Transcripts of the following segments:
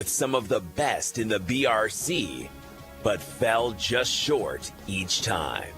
with some of the best in the BRC, but fell just short each time.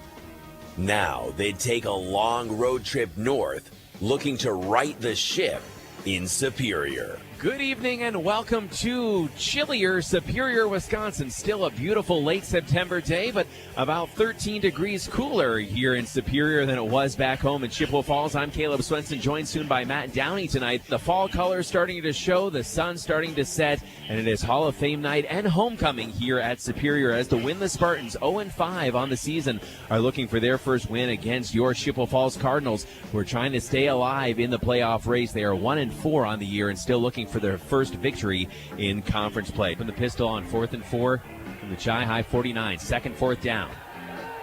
Now they'd take a long road trip north, looking to right the ship in Superior. Good evening and welcome to chillier Superior, Wisconsin. Still a beautiful late September day, but about 13 degrees cooler here in Superior than it was back home in Chippewa Falls. I'm Caleb Swenson, joined soon by Matt Downey tonight. The fall colors starting to show, the sun starting to set, and it is Hall of Fame night and homecoming here at Superior as the winless Spartans, 0-5 on the season, are looking for their first win against your Chippewa Falls Cardinals, who are trying to stay alive in the playoff race. They are 1-4 on the year and still looking for their first victory in conference play. From the pistol on 4th and 4 from the Chi-High 49, second, fourth down.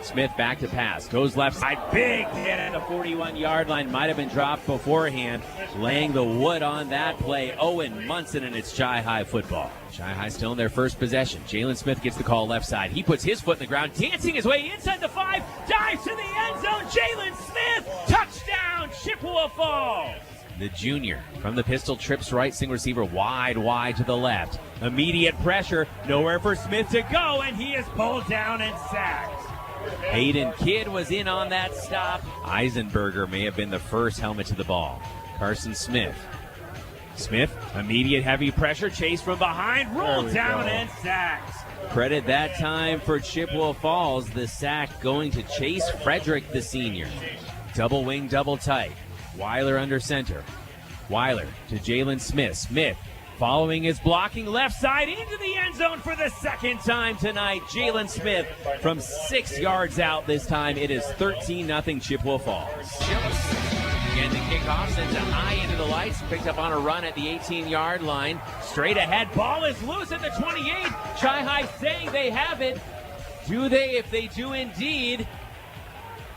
Smith back to pass, goes left side, big hit at the 41-yard line, might have been dropped beforehand, laying the wood on that play. Owen Munson, and it's Chi-High football. Chi-High still in their first possession. Jalen Smith gets the call left side. He puts his foot in the ground, dancing his way inside the 5, dives to the end zone. Jalen Smith, touchdown, Chippewa Falls. The junior from the pistol trips right, single receiver wide to the left. Immediate pressure, nowhere for Smith to go, and he is pulled down and sacked. Hayden Kidd was in on that stop. Eisenberger may have been the first helmet to the ball. Carson Smith. Smith, immediate heavy pressure, chase from behind, rolled down and sacked. Credit that time for Chippewa Falls. The sack going to Chase Frederick, the senior. Double wing, double tight. Weiler under center. Weiler to Jalen Smith. Smith following his blocking left side into the end zone for the second time tonight. Jalen Smith from 6 yards out this time. It is 13-0 Chippewa Falls. Again, the kickoff sends it high into the lights. Picked up on a run at the 18-yard line. Straight ahead. Ball is loose at the 28. Chi-High saying they have it. Do they? If they do indeed.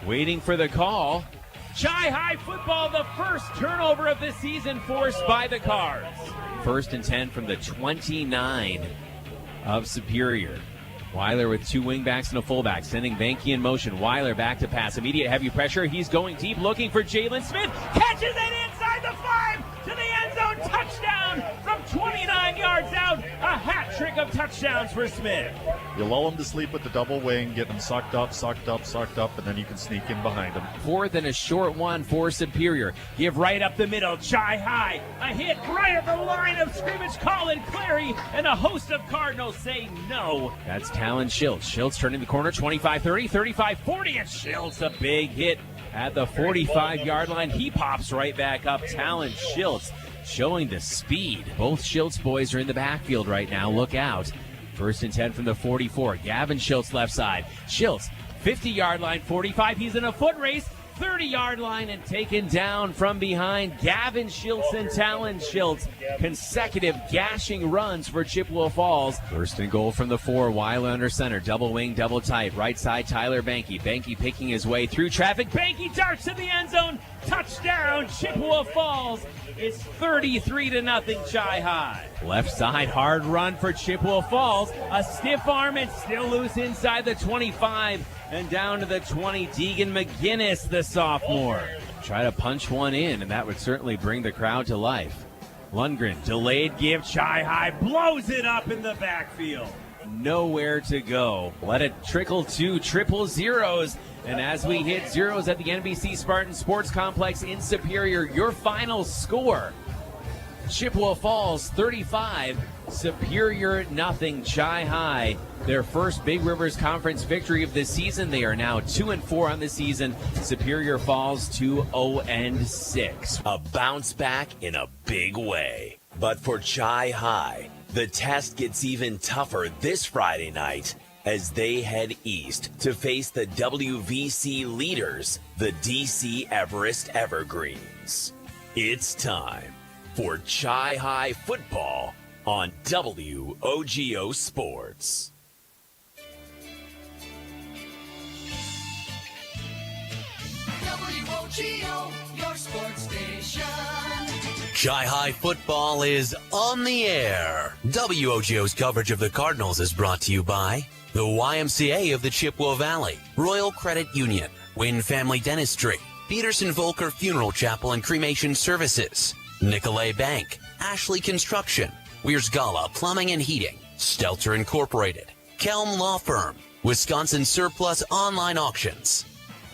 Waiting for the call. Chi-High football, the first turnover of the season forced by the Cards. First and 10 from the 29 of Superior. Weiler with two wingbacks and a fullback, sending Vanke in motion. Weiler back to pass. Immediate heavy pressure. He's going deep, looking for Jalen Smith. Catches it inside the 5 to the end zone. Touchdown from 29 yards out. A hat trick of touchdowns for Smith. You lull him to sleep with the double wing, get him sucked up, and then you can sneak in behind him. Fourth and a short one for Superior. Give right up the middle. Chi-High. A hit right at the line of scrimmage. Colin Clary and a host of Cardinals say no. That's Talon Schiltz. Schiltz turning the corner. 25-30, 35-40, and Schiltz a big hit at the 45-yard line. He pops right back up. Talon Schiltz showing the speed. Both Schiltz boys are in the backfield right now. Look out. First and 10 from the 44. Gavin Schiltz left side. Schiltz, 50-yard line, 45. He's in a foot race. 30-yard line and taken down from behind. Gavin Schiltz and Talon Schiltz. Consecutive gashing runs for Chippewa Falls. First and goal from the 4. Weiler under center. Double wing, double tight. Right side, Tyler Banke. Banke picking his way through traffic. Banke darts to the end zone. Touchdown, Chippewa Falls. It's 33-0 Chi-High. Left side, hard run for Chippewa Falls. A stiff arm and still loose inside the 25 and down to the 20. Deegan McGinnis, the sophomore. Try to punch one in, and that would certainly bring the crowd to life. Lundgren, delayed give. Chi-High blows it up in the backfield. Nowhere to go. Let it trickle to triple zeros. And as we hit zeros at the NBC Spartan Sports Complex in Superior, your final score, Chippewa Falls 35, Superior nothing. Chi-High, their first Big Rivers Conference victory of the season. They are now 2-4 on the season. Superior falls to 0-6. A bounce back in a big way. But for Chi-High, the test gets even tougher this Friday night as they head east to face the WVC leaders, the DC Everest Evergreens. It's time for Chi-High football on WOGO Sports. WOGO, your sports station. Chi-High football is on the air. WOGO's coverage of the Cardinals is brought to you by the YMCA of the Chippewa Valley, Royal Credit Union, Wynn Family Dentistry, Peterson Volker Funeral Chapel and Cremation Services, Nicolay Bank, Ashley Construction, Wiersgala Plumbing and Heating, Stelter Incorporated, Kelm Law Firm, Wisconsin Surplus Online Auctions,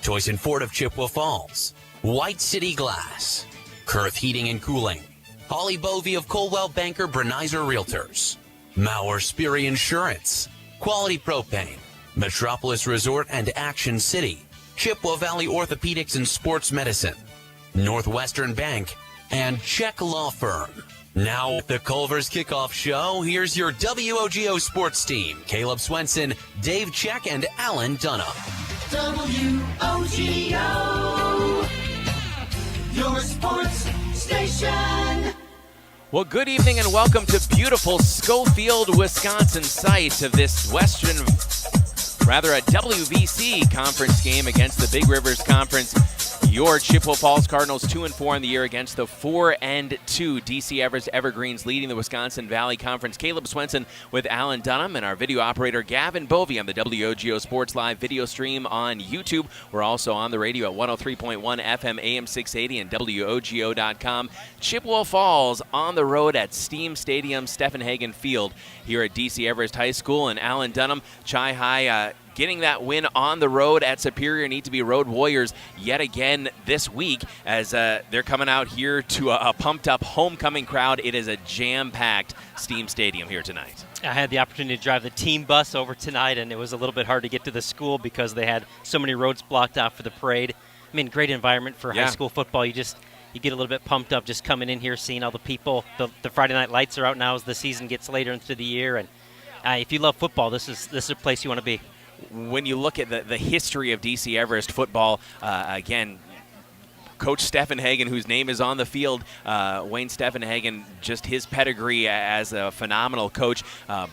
Choice and Ford of Chippewa Falls, White City Glass, Kurth Heating and Cooling, Holly Bovey of Coldwell Banker Brenizer Realtors, Mauer Sperry Insurance, Quality Propane, Metropolis Resort and Action City, Chippewa Valley Orthopedics and Sports Medicine, Northwestern Bank, and Check Law Firm. Now at the Culver's Kickoff Show, here's your WOGO sports team, Caleb Swenson, Dave Check, and Alan Dunham. WOGO, your sports station. Well, good evening and welcome to beautiful Schofield, Wisconsin site of this a WVC conference game against the Big Rivers Conference. Your Chippewa Falls Cardinals 2-4 in the year against the 4-2 DC Everest Evergreens leading the Wisconsin Valley Conference. Caleb Swenson with Alan Dunham and our video operator Gavin Bovey on the WOGO Sports Live video stream on YouTube. We're also on the radio at 103.1 FM AM 680 and WOGO.com. Chippewa Falls on the road at Stiehm Stadium, Stephen Hagen Field here at DC Everest High School. And Alan Dunham, Chi High, getting that win on the road at Superior. Need to be road warriors yet again this week as they're coming out here to a pumped-up homecoming crowd. It is a jam-packed Stiehm Stadium here tonight. I had the opportunity to drive the team bus over tonight, and it was a little bit hard to get to the school because they had so many roads blocked off for the parade. I mean, great environment for high school football. You get a little bit pumped up just coming in here, seeing all the people. The Friday night lights are out now as the season gets later into the year, and if you love football, this is a place you want to be. When you look at the history of DC Everest football, again, Coach Stephen Hagen, whose name is on the field, Wayne Stephen Hagen, just his pedigree as a phenomenal coach,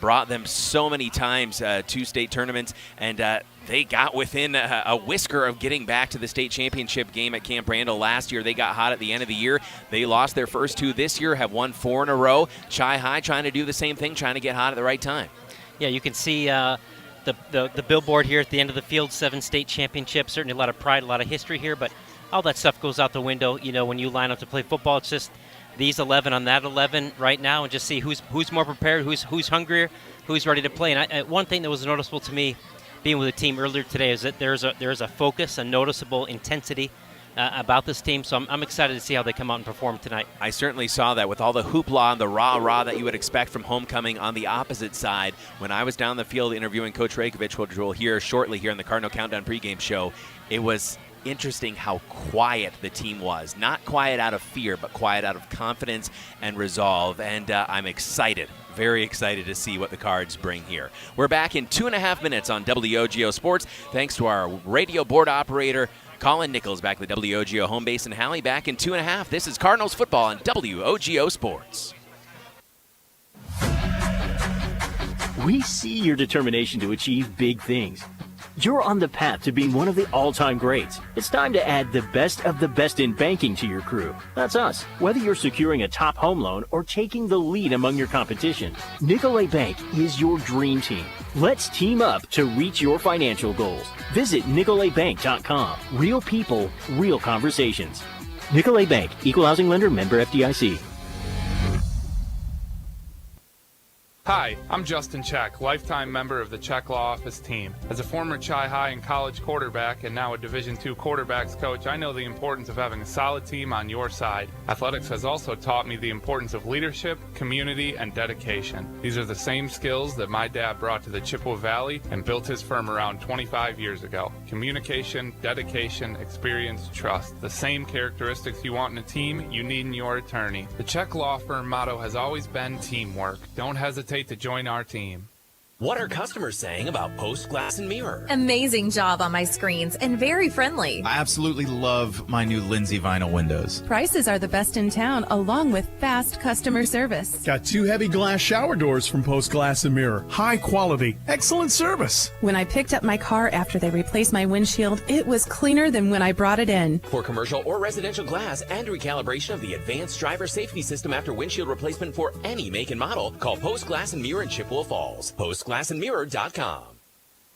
brought them so many times to state tournaments, and they got within a whisker of getting back to the state championship game at Camp Randall last year. They got hot at the end of the year. They lost their first two this year, have won 4 in a row. Chi High trying to do the same thing, trying to get hot at the right time. Yeah, you can see the billboard here at the end of the field, 7 state championships. Certainly a lot of pride, a lot of history here, but all that stuff goes out the window. You know, when you line up to play football, it's just these 11 on that 11 right now, and just see who's more prepared, who's hungrier, who's ready to play. And one thing that was noticeable to me being with the team earlier today is that there's a focus, a noticeable intensity about this team, so I'm excited to see how they come out and perform tonight. I certainly saw that with all the hoopla and the rah-rah that you would expect from homecoming on the opposite side. When I was down the field interviewing Coach Rajkovic, which we'll hear shortly here in the Cardinal Countdown pregame show, it was interesting how quiet the team was. Not quiet out of fear, but quiet out of confidence and resolve, and I'm excited. Very excited to see what the Cards bring here. We're back in 2.5 minutes on WOGO Sports. Thanks to our radio board operator, Colin Nichols, back at the WOGO home base in Halley. Back in 2.5. This is Cardinals football on WOGO Sports. We see your determination to achieve big things. You're on the path to being one of the all-time greats. It's time to add the best of the best in banking to your crew. That's us. Whether you're securing a top home loan or taking the lead among your competition, Nicolet Bank is your dream team. Let's team up to reach your financial goals. Visit NicoletBank.com. Real people, real conversations. Nicolet Bank, Equal Housing Lender, member FDIC. Hi, I'm Justin Check, lifetime member of the Check Law Office team. As a former Chi High and college quarterback and now a Division II quarterbacks coach, I know the importance of having a solid team on your side. Athletics has also taught me the importance of leadership, community, and dedication. These are the same skills that my dad brought to the Chippewa Valley and built his firm around 25 years ago. Communication, dedication, experience, trust. The same characteristics you want in a team, you need in your attorney. The Check Law Firm motto has always been teamwork. Don't hesitate to join our team. What are customers saying about Post Glass and Mirror? Amazing job on my screens and very friendly. I absolutely love my new Lindsay vinyl windows. Prices are the best in town, along with fast customer service. Got 2 heavy glass shower doors from Post Glass and Mirror. High quality, excellent service. When I picked up my car after they replaced my windshield, it was cleaner than when I brought it in. For commercial or residential glass and recalibration of the advanced driver safety system after windshield replacement for any make and model, call Post Glass and Mirror in Chippewa Falls. PostGlassandMirror.com.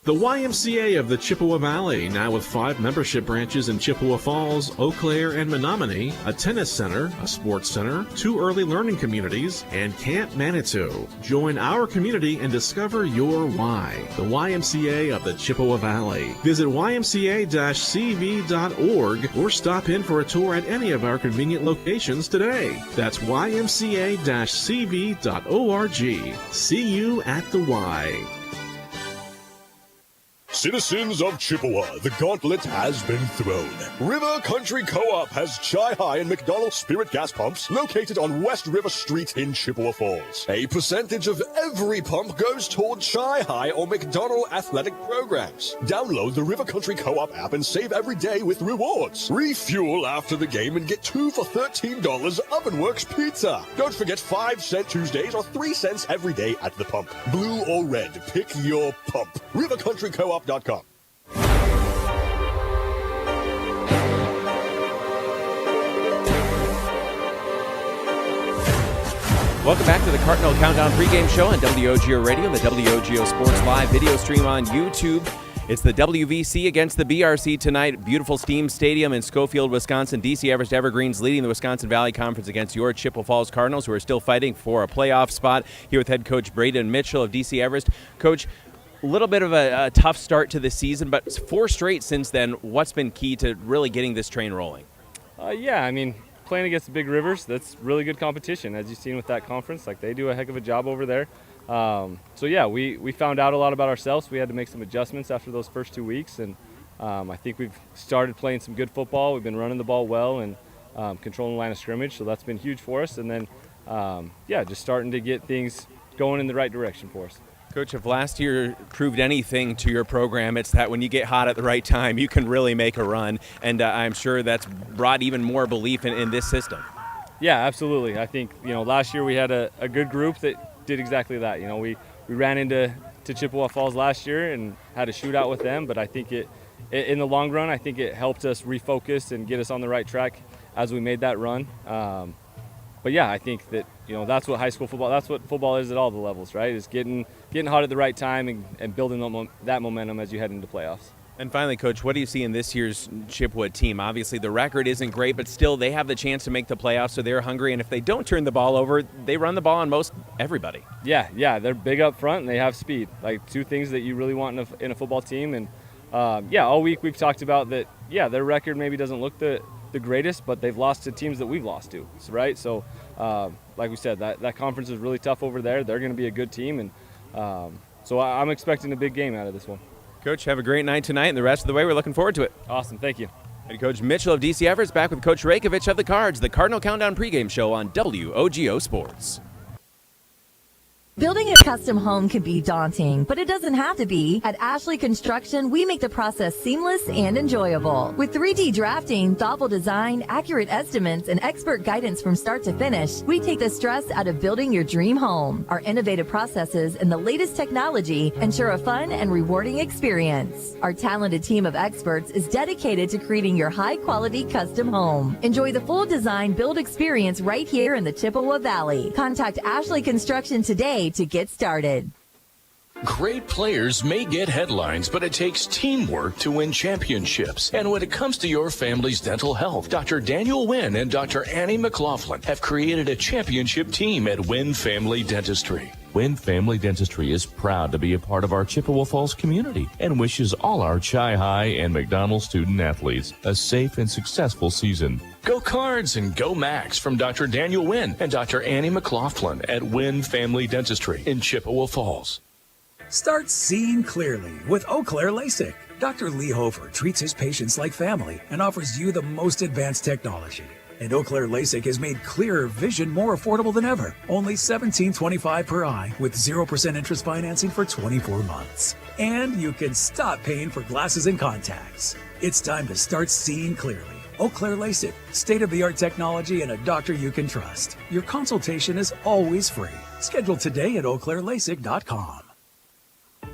The YMCA of the Chippewa Valley, now with 5 membership branches in Chippewa Falls, Eau Claire, and Menominee, a tennis center, a sports center, 2 early learning communities, and Camp Manitou. Join our community and discover your why. The YMCA of the Chippewa Valley. Visit ymca-cv.org or stop in for a tour at any of our convenient locations today. That's ymca-cv.org. See you at the Y. Citizens of Chippewa, the gauntlet has been thrown. River Country Co-op has Chi-Hi and McDonald's Spirit gas pumps located on West River Street in Chippewa Falls. A percentage of every pump goes toward Chi-Hi or McDonald athletic programs. Download the River Country Co-op app and save every day with rewards. Refuel after the game and get 2 for $13 Ovenworks pizza. Don't forget 5-cent Tuesdays or 3 cents every day at the pump. Blue or red, pick your pump. RiverCountryCoop.com. Welcome back to the Cardinal Countdown pregame show on WOGO Radio and the WOGO Sports Live video stream on YouTube. It's the WVC against the BRC tonight. Beautiful Stiehm Stadium in Schofield, Wisconsin. DC Everest Evergreens leading the Wisconsin Valley Conference against your Chippewa Falls Cardinals, who are still fighting for a playoff spot. Here with head coach Braden Mitchell of DC Everest. Coach, a little bit of a tough start to the season, but 4 straight since then. What's been key to really getting this train rolling? Playing against the big rivers, that's really good competition, as you've seen with that conference. Like, they do a heck of a job over there. We found out a lot about ourselves. We had to make some adjustments after those first 2 weeks, and I think we've started playing some good football. We've been running the ball well and controlling the line of scrimmage, so that's been huge for us. And then, just starting to get things going in the right direction for us. Coach, if last year proved anything to your program, it's that when you get hot at the right time, you can really make a run, and I'm sure that's brought even more belief in this system. Yeah, absolutely. I think, last year we had a good group that did exactly that. We ran into Chippewa Falls last year and had a shootout with them, but I think in the long run, I think it helped us refocus and get us on the right track as we made that run. I think that, that's what high school football, that's what football is at all the levels, right? Is getting hot at the right time and building that momentum as you head into playoffs. And finally, Coach, what do you see in this year's Chippewa team? Obviously, the record isn't great, but still they have the chance to make the playoffs, so they're hungry. And if they don't turn the ball over, they run the ball on most everybody. Yeah, they're big up front and they have speed. Like, 2 things that you really want in a football team. And, all week we've talked about that, their record maybe doesn't look the greatest, but they've lost to teams that we've lost to, right? So, like we said, that conference is really tough over there. They're going to be a good team, and so I'm expecting a big game out of this one. Coach, have a great night tonight, and the rest of the way, we're looking forward to it. Awesome, thank you. Head Coach Mitchell of DC Everest back with Coach Rakovich of the Cards, the Cardinal Countdown pregame show on WOGO Sports. Building a custom home can be daunting, but it doesn't have to be. At Ashley Construction, we make the process seamless and enjoyable. With 3D drafting, thoughtful design, accurate estimates, and expert guidance from start to finish, we take the stress out of building your dream home. Our innovative processes and the latest technology ensure a fun and rewarding experience. Our talented team of experts is dedicated to creating your high-quality custom home. Enjoy the full design build experience right here in the Chippewa Valley. Contact Ashley Construction today to get started. Great players may get headlines, but it takes teamwork to win championships. And when it comes to your family's dental health, Dr. Daniel Wynn and Dr. Annie McLaughlin have created a championship team at Wynn Family Dentistry. Wynn Family Dentistry is proud to be a part of our Chippewa Falls community and wishes all our Chi-Hi and McDonald student athletes a safe and successful season. Go Cards and go Max from Dr. Daniel Wynn and Dr. Annie McLaughlin at Wynn Family Dentistry in Chippewa Falls. Start seeing clearly with Eau Claire LASIK. Dr. Lee Hofer treats his patients like family and offers you the most advanced technology. And Eau Claire LASIK has made clearer vision more affordable than ever. Only $17.25 per eye with 0% interest financing for 24 months. And you can stop paying for glasses and contacts. It's time to start seeing clearly. Eau Claire LASIK, state-of-the-art technology and a doctor you can trust. Your consultation is always free. Schedule today at eauclairelasik.com.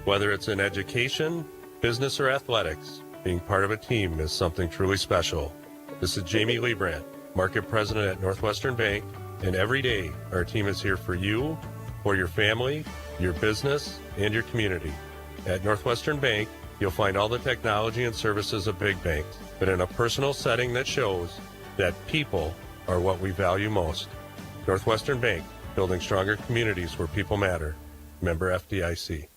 Whether it's in education, business, or athletics, being part of a team is something truly special. This is Jamie Lebrand, Market President at Northwestern Bank, and every day our team is here for you, for your family, your business, and your community. At Northwestern Bank, you'll find all the technology and services of big banks, but in a personal setting that shows that people are what we value most. Northwestern Bank, building stronger communities where people matter. Member FDIC.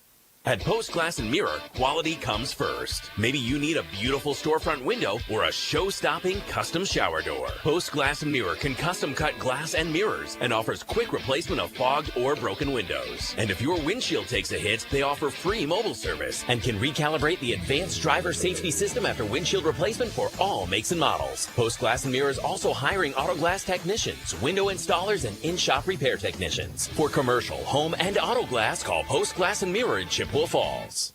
At Post Glass and Mirror, quality comes first. Maybe you need a beautiful storefront window or a show-stopping custom shower door. Post Glass and Mirror can custom cut glass and mirrors and offers quick replacement of fogged or broken windows. And if your windshield takes a hit, they offer free mobile service and can recalibrate the advanced driver safety system after windshield replacement for all makes and models. Post Glass and Mirror is also hiring auto glass technicians, window installers, and in-shop repair technicians. For commercial, home, and auto glass, call Post Glass and Mirror in Chippewa Falls.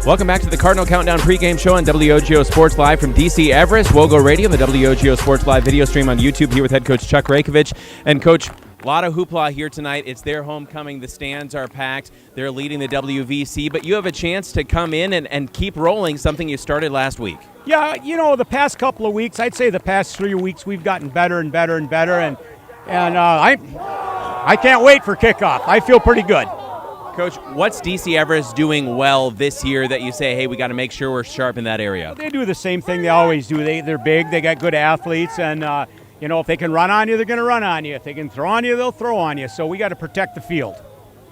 Welcome back to the Cardinal Countdown pregame show on WOGO Sports Live from DC Everest, WOGO Radio, the WOGO Sports Live video stream on YouTube, here with head coach Chuck Rakovich. And Coach, a lot of hoopla here tonight. It's their homecoming. The stands are packed. They're leading the WVC, but you have a chance to come in and keep rolling something you started last week. Yeah, you know, the past couple of weeks, I'd say the past 3 weeks, we've gotten better and better and better, and I can't wait for kickoff. I feel pretty good. Coach, what's DC Everest doing well this year that you say, hey, we got to make sure we're sharp in that area? Well, they do the same thing they always do. They're big. They got good athletes, and you know, if they can run on you, they're going to run on you. If they can throw on you, they'll throw on you. So we got to protect the field.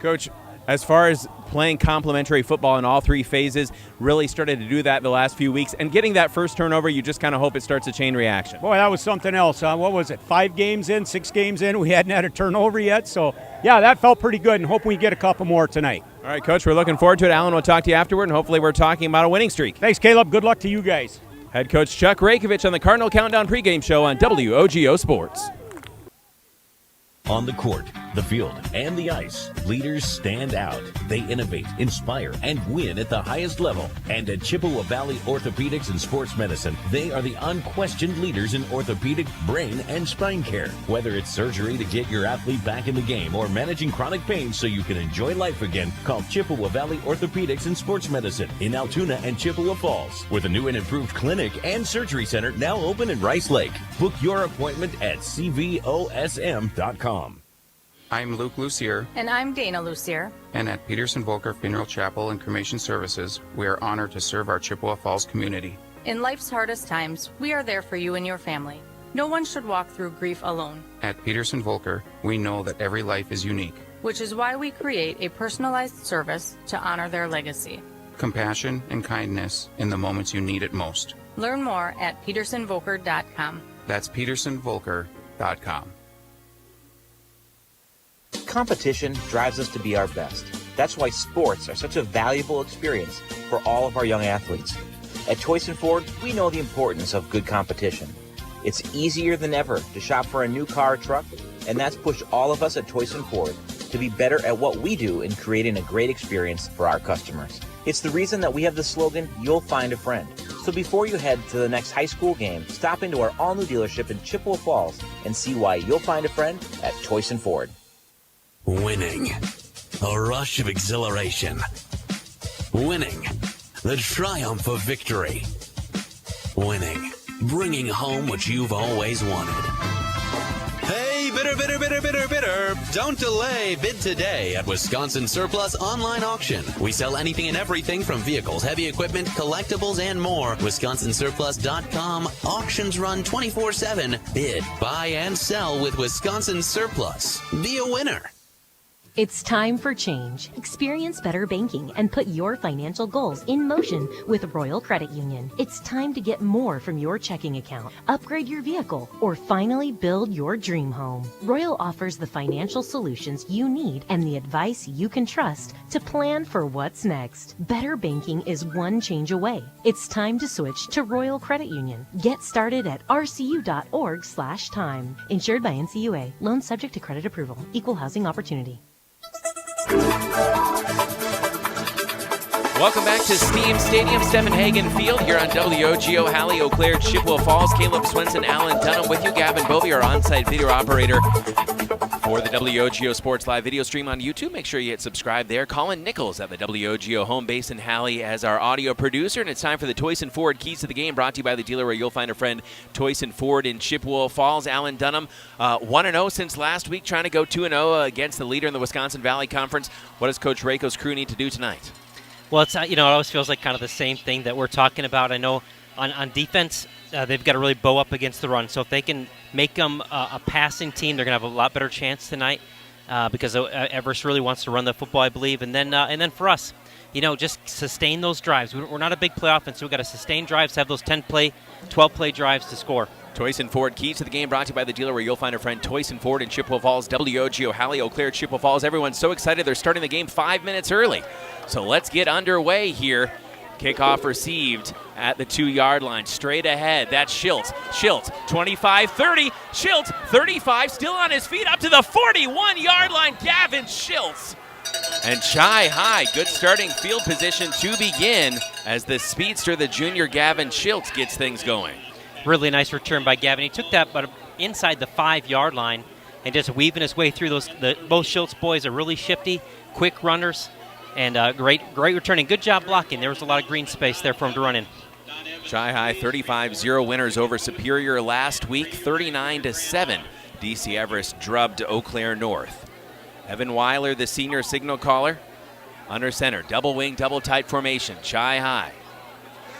Coach, as far as playing complementary football in all three phases, really started to do that the last few weeks. And getting that first turnover, you just kind of hope it starts a chain reaction. Boy, that was something else. What was it, 5 games in, 6 games in? We hadn't had a turnover yet. So, yeah, that felt pretty good, and hope we get a couple more tonight. All right, Coach, we're looking forward to it. Alan will talk to you afterward, and hopefully we're talking about a winning streak. Thanks, Caleb. Good luck to you guys. Head coach Chuck Rakovich on the Cardinal Countdown pregame show on WOGO Sports. On the court, the field, and the ice, leaders stand out. They innovate, inspire, and win at the highest level. And at Chippewa Valley Orthopedics and Sports Medicine, they are the unquestioned leaders in orthopedic, brain, and spine care. Whether it's surgery to get your athlete back in the game or managing chronic pain so you can enjoy life again, call Chippewa Valley Orthopedics and Sports Medicine in Altoona and Chippewa Falls, with a new and improved clinic and surgery center now open in Rice Lake. Book your appointment at cvosm.com. I'm Luke Lucier. And I'm Dana Lucier. And at Peterson Volker Funeral Chapel and Cremation Services, we are honored to serve our Chippewa Falls community. In life's hardest times, we are there for you and your family. No one should walk through grief alone. At Peterson Volker, we know that every life is unique. Which is why we create a personalized service to honor their legacy. Compassion and kindness in the moments you need it most. Learn more at petersonvolker.com. That's petersonvolker.com. Competition drives us to be our best. That's why sports are such a valuable experience for all of our young athletes. At Toyson Ford, we know the importance of good competition. It's easier than ever to shop for a new car or truck, and that's pushed all of us at Toyson Ford to be better at what we do in creating a great experience for our customers. It's the reason that we have the slogan, "You'll find a friend." So before you head to the next high school game, stop into our all-new dealership in Chippewa Falls and see why you'll find a friend at Toyson Ford. Winning. A rush of exhilaration. Winning. The triumph of victory. Winning. Bringing home what you've always wanted. Hey, bidder, bidder, bidder, bidder, bidder. Don't delay. Bid today at Wisconsin Surplus Online Auction. We sell anything and everything from vehicles, heavy equipment, collectibles, and more. WisconsinSurplus.com. Auctions run 24/7. Bid, buy, and sell with Wisconsin Surplus. Be a winner. It's time for change. Experience better banking and put your financial goals in motion with Royal Credit Union. It's time to get more from your checking account, upgrade your vehicle, or finally build your dream home. Royal offers the financial solutions you need and the advice you can trust to plan for what's next. Better banking is one change away. It's time to switch to Royal Credit Union. Get started at rcu.org/time. Insured by NCUA. Loan subject to credit approval. Equal housing opportunity. Welcome back to Stiehm Stadium, Stephen Hagen Field here on WOGO, Hallie, Eau Claire, Chippewa Falls. Caleb Swenson, Alan Dunham with you. Gavin Bovey, our on-site video operator. For the WOGO Sports Live video stream on YouTube, make sure you hit subscribe there. Colin Nichols at the WOGO home base in Halley as our audio producer. And it's time for the Toyson Ford Keys to the Game, brought to you by the dealer where you'll find a friend, Toyson Ford in Chippewa Falls. Alan Dunham, 1-0 since last week, trying to go 2-0 against the leader in the Wisconsin Valley Conference. What does Coach Rako's crew need to do tonight? Well, it's it always feels like kind of the same thing that we're talking about. I know on defense, they've got to really bow up against the run. So if they can make them a passing team, they're going to have a lot better chance tonight because Everest really wants to run the football, I believe. And then for us, just sustain those drives. We're not a big play offense, so we've got to sustain drives, have those 10-play, 12-play drives to score. Toyson Ford Keys to the Game, brought to you by the dealer where you'll find a friend, Toyson Ford in Chippewa Falls, WOGO, Halley, Eau Claire, Chippewa Falls. Everyone's so excited they're starting the game 5 minutes early. So let's get underway here. Kickoff received at the 2-yard line. Straight ahead, that's Schiltz. Schiltz, 25-30. Schiltz, 35, still on his feet, up to the 41-yard line. Gavin Schiltz. And Chi High, good starting field position to begin as the speedster, the junior Gavin Schiltz, gets things going. Really nice return by Gavin. He took that but inside the 5-yard line and just weaving his way through those. Both Schiltz boys are really shifty, quick runners. And great returning. Good job blocking. There was a lot of green space there for him to run in. Chi High 35-0 winners over Superior last week, 39-7. DC Everest drubbed Eau Claire North. Evan Weiler, the senior signal caller. Under center, double wing, double tight formation. Chi High.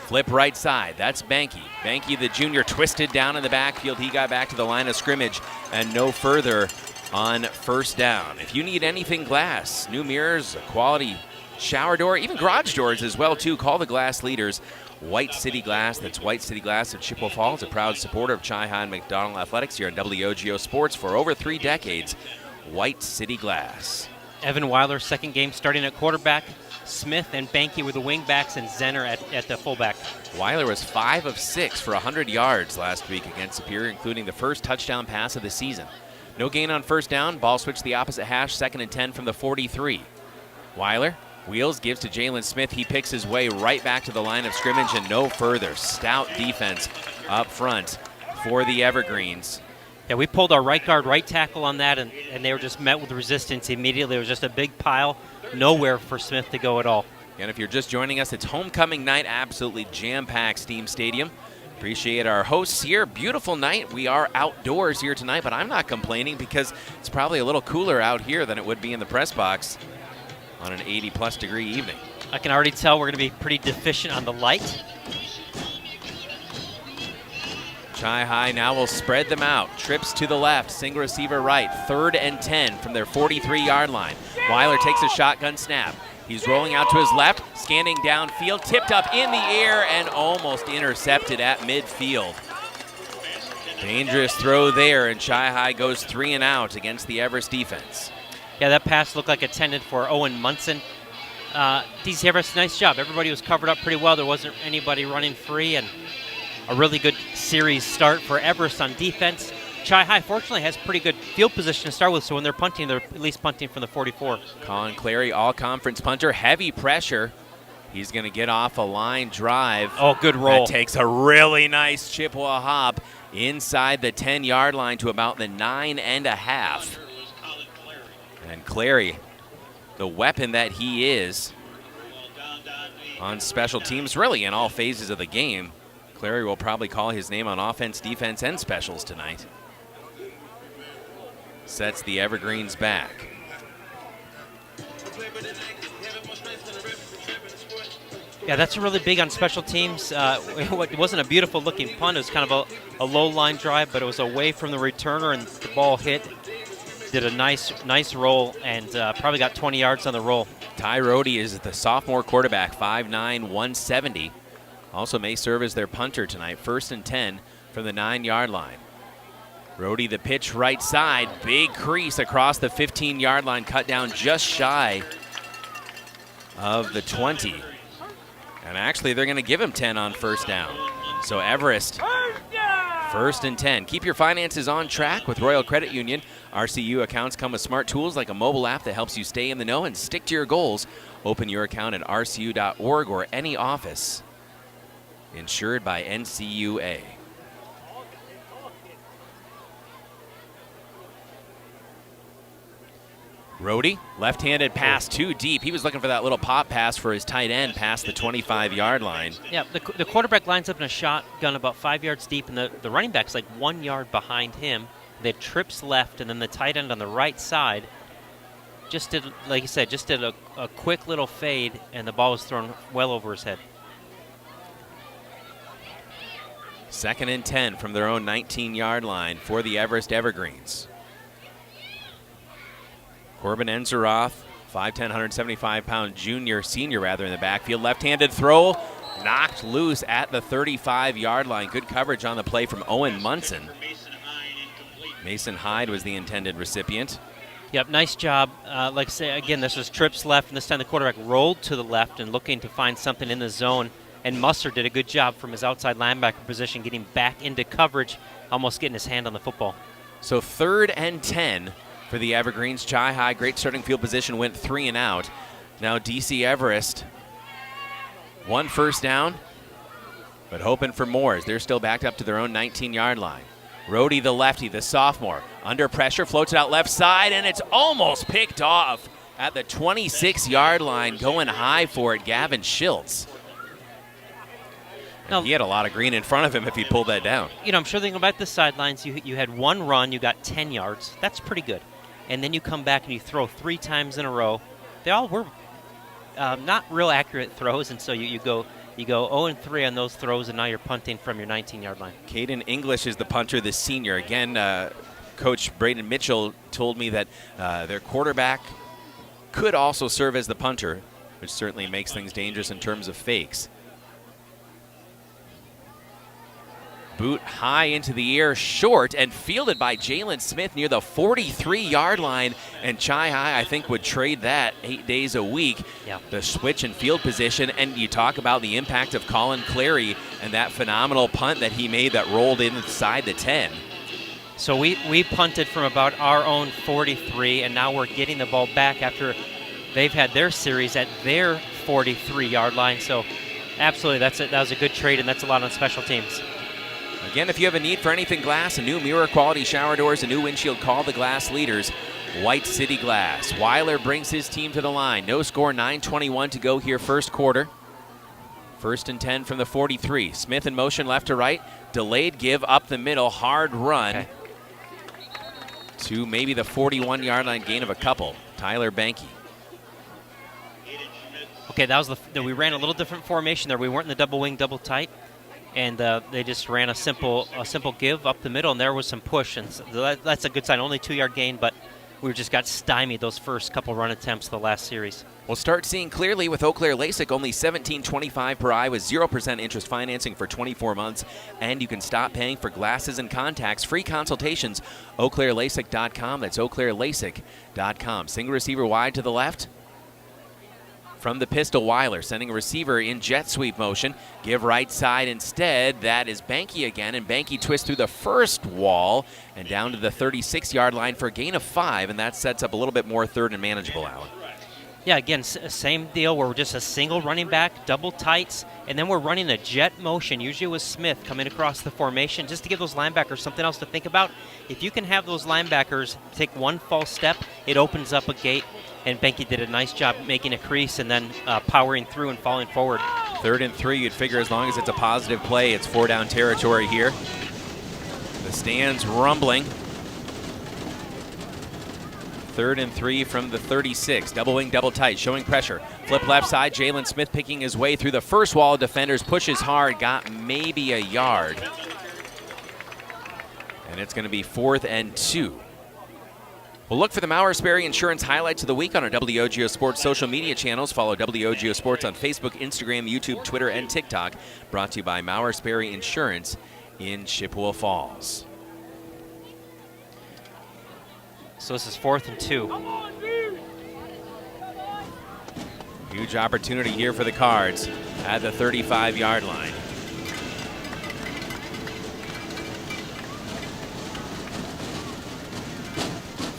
Flip right side. That's Banky. Banky, the junior, twisted down in the backfield. He got back to the line of scrimmage and no further on first down. If you need anything glass, new mirrors, a quality shower door, even garage doors as well too, call the glass leaders. White City Glass, that's White City Glass of Chippewa Falls, a proud supporter of Chi High and McDonald Athletics here on WOGO Sports for over 3 decades. White City Glass. Evan Weiler, second game starting at quarterback. Smith and Banky were the wing backs and Zenner at the fullback. Weiler was 5 of 6 for 100 yards last week against Superior, including the first touchdown pass of the season. No gain on first down. Ball switched the opposite hash. 2nd and 10 from the 43. Weiler wheels, gives to Jalen Smith. He picks his way right back to the line of scrimmage and no further. Stout defense up front for the Evergreens. Yeah, we pulled our right guard, right tackle on that, and they were just met with resistance immediately. It was just a big pile. Nowhere for Smith to go at all. And if you're just joining us, it's homecoming night. Absolutely jam-packed Stiehm Stadium. Appreciate our hosts here. Beautiful night. We are outdoors here tonight, but I'm not complaining because it's probably a little cooler out here than it would be in the press box on an 80-plus degree evening. I can already tell we're going to be pretty deficient on the light. Chi High now will spread them out. Trips to the left, single receiver right. 3rd and 10 from their 43-yard line. Weiler takes a shotgun snap. He's rolling out to his left, scanning downfield, tipped up in the air, and almost intercepted at midfield. Dangerous throw there, and Chi High goes 3 and out against the Everest defense. Yeah, that pass looked like intended for Owen Munson. DC Everest, nice job. Everybody was covered up pretty well. There wasn't anybody running free, and a really good series start for Everest on defense. Chi High, fortunately, has pretty good field position to start with, so when they're punting, they're at least punting from the 44. Colin Clary, all-conference punter, heavy pressure. He's going to get off a line drive. Oh, good roll. That takes a really nice Chippewa hop inside the 10-yard line to about the 9.5. And Clary, the weapon that he is on special teams, really in all phases of the game. Clary will probably call his name on offense, defense, and specials tonight. Sets the Evergreens back. Yeah, that's really big on special teams. It wasn't a beautiful looking punt. It was kind of a low line drive, but it was away from the returner, and the ball hit. Did a nice roll, and probably got 20 yards on the roll. Ty Rohde is the sophomore quarterback, 5'9", 170. Also may serve as their punter tonight. 1st and 10 from the 9-yard line. Rohde the pitch right side. Big crease across the 15-yard line. Cut down just shy of the 20. And actually, they're going to give him 10 on first down. So Everest, 1st and 10. Keep your finances on track with Royal Credit Union. RCU accounts come with smart tools like a mobile app that helps you stay in the know and stick to your goals. Open your account at rcu.org or any office. Insured by NCUA. Rhodey, left-handed pass too deep. He was looking for that little pop pass for his tight end past the 25-yard line. Yeah, the quarterback lines up in a shotgun about 5 yards deep, and the running back's like 1 yard behind him. They trips left, and then the tight end on the right side just did, like you said, just did a quick little fade, and the ball was thrown well over his head. 2nd and 10 from their own 19-yard line for the Everest Evergreens. Corbin Enzeroth, 5'10", 175-pound senior in the backfield. Left-handed throw, knocked loose at the 35-yard line. Good coverage on the play from Owen Munson. Mason Hyde was the intended recipient. Yep, nice job. Like I say, again, this was trips left, and this time the quarterback rolled to the left and looking to find something in the zone. And Musser did a good job from his outside linebacker position, getting back into coverage, almost getting his hand on the football. So 3rd and 10 for the Evergreens. Chi High, great starting field position, went 3 and out. Now DC Everest, 1 first down, but hoping for more as they're still backed up to their own 19-yard line. Rhodey, the lefty, the sophomore, under pressure, floats it out left side, and it's almost picked off at the 26-yard line, going high for it, Gavin Schiltz. He had a lot of green in front of him if he pulled that down. You know, I'm sure they go back to the sidelines. You had 1 run, you got 10 yards. That's pretty good. And then you come back and you throw 3 times in a row. They all were not real accurate throws, and so you go 0-3 on those throws, and now you're punting from your 19-yard line. Caden English is the punter, the senior. Again, Coach Braden Mitchell told me that their quarterback could also serve as the punter, which certainly makes things dangerous in terms of fakes. Boot high into the air, short, and fielded by Jalen Smith near the 43-yard line. And Chi High, I think, would trade that 8 days a week. Yeah. The switch in field position, and you talk about the impact of Colin Clary and that phenomenal punt that he made that rolled inside the 10. So we punted from about our own 43, and now we're getting the ball back after they've had their series at their 43-yard line. So absolutely, that was a good trade, and that's a lot on special teams. Again, if you have a need for anything glass, a new mirror quality shower doors, a new windshield, call the glass leaders, White City Glass. Weiler brings his team to the line. No score, 9:21 to go here, first quarter. 1st and 10 from the 43. Smith in motion left to right. Delayed give up the middle, hard run. Okay. To maybe the 41-yard line, gain of a couple. Tyler Banky. Okay, that was we ran a little different formation there. We weren't in the double wing, double tight. And they just ran a simple give up the middle, and there was some push, and so that's a good sign. Only 2-yard gain, but we just got stymied those first couple run attempts the last series. We'll start seeing clearly with Eau Claire LASIK, only $17.25 per eye with 0% interest financing for 24 months, and you can stop paying for glasses and contacts. Free consultations, EauClaireLASIK.com. That's EauClaireLASIK.com. Single receiver wide to the left. From the pistol, Weiler sending a receiver in jet sweep motion. Give right side instead. That is Banky again, and Banky twists through the first wall and down to the 36-yard line for a gain of 5, and that sets up a little bit more third and manageable, Alan. Yeah, again, same deal where we're just a single running back, double tights, and then we're running a jet motion, usually with Smith coming across the formation, just to give those linebackers something else to think about. If you can have those linebackers take one false step, it opens up a gate. And Benke did a nice job making a crease and then powering through and falling forward. 3rd and 3, you'd figure as long as it's a positive play, it's 4-down territory here. The stands rumbling. 3rd and 3 from the 36. Double wing, double tight, showing pressure. Flip left side, Jalen Smith picking his way through the first wall of defenders, pushes hard, got maybe a yard. And it's going to be 4th and 2. We'll look for the Maurer Sperry Insurance highlights of the week on our WOGO Sports social media channels. Follow WOGO Sports on Facebook, Instagram, YouTube, Twitter, and TikTok. Brought to you by Maurer Sperry Insurance in Chippewa Falls. So this is 4th and 2. Huge opportunity here for the Cards at the 35-yard line.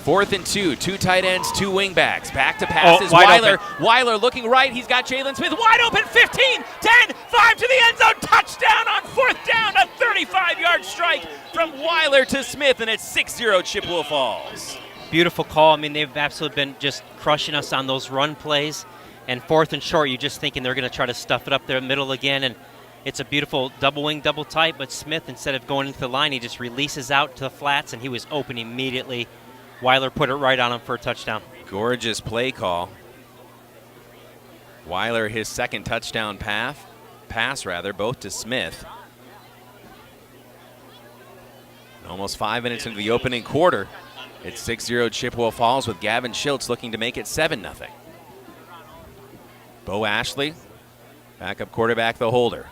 4th and 2, 2 tight ends, 2 wing backs. Back to passes, Weiler looking right. He's got Jalen Smith wide open, 15, 10, 5 to the end zone. Touchdown on 4th down, a 35-yard strike from Weiler to Smith, and it's 6-0 Chippewa Falls. beautiful call. I mean, they've absolutely been just crushing us on those run plays. And 4th and short, you're just thinking they're going to try to stuff it up there middle again. And it's a beautiful double wing, double tight. But Smith, instead of going into the line, he just releases out to the flats, and he was open immediately. Weiler put it right on him for a touchdown. Gorgeous play call. Weiler, his second touchdown pass, both to Smith. Almost 5 minutes into the opening quarter. It's 6-0 Chippewa Falls with Gavin Schiltz looking to make it 7-0. Bo Ashley, backup quarterback, the holder.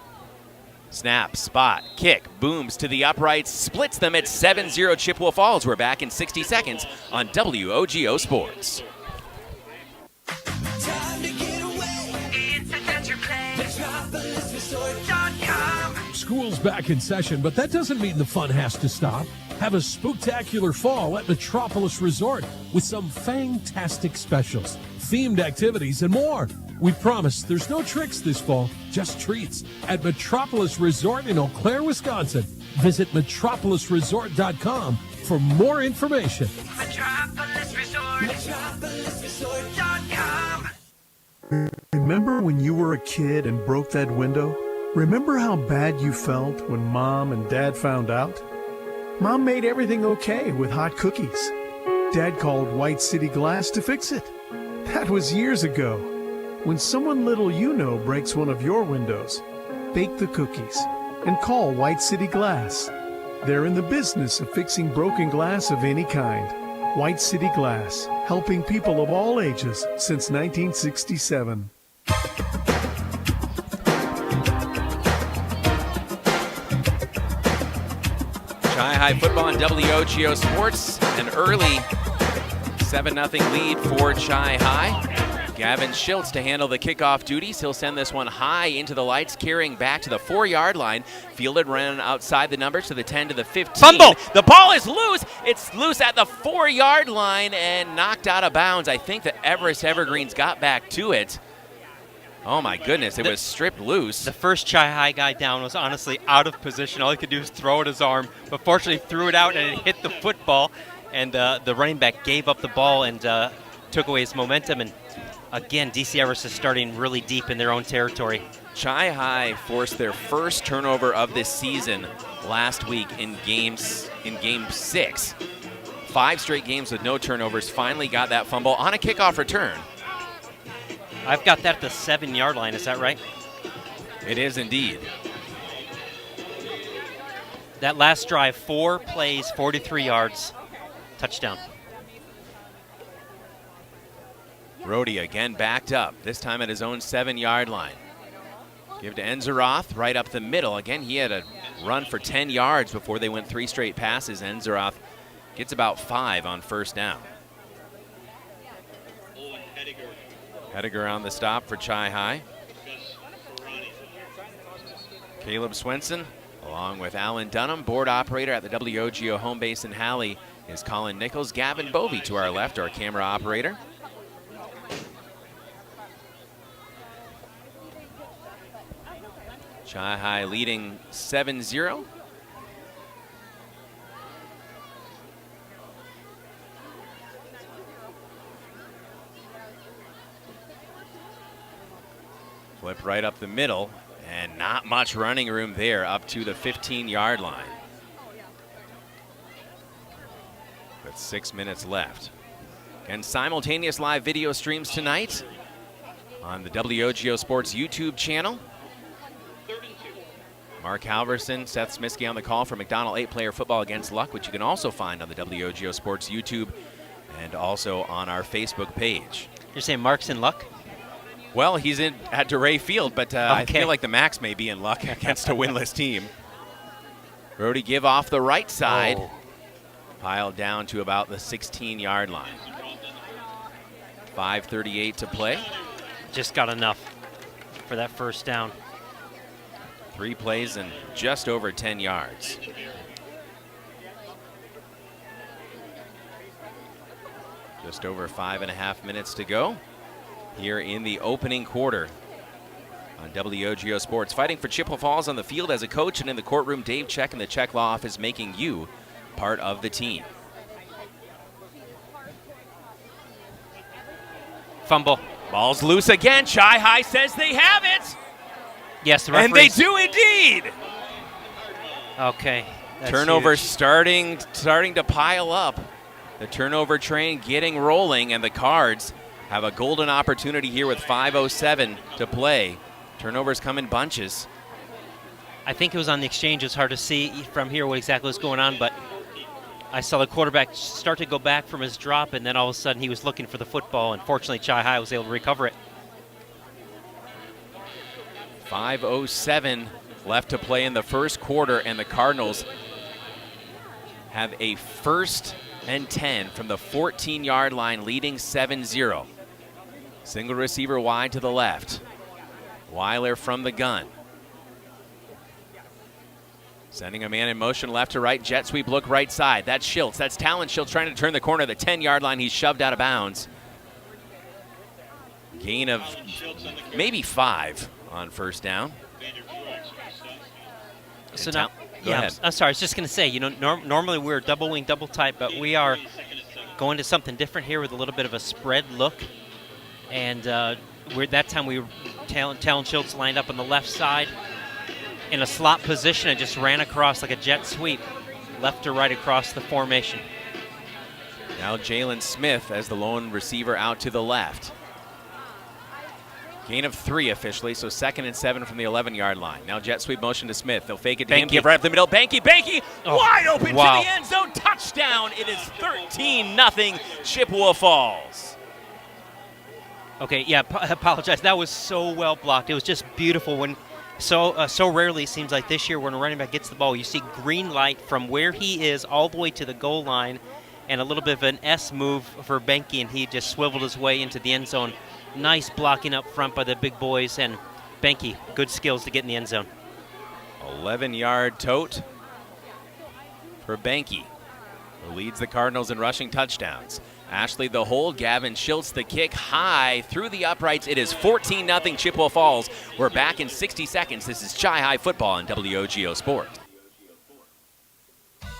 Snap, spot, kick, booms to the uprights, splits them at 7-0 Chippewa Falls. We're back in 60 seconds on WOGO Sports. School's back in session, but that doesn't mean the fun has to stop. Have a spooktacular fall at Metropolis Resort with some fantastic specials, themed activities, and more. We promise there's no tricks this fall, just treats at Metropolis Resort in Eau Claire, Wisconsin. Visit metropolisresort.com for more information. Metropolis Resort. MetropolisResort.com. Remember when you were a kid and broke that window? Remember how bad you felt when Mom and Dad found out? Mom made everything okay with hot cookies. Dad called White City Glass to fix it. That was years ago. When someone little you know breaks one of your windows, bake the cookies and call White City Glass. They're in the business of fixing broken glass of any kind. White City Glass, helping people of all ages since 1967. Chi-High football on WOGO Sports. An early 7-0 lead for Chi-High. Gavin Schiltz to handle the kickoff duties. He'll send this one high into the lights, carrying back to the 4-yard line. Fielded, ran outside the numbers to the 10 to the 15. Fumble! The ball is loose. It's loose at the 4-yard line and knocked out of bounds. I think the Everest Evergreens got back to it. Oh, my goodness. It was stripped loose. The first Chi-High guy down was honestly out of position. All he could do was throw at his arm, but fortunately threw it out and it hit the football. And the running back gave up the ball and took away his momentum. And again, DC Everest is starting really deep in their own territory. Chi-High forced their first turnover of this season last week in game 6. 5 straight games with no turnovers. Finally got that fumble on a kickoff return. I've got that at the 7-yard line. Is that right? It is indeed. That last drive, 4 plays, 43 yards, touchdown. Brody again backed up, this time at his own 7-yard line. Give to Enzeroth right up the middle. Again, he had a run for 10 yards before they went 3 straight passes. Enzeroth gets about 5 on first down. Hediger on the stop for Chi-High. Caleb Swenson, along with Alan Dunham, board operator at the WOGO home base in Halley, is Colin Nichols. Gavin Bovey to our left, our camera operator. Chi-High leading 7-0. Flip right up the middle, and not much running room there up to the 15-yard line. With 6 minutes left. And simultaneous live video streams tonight on the WOGO Sports YouTube channel. Mark Halverson, Seth Smiskey on the call for McDonald 8-player football against Luck, which you can also find on the WOGO Sports YouTube and also on our Facebook page. You're saying Mark's in Luck? Well, he's at DeRay Field, but I feel like the Max may be in luck against a winless team. Brody give off the right side. Oh. Piled down to about the 16-yard line. 5:38 to play. Just got enough for that first down. 3 plays and just over 10 yards. Just over 5.5 minutes to go here in the opening quarter on WOGO Sports. Fighting for Chippewa Falls on the field as a coach, and in the courtroom, Dave Check and the Check Law Office making you part of the team. fumble. Ball's loose again. Chi High says they have it. Yes, the and they referees. do indeed. Okay. That's Turnover huge. starting to pile up. The turnover train getting rolling, and the Cards have a golden opportunity here with 5:07 to play. Turnovers come in bunches. I think it was on the exchange. It's hard to see from here what exactly was going on, but I saw the quarterback start to go back from his drop, and then all of a sudden he was looking for the football, and fortunately Chi High was able to recover it. 5:07 left to play in the first quarter, and the Cardinals have a 1st and 10 from the 14-yard line, leading 7-0. Single receiver wide to the left. Weiler from the gun. Sending a man in motion left to right. Jet sweep look right side. That's Schiltz. That's Talon Schiltz trying to turn the corner. The 10-yard line. He's shoved out of bounds. Gain of maybe 5 on first down. So now, Go ahead. I'm sorry. I was just going to say, normally we're double wing, double tight, but we are going to something different here with a little bit of a spread look. And that time Talon Schiltz lined up on the left side in a slot position and just ran across like a jet sweep, left to right across the formation. Now Jalen Smith as the lone receiver out to the left. Gain of 3 officially, so 2nd and 7 from the 11-yard line. Now jet sweep motion to Smith. They'll fake it to him, give right up the middle. Banky, wide open to the end zone. Touchdown. It is 13-0 Chippewa Falls. Okay, yeah, I apologize. That was so well blocked. It was just beautiful. When so rarely it seems like this year when a running back gets the ball, you see green light from where he is all the way to the goal line, and a little bit of an S move for Banky, and he just swiveled his way into the end zone. Nice blocking up front by the big boys, and Banky, good skills to get in the end zone. 11-yard tote for Banky, who leads the Cardinals in rushing touchdowns. Ashley the hold, Gavin Schiltz the kick high through the uprights. It is 14-0 Chippewa Falls. We're back in 60 seconds. This is Chi High football on WOGO Sports.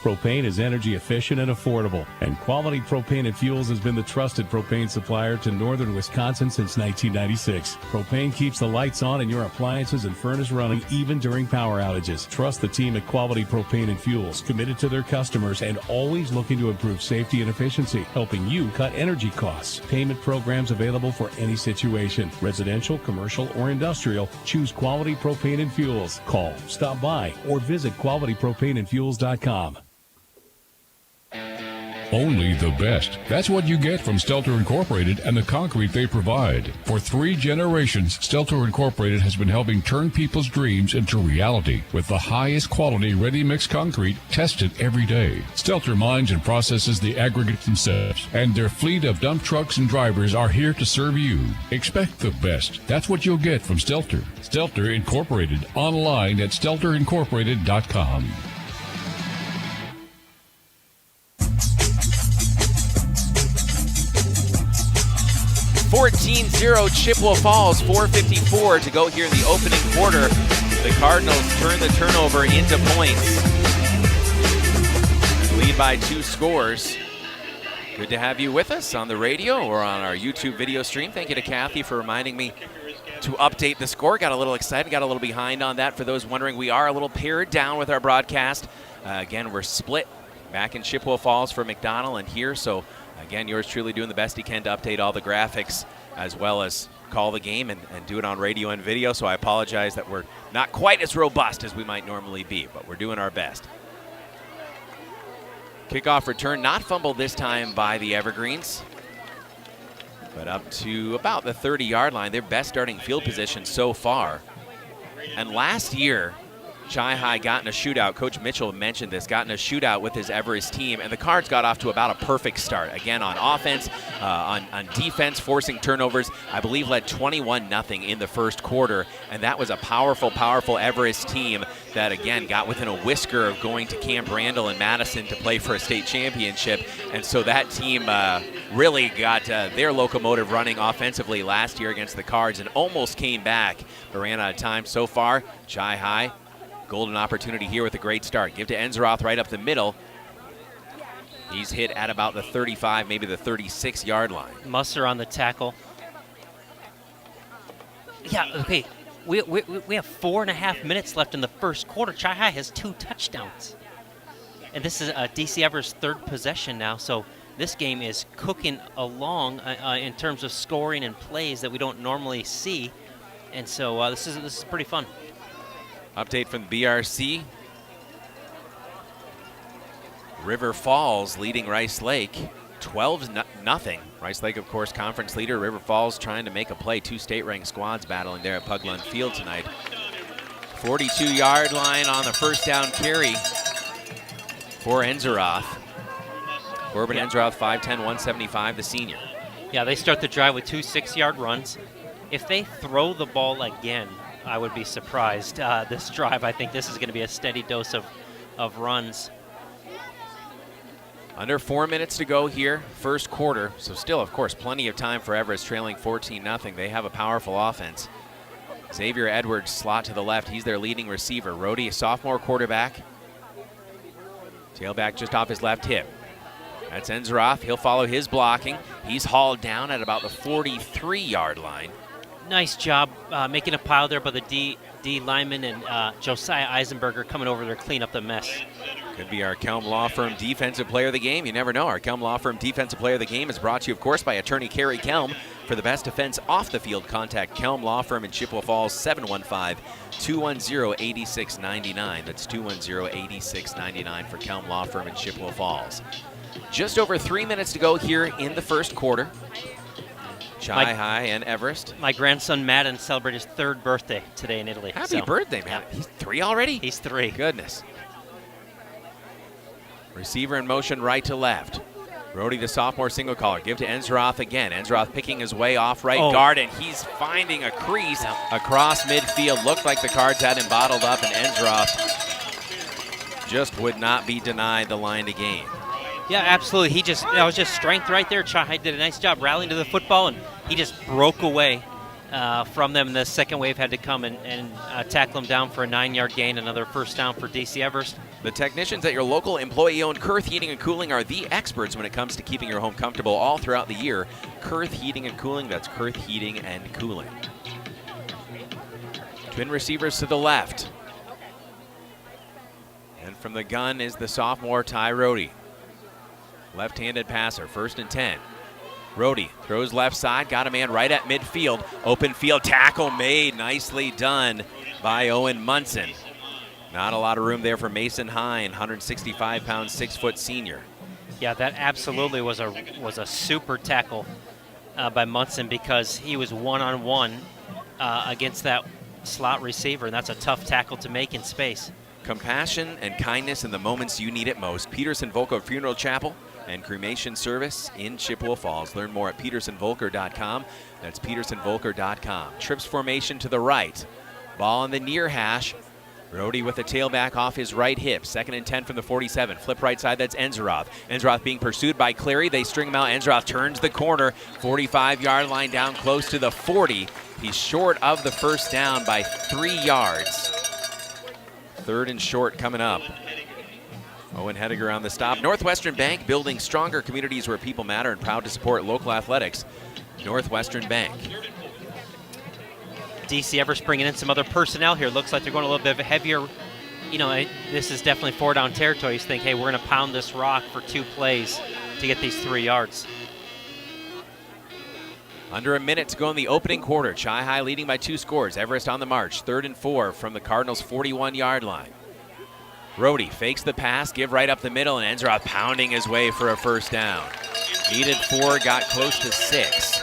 Propane is energy efficient and affordable, and Quality Propane and Fuels has been the trusted propane supplier to northern Wisconsin since 1996. Propane keeps the lights on and your appliances and furnace running even during power outages. Trust the team at Quality Propane and Fuels, committed to their customers and always looking to improve safety and efficiency, helping you cut energy costs. Payment programs available for any situation, residential, commercial, or industrial. Choose Quality Propane and Fuels. Call, stop by, or visit qualitypropaneandfuels.com. Only the best. That's what you get from Stelter Incorporated and the concrete they provide. For 3 generations, Stelter Incorporated has been helping turn people's dreams into reality with the highest quality ready-mix concrete tested every day. Stelter mines and processes the aggregates themselves, and their fleet of dump trucks and drivers are here to serve you. Expect the best. That's what you'll get from Stelter. Stelter Incorporated, online at stelterincorporated.com. 14-0 Chippewa Falls, 4:54 to go here in the opening quarter. The Cardinals turn the turnover into points. Lead by 2 scores. Good to have you with us on the radio or on our YouTube video stream. Thank you to Kathy for reminding me to update the score. Got a little excited, got a little behind on that. For those wondering, we are a little pared down with our broadcast. Again, we're split back in Chippewa Falls for McDonald and here, so again, yours truly doing the best he can to update all the graphics as well as call the game and do it on radio and video. So I apologize that we're not quite as robust as we might normally be, but we're doing our best. Kickoff return, not fumbled this time by the Evergreens, but up to about the 30-yard line, their best starting field position so far. And last year, Chi High got in a shootout. Coach Mitchell mentioned this, got in a shootout with his Everest team, and the Cards got off to about a perfect start. Again, on offense, on defense, forcing turnovers. I believe led 21-0 in the first quarter, and that was a powerful, powerful Everest team that, again, got within a whisker of going to Camp Randall in Madison to play for a state championship. And so that team really got their locomotive running offensively last year against the Cards and almost came back, but ran out of time. So far, Chi High, golden opportunity here with a great start. Give to Enzeroth right up the middle. He's hit at about the 35, maybe the 36-yard line. Musser on the tackle. Yeah, okay. We have 4.5 minutes left in the first quarter. Chi-Hi has 2 touchdowns. And this is DC Everest's 3rd possession now, so this game is cooking along in terms of scoring and plays that we don't normally see. And so this is pretty fun. Update from the BRC. River Falls leading Rice Lake 12-0. Rice Lake, of course, conference leader. River Falls trying to make a play. 2 state-ranked squads battling there at Pugland Field tonight. 42-yard line on the first down carry for Enzeroth. Corbin Enzeroth, 5'10", 175, the senior. Yeah, they start the drive with 2 6-yard runs. If they throw the ball again, I would be surprised. This drive, I think this is going to be a steady dose of runs. Under 4 minutes to go here, first quarter. So still, of course, plenty of time for Everest, trailing 14-0. They have a powerful offense. Xavier Edwards, slot to the left. He's their leading receiver. Rhodey, a sophomore quarterback. Tailback just off his left hip. That's Enzeroth. He'll follow his blocking. He's hauled down at about the 43-yard line. Nice job making a pile there by the D lineman and Josiah Eisenberger coming over there to clean up the mess. Could be our Kelm Law Firm Defensive Player of the Game. You never know. Our Kelm Law Firm Defensive Player of the Game is brought to you, of course, by attorney Kerry Kelm. For the best defense off the field, contact Kelm Law Firm in Chippewa Falls, 715-210-8699. That's 210-8699 for Kelm Law Firm in Chippewa Falls. Just over 3 minutes to go here in the first quarter. Chi-Hi and Everest. My grandson Madden celebrated his 3rd birthday today in Italy. Happy birthday, Madden. He's 3 already? He's 3. Goodness. Receiver in motion right to left. Rhodey, the sophomore single caller. Give to Enzeroth again. Enzeroth picking his way off right guard, and he's finding a crease across midfield. Looked like the Cards had him bottled up, and Enzeroth just would not be denied the line to gain. Yeah, absolutely. That was just strength right there. Chi-Hi did a nice job rallying to the football, and he just broke away from them. The second wave had to come and tackle him down for a 9-yard gain, another first down for DC Everest. The technicians at your local employee-owned Kurth Heating and Cooling are the experts when it comes to keeping your home comfortable all throughout the year. Kurth Heating and Cooling, that's Kurth Heating and Cooling. Twin receivers to the left. And from the gun is the sophomore Ty Rhodey. Left-handed passer, 1st and 10. Rhodey throws left side, got a man right at midfield. Open field tackle made, nicely done by Owen Munson. Not a lot of room there for Mason Hine, 165-pound, 6-foot senior. Yeah, that absolutely was a super tackle by Munson, because he was one-on-one against that slot receiver, and that's a tough tackle to make in space. Compassion and kindness in the moments you need it most. Peterson-Volker Funeral Chapel and cremation service in Chippewa Falls. Learn more at petersonvolker.com. That's petersonvolker.com. Trips formation to the right. Ball in the near hash. Rhodey with the tailback off his right hip. 2nd and 10 from the 47. Flip right side, that's Enzeroth. Enzeroth being pursued by Cleary. They string him out. Enzeroth turns the corner. 45-yard line down close to the 40. He's short of the first down by 3 yards. 3rd and short coming up. Owen Hediger on the stop. Northwestern Bank, building stronger communities where people matter, and proud to support local athletics. Northwestern Bank. DC Everest bringing in some other personnel here. Looks like they're going a little bit heavier. You know, this is definitely 4-down territory. You think, hey, we're going to pound this rock for 2 plays to get these 3 yards. Under a minute to go in the opening quarter. Chi-Hi leading by 2 scores. Everest on the march. 3rd and 4 from the Cardinals' 41-yard line. Rhodey fakes the pass, give right up the middle, and Enzeroth pounding his way for a first down. Needed 4, got close to 6.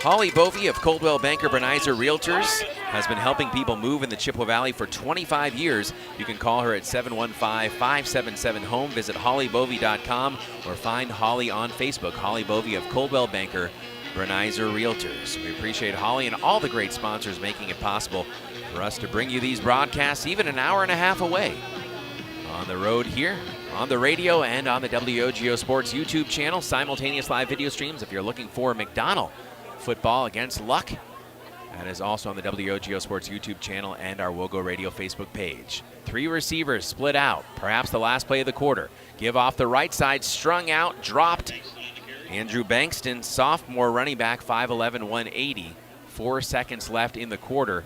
Holly Bovey of Coldwell Banker Bernizer Realtors has been helping people move in the Chippewa Valley for 25 years. You can call her at 715-577-HOME. Visit hollybovey.com or find Holly on Facebook. Holly Bovey of Coldwell Banker Bernizer Realtors. We appreciate Holly and all the great sponsors making it possible for us to bring you these broadcasts even an hour and a half away. On the road here, on the radio, and on the WOGO Sports YouTube channel. Simultaneous live video streams if you're looking for McDonald football against Luck. That is also on the WOGO Sports YouTube channel and our WOGO Radio Facebook page. 3 receivers split out, perhaps the last play of the quarter. Give off the right side, strung out, dropped. Andrew Bankston, sophomore running back, 5'11", 180 4 seconds left in the quarter,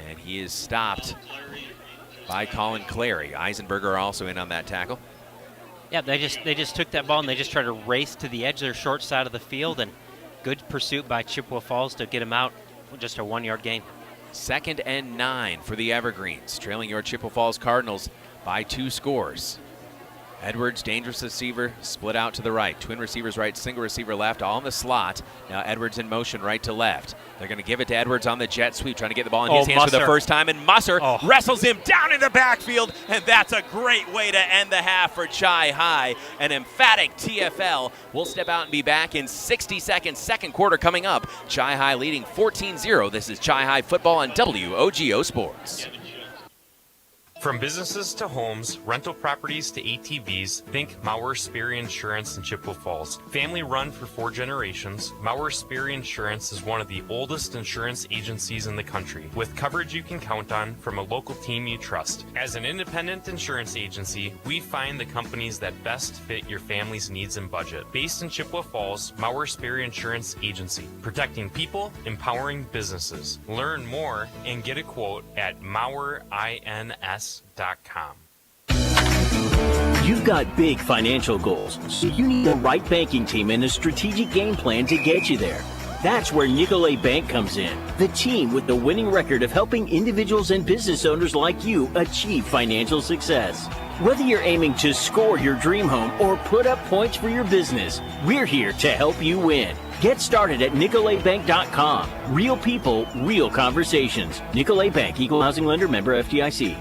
and he is stopped by Colin Clary. Eisenberger also in on that tackle. Yeah, they just took that ball and they just tried to race to the edge of their short side of the field, and good pursuit by Chippewa Falls to get him out for just a 1-yard gain. 2nd and 9 for the Evergreens, trailing your Chippewa Falls Cardinals by 2 scores. Edwards, dangerous receiver, split out to the right. Twin receivers right, single receiver left, all in the slot. Now Edwards in motion right to left. They're going to give it to Edwards on the jet sweep, trying to get the ball in his hands for the first time. And Musser wrestles him down in the backfield, and that's a great way to end the half for Chi High. An emphatic TFL. We'll step out and be back in 60 seconds. Second quarter coming up. Chi High leading 14-0. This is Chi High football on WOGO Sports. From businesses to homes, rental properties to ATVs, think Mauer Sperry Insurance in Chippewa Falls. Family run for 4 generations, Mauer Sperry Insurance is one of the oldest insurance agencies in the country, with coverage you can count on from a local team you trust. As an independent insurance agency, we find the companies that best fit your family's needs and budget. Based in Chippewa Falls, Mauer Sperry Insurance Agency, protecting people, empowering businesses. Learn more and get a quote at MauerINS.com. You've got big financial goals, so you need the right banking team and a strategic game plan to get you there. That's where Nicolet Bank comes in, the team with the winning record of helping individuals and business owners like you achieve financial success. Whether you're aiming to score your dream home or put up points for your business, we're here to help you win. Get started at NicoletBank.com. Real people, real conversations. Nicolet Bank, Equal Housing Lender, member FDIC.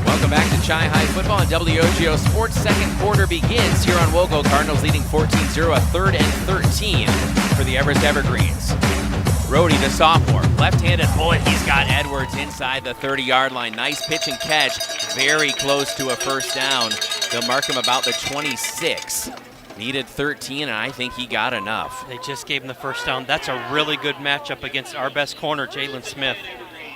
Welcome back to Chi High football on WOGO Sports. Second quarter begins here on WOGO. Cardinals leading 14-0, a 3rd and 13 for the Everest Evergreens. Rhodey, the sophomore, left-handed bullet. He's got Edwards inside the 30-yard line. Nice pitch and catch, very close to a first down. They'll mark him about the 26. Needed 13, and I think he got enough. They just gave him the first down. That's a really good matchup against our best corner, Jalen Smith.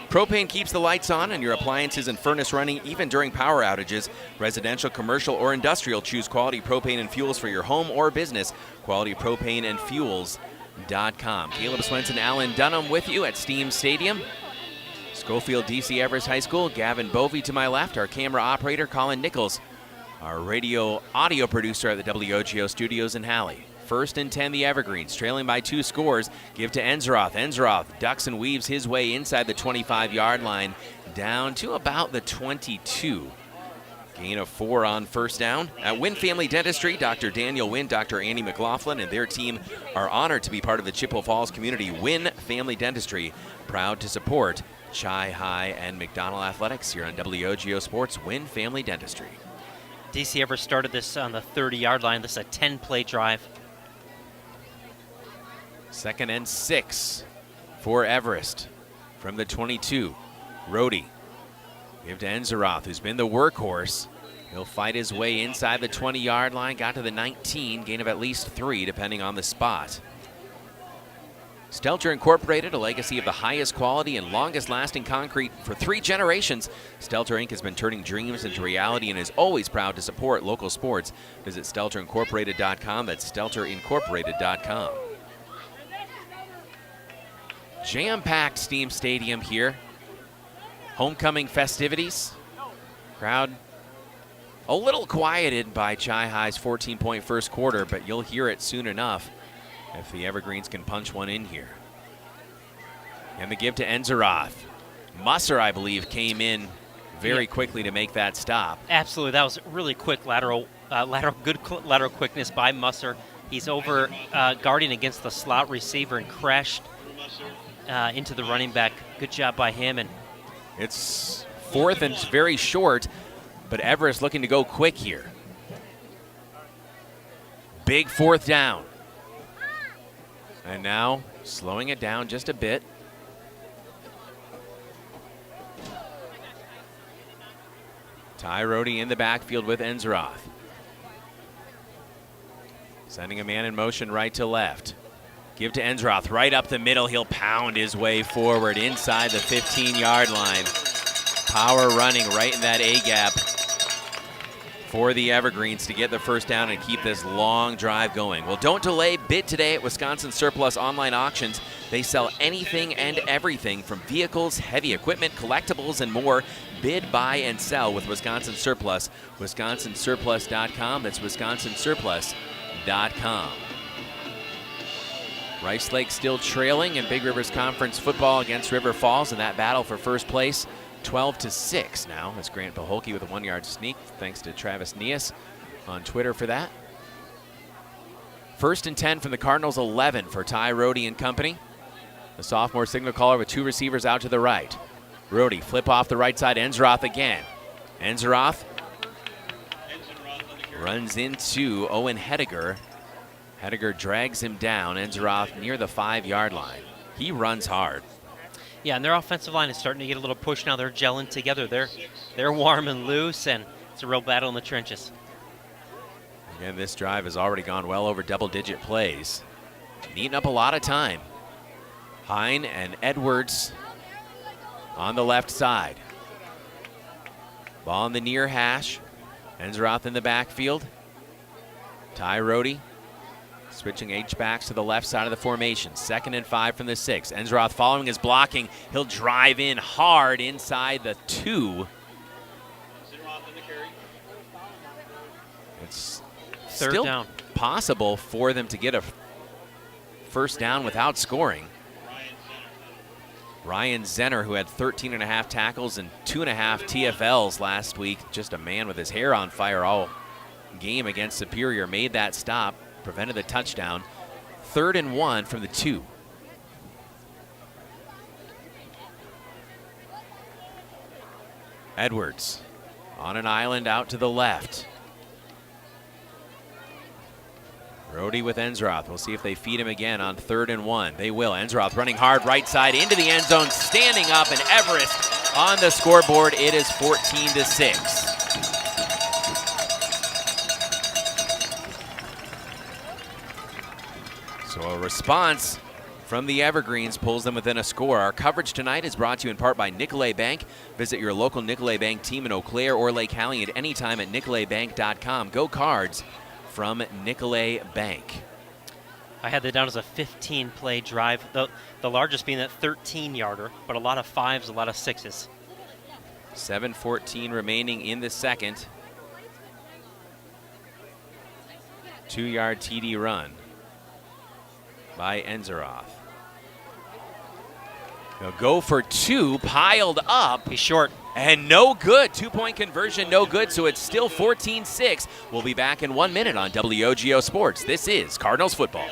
Propane keeps the lights on and your appliances and furnace running even during power outages. Residential, commercial, or industrial, choose quality propane and fuels for your home or business. QualityPropaneandFuels.com. Caleb Swenson, Alan Dunham with you at Stiehm Stadium. Schofield, DC Everest High School. Gavin Bovey to my left. Our camera operator, Colin Nichols. Our radio audio producer at the WOGO studios in Halley. 1st and 10, the Evergreens, trailing by 2 scores. Give to Enzeroth. Enzeroth ducks and weaves his way inside the 25-yard line, down to about the 22. Gain of 4 on first down. At Wynn Family Dentistry, Dr. Daniel Wynn, Dr. Annie McLaughlin, and their team are honored to be part of the Chippewa Falls community. Wynn Family Dentistry, proud to support Chi High and McDonald Athletics here on WOGO Sports. Wynn Family Dentistry. DC Everest started this on the 30-yard line. This is a 10-play drive. 2nd and 6 for Everest from the 22. Rhodey. Give to Enzeroth, who's been the workhorse. He'll fight his way inside the 20-yard line. Got to the 19, gain of at least 3, depending on the spot. Stelter Incorporated, a legacy of the highest quality and longest-lasting concrete for 3 generations. Stelter Inc. has been turning dreams into reality and is always proud to support local sports. Visit StelterIncorporated.com. That's StelterIncorporated.com. Jam-packed Stiehm Stadium here. Homecoming festivities. Crowd a little quieted by Chi High's 14-point first quarter, but you'll hear it soon enough if the Evergreens can punch one in here. And the give to Enzeroth. Musser, I believe, came in very quickly to make that stop. Absolutely. That was really quick good lateral quickness by Musser. He's over guarding against the slot receiver and crashed into the running back. Good job by him. And it's 4th and very short, but Everest looking to go quick here. Big 4th down. And now slowing it down just a bit. Ty Rhodey in the backfield with Enzeroth. Sending a man in motion right to left. Give to Enzeroth right up the middle. He'll pound his way forward inside the 15-yard line. Power running right in that A-gap for the Evergreens to get the first down and keep this long drive going. Well, don't delay. Bid today at Wisconsin Surplus Online Auctions. They sell anything and everything from vehicles, heavy equipment, collectibles, and more. Bid, buy, and sell with Wisconsin Surplus. WisconsinSurplus.com. That's WisconsinSurplus.com. Rice Lake still trailing in Big Rivers Conference football against River Falls in that battle for first place. 12-6 now as Grant Paholke with a 1-yard sneak. Thanks to Travis Nias on Twitter for that. 1st and 10 from the Cardinals, 11 for Ty Rohde and company. The sophomore signal caller with 2 receivers out to the right. Rohde flip off the right side, Enzeroth again. Enzeroth runs into Owen Hediger. Hediger drags him down. Enzeroth near the 5-yard line. He runs hard. Yeah, and their offensive line is starting to get a little push now. They're gelling together. They're warm and loose, and it's a real battle in the trenches. Again, this drive has already gone well over double-digit plays. Eating up a lot of time. Hine and Edwards on the left side. Ball in the near hash. Enzeroth in the backfield. Ty Rohde switching H-backs to the left side of the formation. 2nd and 5 from the 6. Enzeroth following his blocking. He'll drive in hard inside the 2. It's still down. Possible for them to get a first down without scoring. Ryan Zenner, who had 13.5 tackles and 2.5 TFLs last week, just a man with his hair on fire all game against Superior, made that stop. Prevented the touchdown. 3rd and 1 from the 2. Edwards on an island out to the left. Rohde with Enzeroth. We'll see if they feed him again on 3rd and 1. They will. Enzeroth running hard right side into the end zone, standing up, and Everest on the scoreboard. It is 14-6. So a response from the Evergreens pulls them within a score. Our coverage tonight is brought to you in part by Nicolet Bank. Visit your local Nicolet Bank team in Eau Claire or Lake Hallie at any time at nicoletbank.com. Go Cards from Nicolet Bank. I had that down as a 15-play drive, the largest being that 13-yarder, but a lot of 5s, a lot of 6s. 7:14 remaining in the second. 2-yard TD run by Enzeroth. He'll go for 2, piled up. He's short. And no good. 2-point conversion, no good. So it's still 14-6. We'll be back in 1 minute on WOGO Sports. This is Cardinals football.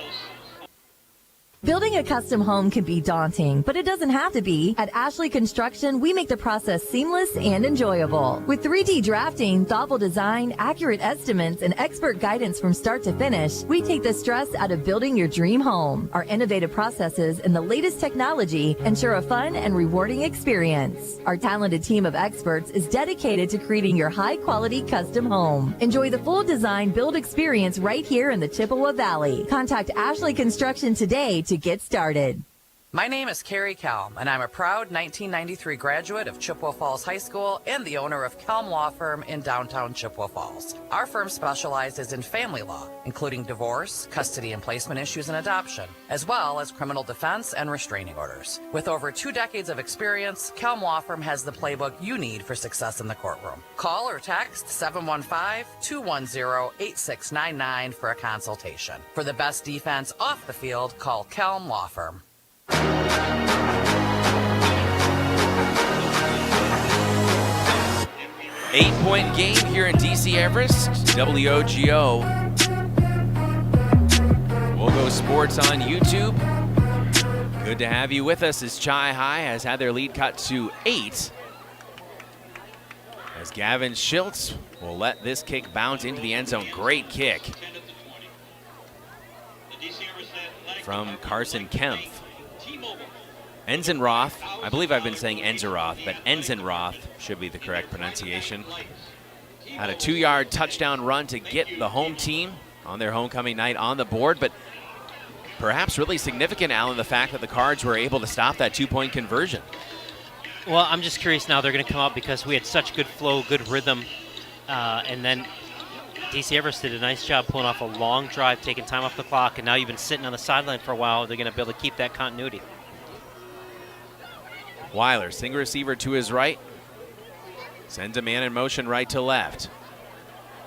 Building a custom home can be daunting, but it doesn't have to be. At Ashley Construction, we make the process seamless and enjoyable. With 3D drafting, thoughtful design, accurate estimates, and expert guidance from start to finish, we take the stress out of building your dream home. Our innovative processes and the latest technology ensure a fun and rewarding experience. Our talented team of experts is dedicated to creating your high-quality custom home. Enjoy the full design build experience right here in the Chippewa Valley. Contact Ashley Construction today to get started. My name is Carrie Kelm, and I'm a proud 1993 graduate of Chippewa Falls High School and the owner of Kelm Law Firm in downtown Chippewa Falls. Our firm specializes in family law, including divorce, custody and placement issues, and adoption, as well as criminal defense and restraining orders. With over 2 decades of experience, Kelm Law Firm has the playbook you need for success in the courtroom. Call or text 715-210-8699 for a consultation. For the best defense off the field, call Kelm Law Firm. 8-point game here in DC Everest. WOGO. WOGO Sports on YouTube. Good to have you with us as Chi High has had their lead cut to 8. As Gavin Schiltz will let this kick bounce into the end zone. Great kick from Carson Kempf. Enzenroth, I believe I've been saying Enzeroth, but Enzenroth should be the correct pronunciation. Had a 2-yard touchdown run to get the home team on their homecoming night on the board, but perhaps really significant, Alan, the fact that the Cards were able to stop that 2-point conversion. Well, I'm just curious now they're going to come out because we had such good flow, good rhythm, and then DC Everest did a nice job pulling off a long drive, taking time off the clock, and now you've been sitting on the sideline for a while. They're going to be able to keep that continuity. Weiler, single receiver to his right. Sends a man in motion right to left.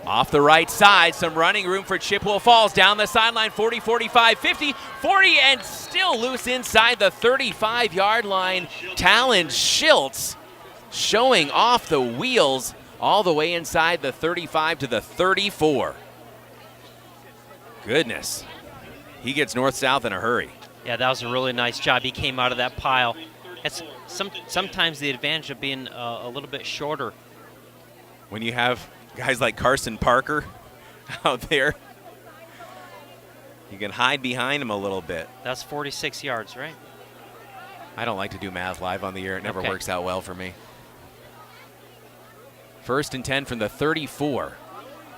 Off the right side, some running room for Chippewa Falls. Down the sideline, 40, 45, 50, 40, and still loose inside the 35-yard line. Talon Schiltz showing off the wheels all the way inside the 35 to the 34. Goodness. He gets north-south in a hurry. Yeah, that was a really nice job. He came out of that pile. That's sometimes the advantage of being a little bit shorter. When you have guys like Carson Parker out there, you can hide behind him a little bit. That's 46 yards, right? I don't like to do math live on the air. It never Okay. works out well for me. 1st and 10 from the 34.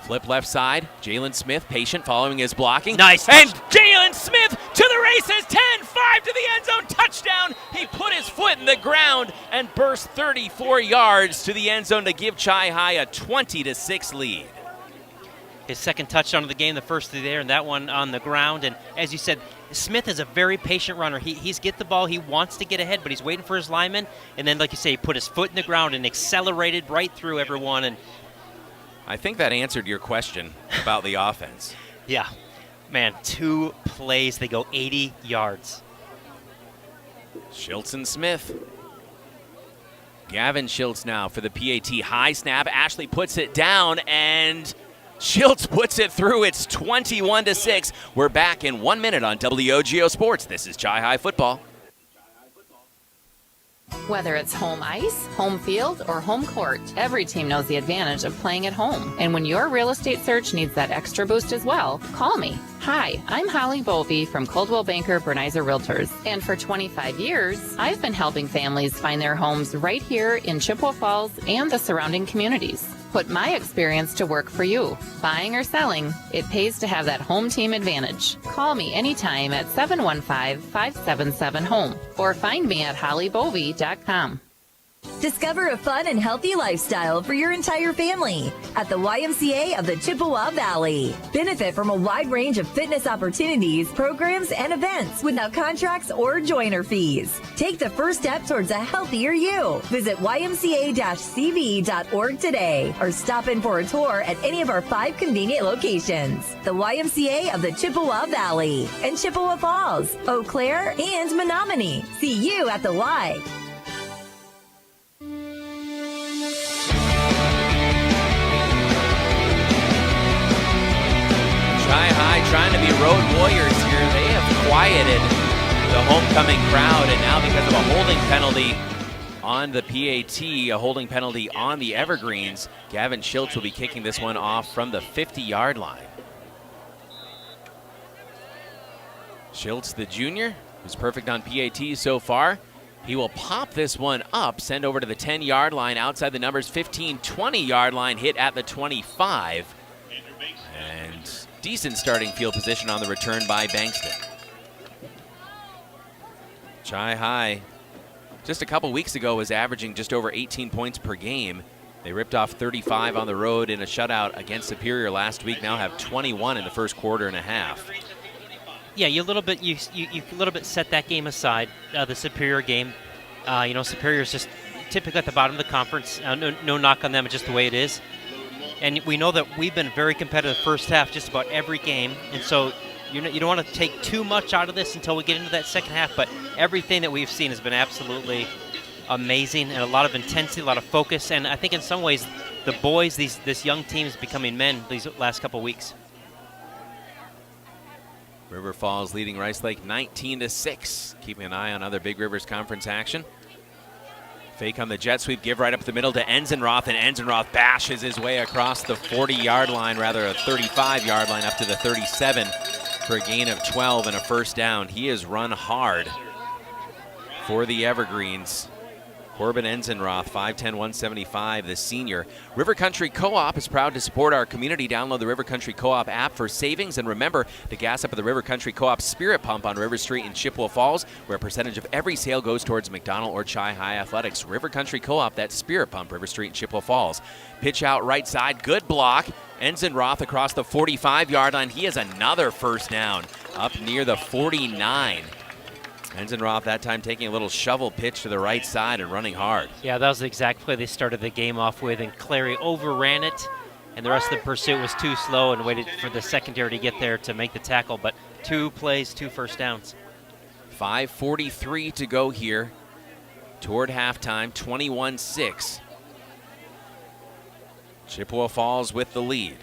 Flip left side. Jalen Smith, patient, following his blocking. Nice. And Jalen Smith to the races. 10-5 to the end zone. Touchdown. He put his foot in the ground and burst 34 yards to the end zone to give Chi High a 20-6 lead. His second touchdown of the game, the first through there, and that one on the ground. And as you said, Smith is a very patient runner. He's get the ball, he wants to get ahead, but he's waiting for his lineman. And then, like you say, he put his foot in the ground and accelerated right through everyone. And I think that answered your question about the offense. yeah, man, 2 plays, they go 80 yards. Schiltz and Smith. Gavin Schiltz now for the PAT. High snap. Ashley puts it down, and Schiltz puts it through. It's 21-6. We're back in 1 minute on WOGO Sports. This is Chi High Football. Whether it's home ice, home field, or home court, every team knows the advantage of playing at home. And when your real estate search needs that extra boost as well, call me. Hi, I'm Holly Bovey from Coldwell Banker Bernizer Realtors. And for 25 years, I've been helping families find their homes right here in Chippewa Falls and the surrounding communities. Put my experience to work for you. Buying or selling, it pays to have that home team advantage. Call me anytime at 715-577-HOME or find me at hollybovey.com. Discover a fun and healthy lifestyle for your entire family at the YMCA of the Chippewa Valley. Benefit from a wide range of fitness opportunities, programs, and events without contracts or joiner fees. Take the first step towards a healthier you. Visit ymca-cv.org today or stop in for a tour at any of our 5 convenient locations. The YMCA of the Chippewa Valley and Chippewa Falls, Eau Claire, and Menominee. See you at the Y. Chi High trying to be road warriors here. They have quieted the homecoming crowd, and now because of a holding penalty on the PAT, a holding penalty on the Evergreens, Gavin Schiltz will be kicking this one off from the 50-yard line. Schiltz, the junior, who's perfect on PAT so far. He will pop this one up, send over to the 10-yard line, outside the numbers, 15, 20-yard line, hit at the 25. And decent starting field position on the return by Bankston. Chi High, just a couple weeks ago, was averaging just over 18 points per game. They ripped off 35 on the road in a shutout against Superior last week, now have 21 in the first quarter and a half. Yeah, you a little bit set that game aside, the Superior game. Superior's just typically at the bottom of the conference. No knock on them, it's just the way it is. And we know that we've been very competitive first half just about every game. And so you don't want to take too much out of this until we get into that second half. But everything that we've seen has been absolutely amazing, and a lot of intensity, a lot of focus. And I think in some ways the boys, this young team is becoming men these last couple weeks. River Falls leading Rice Lake 19-6. Keeping an eye on other Big Rivers Conference action. Fake on the jet sweep, give right up the middle to Enzenroth, and Enzenroth bashes his way across the 40-yard line, rather a 35-yard line, up to the 37 for a gain of 12 and a first down. He has run hard for the Evergreens. Corbin Enzenroth, 5'10", 175, the senior. River Country Co-op is proud to support our community. Download the River Country Co-op app for savings. And remember to gas up at the River Country Co-op Spirit Pump on River Street in Chippewa Falls, where a percentage of every sale goes towards McDonald or Chi High Athletics. River Country Co-op, that's Spirit Pump, River Street in Chippewa Falls. Pitch out right side, good block. Enzenroth across the 45-yard line. He has another first down up near the 49. Enzenroth that time taking a little shovel pitch to the right side and running hard. Yeah, that was the exact play they started the game off with, and Clary overran it, and the rest of the pursuit was too slow and waited for the secondary to get there to make the tackle, but 2 plays, 2 first downs. 5:43 to go here toward halftime, 21-6. Chippewa Falls with the lead.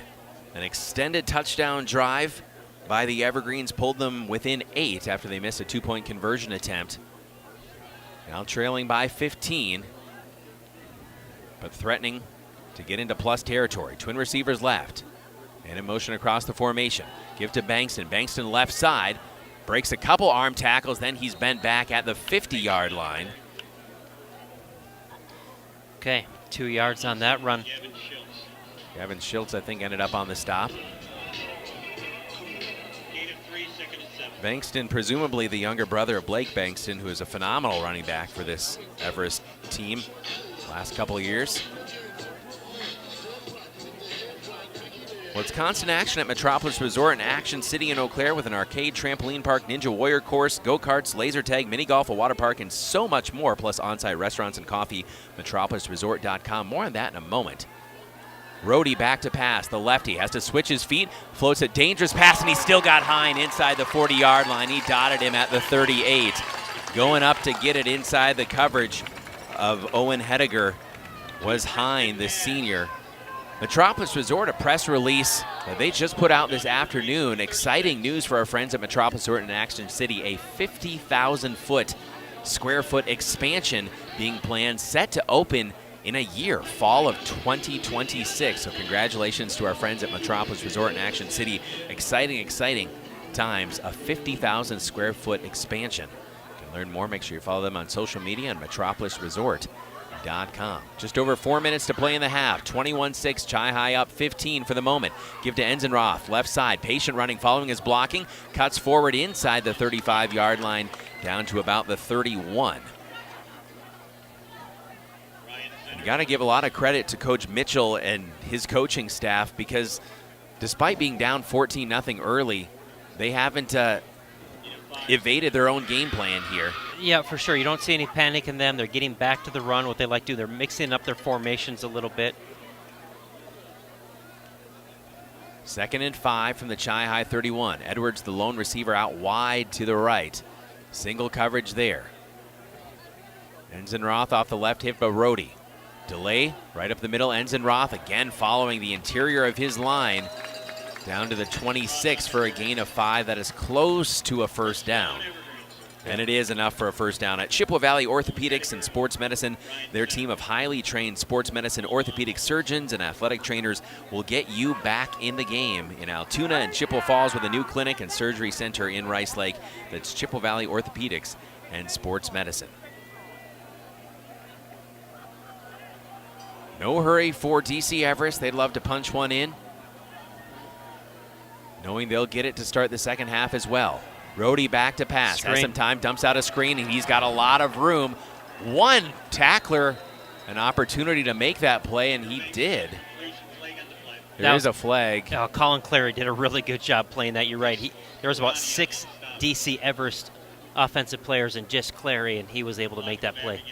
An extended touchdown drive by the Evergreens pulled them within 8 after they missed a 2-point conversion attempt. Now trailing by 15, but threatening to get into plus territory. Twin receivers left, and in motion across the formation. Give to Bankston. Bankston left side, breaks a couple arm tackles, then he's bent back at the 50-yard line. Okay, 2 yards on that run. Gavin Schiltz, I think, ended up on the stop. Bankston, presumably the younger brother of Blake Bankston, who is a phenomenal running back for this Everest team last couple of years. Well, it's constant action at Metropolis Resort in Action City in Eau Claire with an arcade, trampoline park, ninja warrior course, go-karts, laser tag, mini golf, a water park, and so much more, plus on-site restaurants and coffee. MetropolisResort.com. More on that in a moment. Rohde back to pass. The lefty has to switch his feet, floats a dangerous pass, and he still got Hine inside the 40-yard line. He dotted him at the 38. Going up to get it inside the coverage of Owen Hediger was Hine, the senior. Metropolis Resort, a press release that they just put out this afternoon. Exciting news for our friends at Metropolis Resort in Action City. A 50,000 square foot expansion being planned, set to open in a year, fall of 2026. So congratulations to our friends at Metropolis Resort in Action City. Exciting, exciting times. A 50,000 square foot expansion. You can learn more. Make sure you follow them on social media and metropolisresort.com. Just over 4 minutes to play in the half. 21-6, Chi High up 15 for the moment. Give to Enzenroth, left side. Patient running, following his blocking. Cuts forward inside the 35-yard line, down to about the 31. You got to give a lot of credit to Coach Mitchell and his coaching staff, because despite being down 14-0 early, they haven't evaded their own game plan here. Yeah, for sure. You don't see any panic in them. They're getting back to the run, what they like to do. They're mixing up their formations a little bit. 2nd and 5 from the Chi High 31. Edwards, the lone receiver, out wide to the right. Single coverage there. Enzenroth off the left hip of Rohde. Delay right up the middle. Enzenroth again following the interior of his line down to the 26 for a gain of 5. That is close to a first down. And it is enough for a first down. At Chippewa Valley Orthopedics and Sports Medicine, their team of highly trained sports medicine orthopedic surgeons and athletic trainers will get you back in the game in Altoona and Chippewa Falls with a new clinic and surgery center in Rice Lake. That's Chippewa Valley Orthopedics and Sports Medicine. No hurry for DC Everest. They'd love to punch one in, knowing they'll get it to start the second half as well. Rohde back to pass. Has some time, dumps out a screen, and he's got a lot of room. One tackler, an opportunity to make that play, and he did. There is a flag. Colin Clary did a really good job playing that. You're right. There was about 6 DC Everest offensive players and just Clary, and he was able to make that play.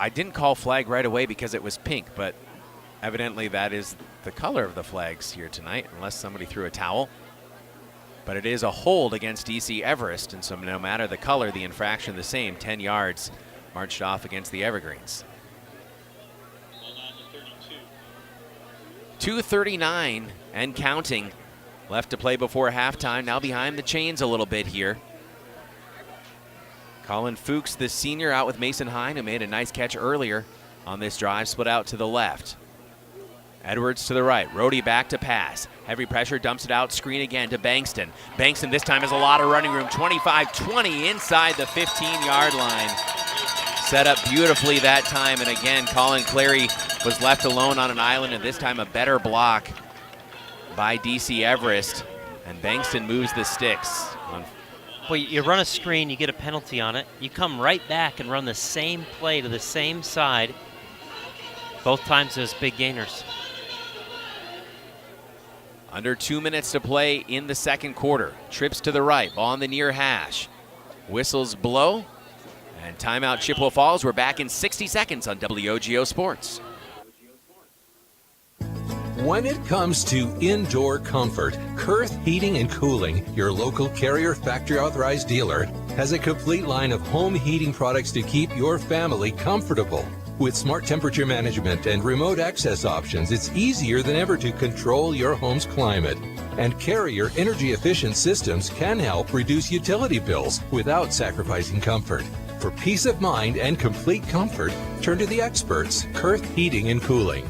I didn't call flag right away because it was pink, but evidently that is the color of the flags here tonight, unless somebody threw a towel. But it is a hold against DC Everest, and so no matter the color, the infraction the same. 10 yards marched off against the Evergreens. 2:39 and counting left to play before halftime. Now behind the chains a little bit here. Colin Fuchs, the senior, out with Mason Hine, who made a nice catch earlier on this drive, split out to the left. Edwards to the right. Rohde back to pass. Heavy pressure, dumps it out. Screen again to Bankston. Bankston this time has a lot of running room. 25-20 inside the 15-yard line. Set up beautifully that time, and again, Colin Clary was left alone on an island, and this time a better block by DC Everest, and Bankston moves the sticks. Well, you run a screen, you get a penalty on it. You come right back and run the same play to the same side. Both times those big gainers. Under 2 minutes to play in the second quarter. Trips to the right, ball on the near hash. Whistles blow, and timeout Chippewa Falls. We're back in 60 seconds on WOGO Sports. When it comes to indoor comfort, Kurth Heating and Cooling, your local Carrier factory authorized dealer, has a complete line of home heating products to keep your family comfortable. With smart temperature management and remote access options, it's easier than ever to control your home's climate. And Carrier energy-efficient systems can help reduce utility bills without sacrificing comfort. For peace of mind and complete comfort, turn to the experts, Kurth Heating and Cooling.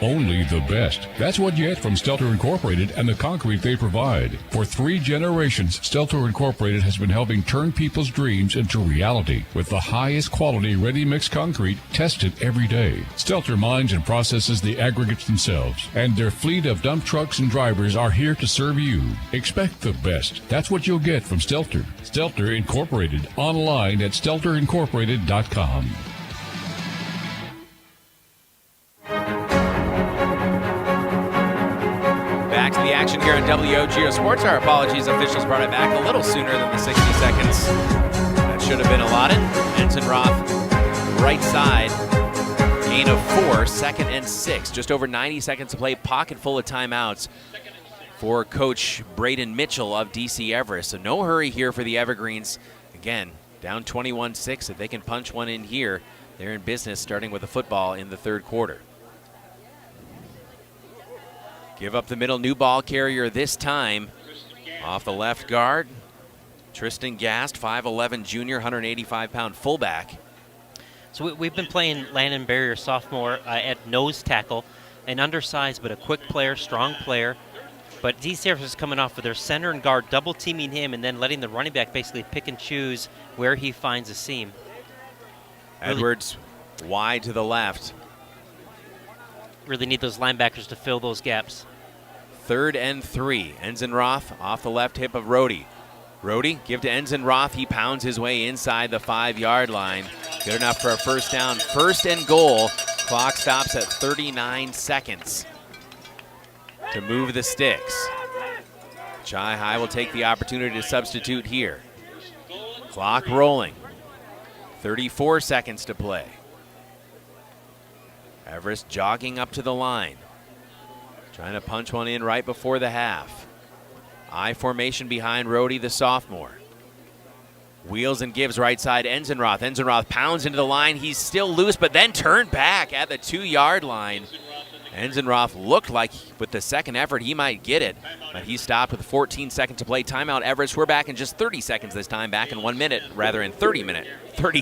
Only the best. That's what you get from Stelter Incorporated and the concrete they provide. For 3 generations, Stelter Incorporated has been helping turn people's dreams into reality with the highest quality ready-mix concrete tested every day. Stelter mines and processes the aggregates themselves, and their fleet of dump trucks and drivers are here to serve you. Expect the best. That's what you'll get from Stelter. Stelter Incorporated, online at stelterincorporated.com. Back to the action here on WOGO Sports. Our apologies, officials brought it back a little sooner than the 60 seconds that should have been allotted. Ensign Roth, right side, gain of 4, 2nd and 6. Just over 90 seconds to play, pocket full of timeouts for Coach Braden Mitchell of DC Everest. So no hurry here for the Evergreens. Again, down 21-6. If they can punch one in here, they're in business starting with the football in the third quarter. Give up the middle, new ball carrier this time. Off the left guard, Tristan Gast, 5'11 junior, 185-pound fullback. So we've been playing Landon Barrier, sophomore, at nose tackle. An undersized but a quick player, strong player. But DC Everest is coming off with their center and guard double teaming him and then letting the running back basically pick and choose where he finds a seam. Edwards wide to the left. Really need those linebackers to fill those gaps. 3rd and 3. Ensign Roth off the left hip of Rohde. Rohde, give to Ensign Roth. He pounds his way inside the 5-yard line. Good enough for a first down. 1st and goal. Clock stops at 39 seconds to move the sticks. Chi High will take the opportunity to substitute here. Clock rolling. 34 seconds to play. Everest jogging up to the line. Trying to punch one in right before the half. I formation behind Rohde, the sophomore. Wheels and gives right side, Ensign Roth. Ensign Roth pounds into the line. He's still loose, but then turned back at the 2-yard line. Ensign Roth looked like with the second effort he might get it, but he stopped with 14 seconds to play. Timeout Everest. We're back in just 30 seconds this time, back in 1 minute, rather in 30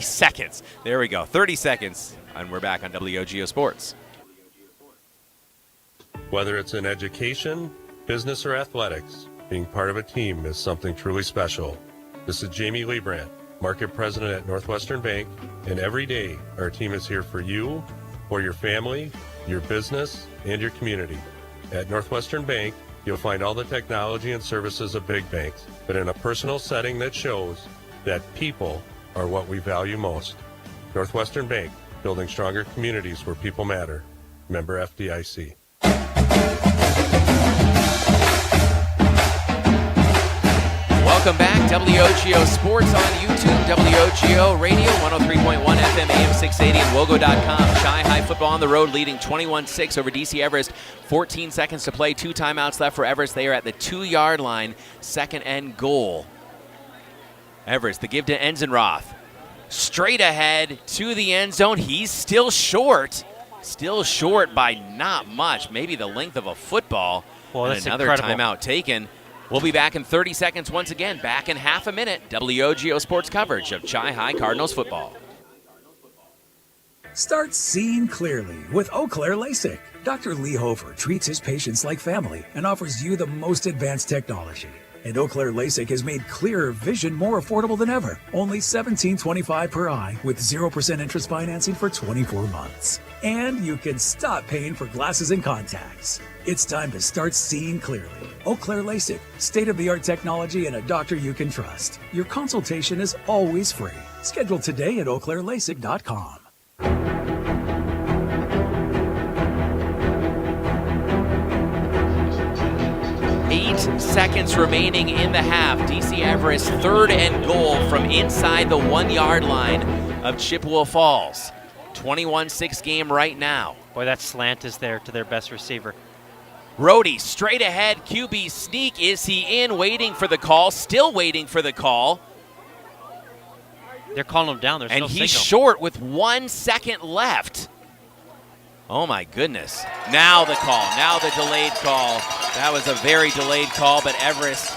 seconds. There we go, 30 seconds, and we're back on WOGO Sports. Whether it's in education, business, or athletics, being part of a team is something truly special. This is Jamie Liebrandt, Market President at Northwestern Bank, and every day our team is here for you, for your family, your business, and your community. At Northwestern Bank, you'll find all the technology and services of big banks, but in a personal setting that shows that people are what we value most. Northwestern Bank, building stronger communities where people matter. Member FDIC. Welcome back, WOGO Sports on YouTube, WOGO Radio, 103.1 FM, AM 680, and WOGO.com. Chi High football on the road, leading 21-6 over DC Everest. 14 seconds to play, 2 timeouts left for Everest. They are at the 2-yard line, 2nd and goal. Everest, the give to Ensign Roth. Straight ahead to the end zone. He's still short by not much, maybe the length of a football. Well, and that's another incredible. timeout taken. We'll be back in 30 seconds once again, back in half a minute. WOGO Sports coverage of Chi High Cardinals football. Start seeing clearly with Eau Claire LASIK. Dr. Lee Hofer treats his patients like family and offers you the most advanced technology. And Eau Claire LASIK has made clearer vision more affordable than ever. Only $17.25 per eye with 0% interest financing for 24 months. And you can stop paying for glasses and contacts. It's time to start seeing clearly. Eau Claire LASIK, state-of-the-art technology and a doctor you can trust. Your consultation is always free. Schedule today at eauclairelasic.com. 8 seconds remaining in the half. DC Everest 3rd and goal from inside the 1-yard line of Chippewa Falls. 21-6 game right now. Boy, that slant is there to their best receiver. Rohde straight ahead, QB sneak. Is he in? Waiting for the call, still waiting for the call. They're calling him down. There's and no he's signal. short with 1 second left. Oh my goodness. Now the call, now the delayed call. That was a very delayed call, but Everest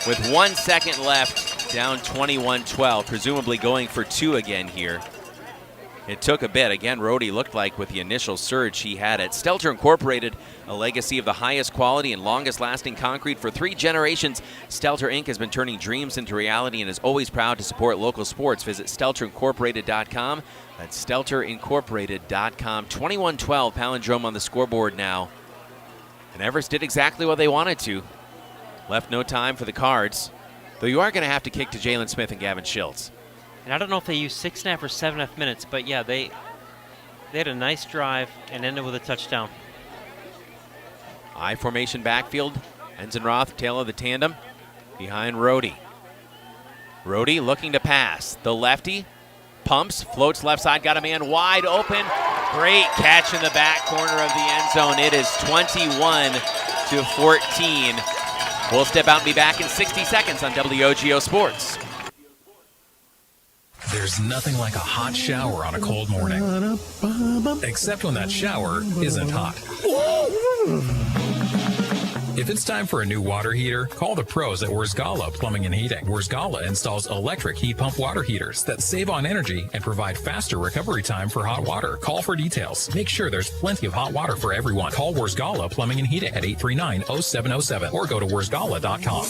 with 1 second left, down 21-12, presumably going for 2 again here. It took a bit. Again, Rohde looked like with the initial surge he had it. Stelter Incorporated, a legacy of the highest quality and longest lasting concrete for 3 generations. Stelter Inc. has been turning dreams into reality and is always proud to support local sports. Visit StelterIncorporated.com. That's StelterIncorporated.com. 21-12 palindrome on the scoreboard now. And Everest did exactly what they wanted to. Left no time for the Cards. Though you are going to have to kick to Jalen Smith and Gavin Schiltz. And I don't know if they used 6.5 or 7.5 minutes, but yeah, they had a nice drive and ended with a touchdown. I formation backfield. Enzenroth, tail of the tandem, behind Rohde. Rohde looking to pass. The lefty pumps, floats left side, got a man wide open. Great catch in the back corner of the end zone. It is 21-14. We'll step out and be back in 60 seconds on WOGO Sports. There's nothing like a hot shower on a cold morning. Except when that shower isn't hot. If it's time for a new water heater, call the pros at Wurzgala Plumbing and Heating. Wurzgala installs electric heat pump water heaters that save on energy and provide faster recovery time for hot water. Call for details. Make sure there's plenty of hot water for everyone. Call Wurzgala Plumbing and Heating at 839-0707 or go to wurzgala.com.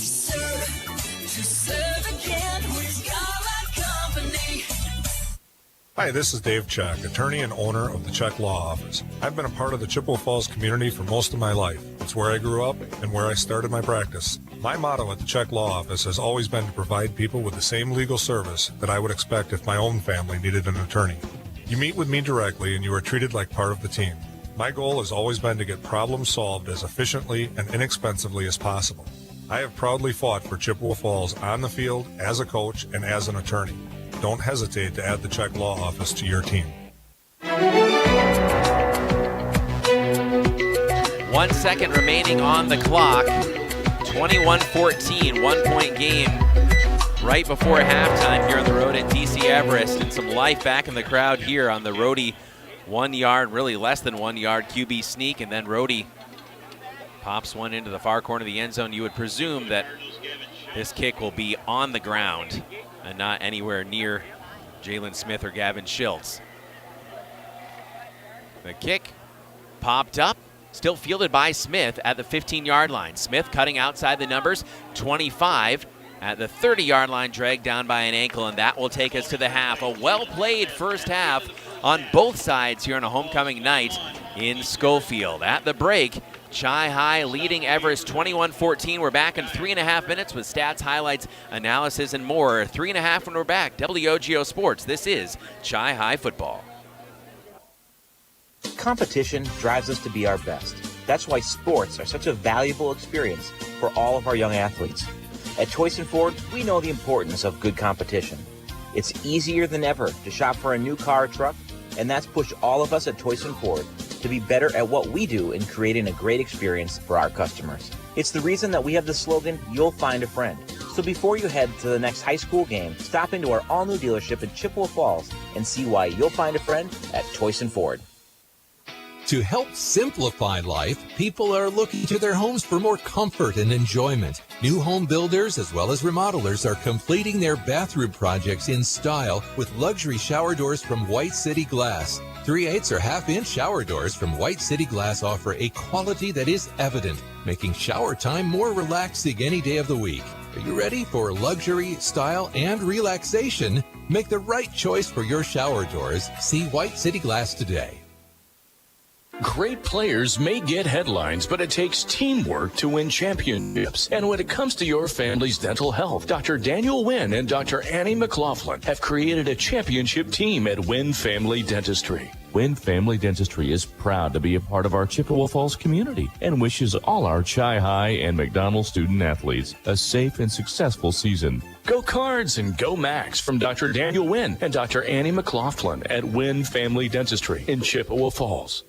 Hi, this is Dave Check, attorney and owner of the Check Law Office. I've been a part of the Chippewa Falls community for most of my life. It's where I grew up and where I started my practice. My motto at the Check Law Office has always been to provide people with the same legal service that I would expect if my own family needed an attorney. You meet with me directly and you are treated like part of the team. My goal has always been to get problems solved as efficiently and inexpensively as possible. I have proudly fought for Chippewa Falls on the field, as a coach, and as an attorney. Don't hesitate to add the Check Law Office to your team. 1 second remaining on the clock. 21-14, 1-point game right before halftime here on the road at DC Everest. And some life back in the crowd here on the Rohde 1 yard, really less than 1 yard QB sneak. And then Rohde pops one into the far corner of the end zone. You would presume that this kick will be on the ground and not anywhere near Jalen Smith or Gavin Schiltz. The kick popped up, still fielded by Smith at the 15-yard line. Smith cutting outside the numbers, 25 at the 30-yard line, dragged down by an ankle, and that will take us to the half. A well-played first half on both sides here on a homecoming night in Schofield. At the break, Chi High leading Everest 21-14. We're back in 3.5 minutes with stats, highlights, analysis, and more. 3.5 when we're back. WOGO Sports. This is Chi High football. Competition drives us to be our best. That's why sports are such a valuable experience for all of our young athletes. At Choice and Ford, we know the importance of good competition. It's easier than ever to shop for a new car or truck, and that's pushed all of us at Choice and Ford to be better at what we do in creating a great experience for our customers. It's the reason that we have the slogan, "You'll find a friend." So before you head to the next high school game, stop into our all-new dealership in Chippewa Falls and see why you'll find a friend at Choice and Ford. To help simplify life, people are looking to their homes for more comfort and enjoyment. New home builders as well as remodelers are completing their bathroom projects in style with luxury shower doors from White City Glass. 3/8 or half-inch shower doors from White City Glass offer a quality that is evident, making shower time more relaxing any day of the week. Are you ready for luxury, style, and relaxation? Make the right choice for your shower doors. See White City Glass today. Great players may get headlines, but it takes teamwork to win championships. And when it comes to your family's dental health, Dr. Daniel Wynn and Dr. Annie McLaughlin have created a championship team at Wynn Family Dentistry. Wynn Family Dentistry is proud to be a part of our Chippewa Falls community and wishes all our Chi High and McDonald student athletes a safe and successful season. Go Cards and Go Max from Dr. Daniel Wynn and Dr. Annie McLaughlin at Wynn Family Dentistry in Chippewa Falls.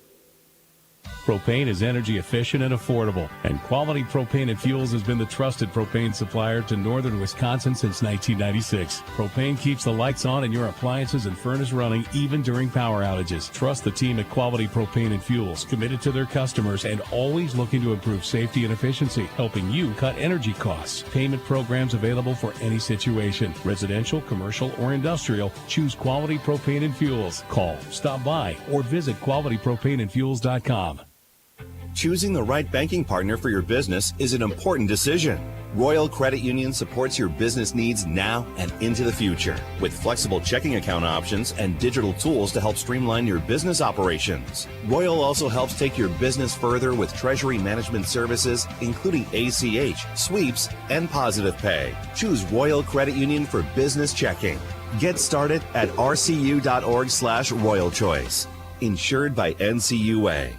Propane is energy efficient and affordable, and Quality Propane and Fuels has been the trusted propane supplier to northern Wisconsin since 1996. Propane keeps the lights on and your appliances and furnace running even during power outages. Trust the team at Quality Propane and Fuels, committed to their customers and always looking to improve safety and efficiency, helping you cut energy costs. Payment programs available for any situation, residential, commercial, or industrial. Choose Quality Propane and Fuels. Call, stop by, or visit qualitypropaneandfuels.com. Choosing the right banking partner for your business is an important decision. Royal Credit Union supports your business needs now and into the future with flexible checking account options and digital tools to help streamline your business operations. Royal also helps take your business further with treasury management services, including ACH, sweeps, and positive pay. Choose Royal Credit Union for business checking. Get started at rcu.org/Royal Choice. Insured by NCUA.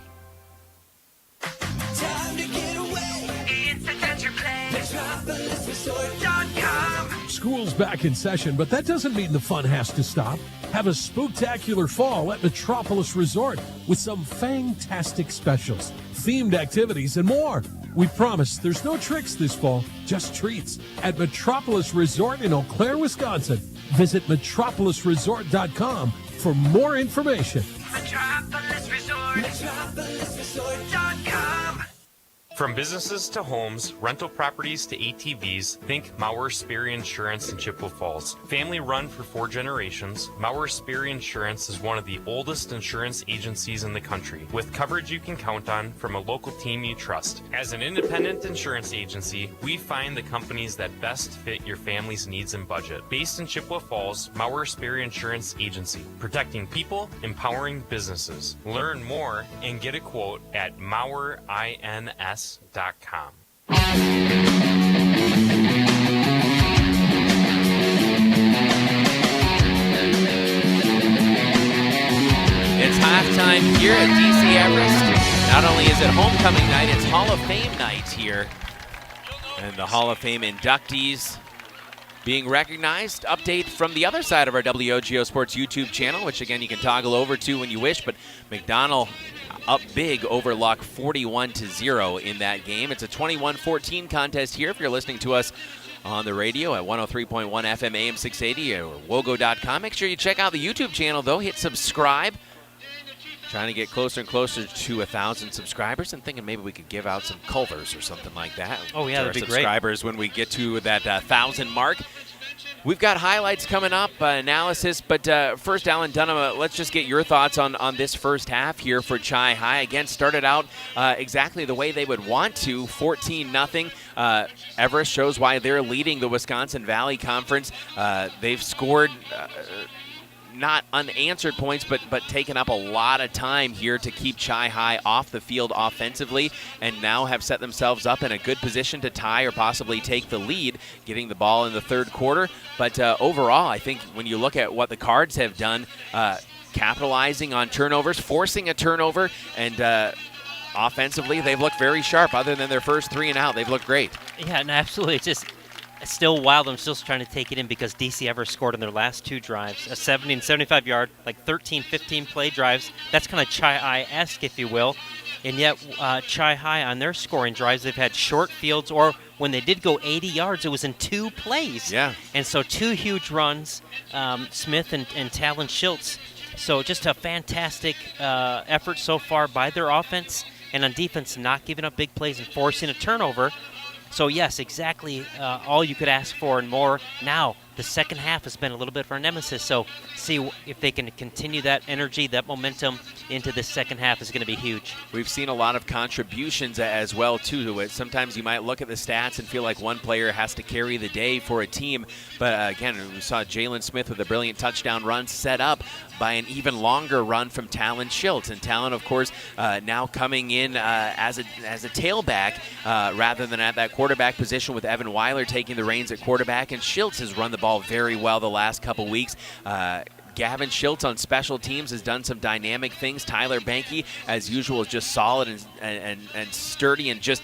School's back in session, but that doesn't mean the fun has to stop. Have a spooktacular fall at Metropolis Resort with some fantastic specials, themed activities, and more. We promise there's no tricks this fall, just treats at Metropolis Resort in Eau Claire, Wisconsin. Visit metropolisresort.com for more information. Metropolis Resort. MetropolisResort.com. From businesses to homes, rental properties to ATVs, think Mauer Sperry Insurance in Chippewa Falls. Family run for 4 generations, Mauer Sperry Insurance is one of the oldest insurance agencies in the country, with coverage you can count on from a local team you trust. As an independent insurance agency, we find the companies that best fit your family's needs and budget. Based in Chippewa Falls, Mauer Sperry Insurance Agency, protecting people, empowering businesses. Learn more and get a quote at MauerINS.com. It's halftime here at DC Everest. Not only is it homecoming night, it's Hall of Fame night here. And the Hall of Fame inductees being recognized. Update from the other side of our WOGO Sports YouTube channel, which again you can toggle over to when you wish, but McDonald up big over Luck 41-0 in that game. It's a 21-14 contest here if you're listening to us on the radio at 103.1 FM AM 680 or WOGO.com. Make sure you check out the YouTube channel, though. Hit subscribe. Trying to get closer and closer to 1,000 subscribers and thinking maybe we could give out some Culvers or something like that. Oh, yeah, that'd be great. Subscribers when we get to that 1,000 mark. We've got highlights coming up, analysis, but first, Alan Dunham, let's just get your thoughts on this first half here for Chi High. Again, started out exactly the way they would want to, 14-0. Everest shows why they're leading the Wisconsin Valley Conference. They've scored not unanswered points, but taken up a lot of time here to keep Chi High off the field offensively, and now have set themselves up in a good position to tie or possibly take the lead, getting the ball in the third quarter. But overall, I think when you look at what the Cards have done, capitalizing on turnovers, forcing a turnover, and offensively, they've looked very sharp. Other than their first 3 and out, they've looked great. Yeah, no, absolutely. It's still wild. I'm still trying to take it in because DC Everest scored on their last 2 drives, a 70 and 75-yard, like 13, 15 play drives. That's kind of Chi High-esque, if you will. And yet, Chi High on their scoring drives, they've had short fields, or when they did go 80 yards, it was in 2 plays. Yeah. And so 2 huge runs, Smith and Talon Schultz. So just a fantastic effort so far by their offense, and on defense, not giving up big plays and forcing a turnover. So, yes, exactly all you could ask for and more. Now the second half has been a little bit of our nemesis. So see if they can continue that energy, that momentum into this second half is going to be huge. We've seen a lot of contributions as well, too, to it. Sometimes you might look at the stats and feel like one player has to carry the day for a team. But again, we saw Jalen Smith with a brilliant touchdown run set up by an even longer run from Talon Schiltz. And Talon, of course, now coming in as a tailback rather than at that quarterback position, with Evan Weiler taking the reins at quarterback. And Schiltz has run the ball very well the last couple weeks. Gavin Schiltz on special teams has done some dynamic things. Tyler Banke, as usual, is just solid and sturdy, and just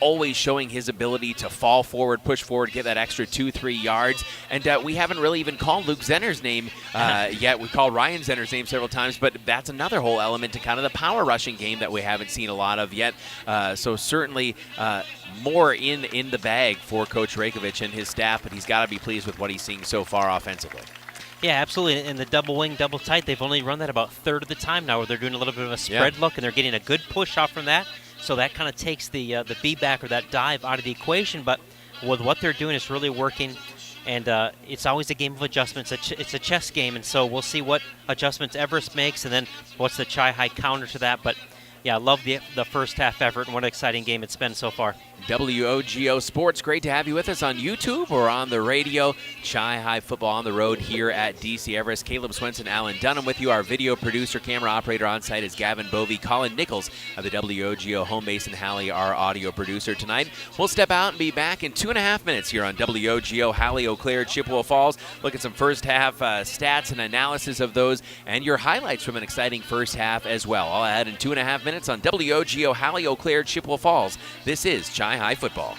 always showing his ability to fall forward, push forward, get that extra 2-3 yards. And we haven't really even called Luke Zenner's name yet. We called Ryan Zenner's name several times, but that's another whole element to kind of the power rushing game that we haven't seen a lot of yet. So certainly more in the bag for Coach Rajkovic and his staff, but he's got to be pleased with what he's seeing so far offensively. Yeah, absolutely. And the double wing, double tight, they've only run that about a third of the time now, where they're doing a little bit of a spread look, and they're getting a good push off from that. So that kind of takes the feedback or that dive out of the equation. But with what they're doing, it's really working. And it's always a game of adjustments. It's a chess game, and so we'll see what adjustments Everest makes, and then what's the Chi-High counter to that. But yeah, I love the first half effort, and what an exciting game it's been so far. WOGO Sports, great to have you with us on YouTube or on the radio. Chi-High football on the road here at DC Everest. Caleb Swenson, Alan Dunham with you. Our video producer, camera operator on site is Gavin Bovey. Colin Nichols of the WOGO home base in Halley, our audio producer tonight. We'll step out and be back in 2.5 minutes here on WOGO Halley, Eau Claire, Chippewa Falls. Look at some first half stats and analysis of those, and your highlights from an exciting first half as well. All ahead in 2.5 minutes on WOGO Halley, Eau Claire, Chippewa Falls. This is Chi-High football.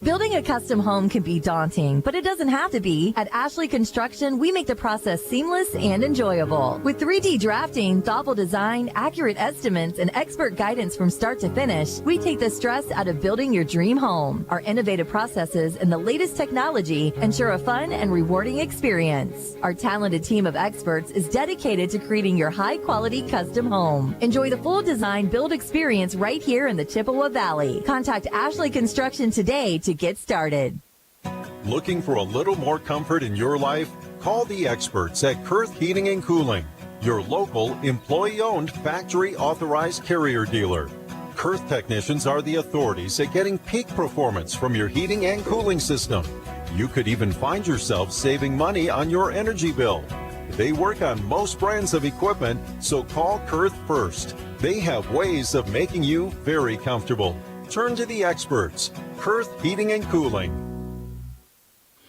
Building a custom home can be daunting, but it doesn't have to be. At Ashley Construction, we make the process seamless and enjoyable. With 3D drafting, thoughtful design, accurate estimates, and expert guidance from start to finish, we take the stress out of building your dream home. Our innovative processes and the latest technology ensure a fun and rewarding experience. Our talented team of experts is dedicated to creating your high-quality custom home. Enjoy the full design build experience right here in the Chippewa Valley. Contact Ashley Construction today to get started. Looking for a little more comfort in your life? Call the experts at Kurth Heating and Cooling, your local employee-owned factory-authorized carrier dealer. Kurth technicians are the authorities at getting peak performance from your heating and cooling system. You could even find yourself saving money on your energy bill. They work on most brands of equipment, so call Kurth first. They have ways of making you very comfortable. Turn to the experts. Kurth Heating and Cooling.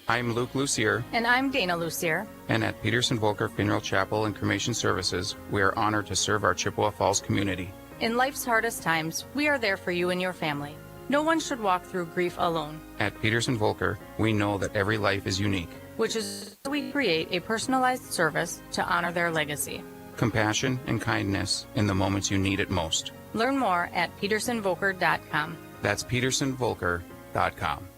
I'm Luke Lucier. And I'm Dana Lucier. And at Peterson Volker Funeral Chapel and Cremation Services, we are honored to serve our Chippewa Falls community. In life's hardest times, we are there for you and your family. No one should walk through grief alone. At Peterson Volker, we know that every life is unique, which is why we create a personalized service to honor their legacy. Compassion and kindness in the moments you need it most. Learn more at petersonvolker.com. That's petersonvolker.com.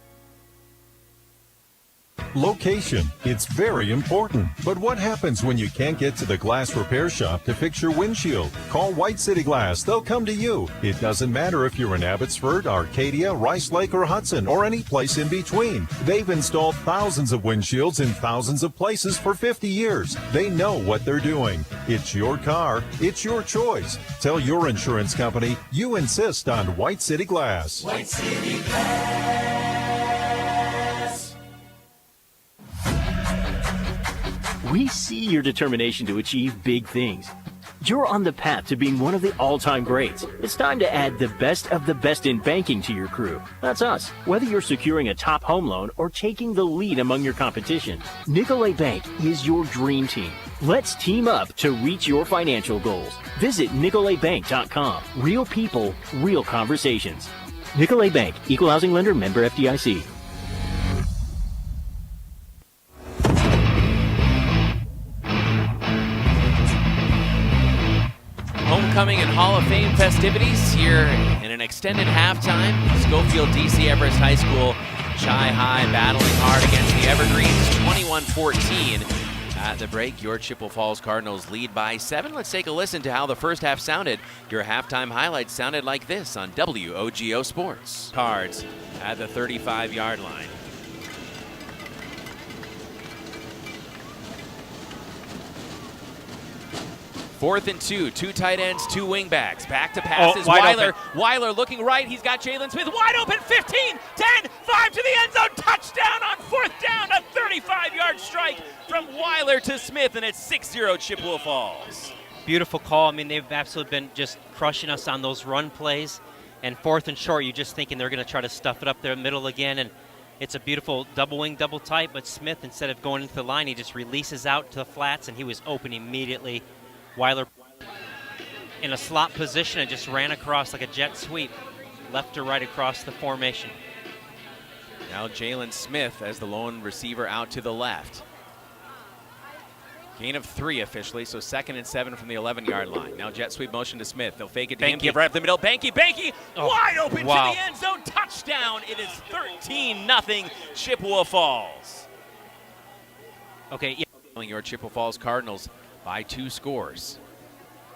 Location. It's very important. But what happens when you can't get to the glass repair shop to fix your windshield? Call White City Glass. They'll come to you. It doesn't matter if you're in Abbotsford, Arcadia, Rice Lake, or Hudson, or any place in between. They've installed thousands of windshields in thousands of places for 50 years. They know what they're doing. It's your car. It's your choice. Tell your insurance company you insist on White City Glass. White City Glass. We see your determination to achieve big things. You're on the path to being one of the all-time greats. It's time to add the best of the best in banking to your crew. That's us. Whether you're securing a top home loan or taking the lead among your competition, Nicolet Bank is your dream team. Let's team up to reach your financial goals. Visit NicoletBank.com. Real people, real conversations. Nicolet Bank, Equal Housing Lender, member FDIC. Homecoming and Hall of Fame festivities here in an extended halftime. Schofield DC Everest High School Chi-High battling hard against the Evergreens 21-14. At the break, your Chippewa Falls Cardinals lead by 7. Let's take a listen to how the first half sounded. Your halftime highlights sounded like this on WOGO Sports. Cards at the 35-yard line. 4th and 2, 2 tight ends, 2 wingbacks. Back to passes. Weiler looking right. He's got Jalen Smith wide open. 15, 10, 5 to the end zone. Touchdown on 4th down. A 35-yard strike from Weiler to Smith, and it's 6-0 Chippewa Falls. Beautiful call. I mean, they've absolutely been just crushing us on those run plays. And 4th and short, you're just thinking they're going to try to stuff it up there middle again. And it's a beautiful double wing, double tight. But Smith, instead of going into the line, he just releases out to the flats, and he was open immediately. Weiler in a slot position and just ran across like a jet sweep, left to right across the formation. Now Jalen Smith as the lone receiver out to the left. Gain of 3 officially, so 2nd and 7 from the 11-yard line. Now jet sweep motion to Smith. They'll fake it to him, give right up the middle. Banky, wide open to the end zone. Touchdown. It is 13-0 Chippewa Falls. Okay, yeah. Your Chippewa Falls Cardinals by 2 scores.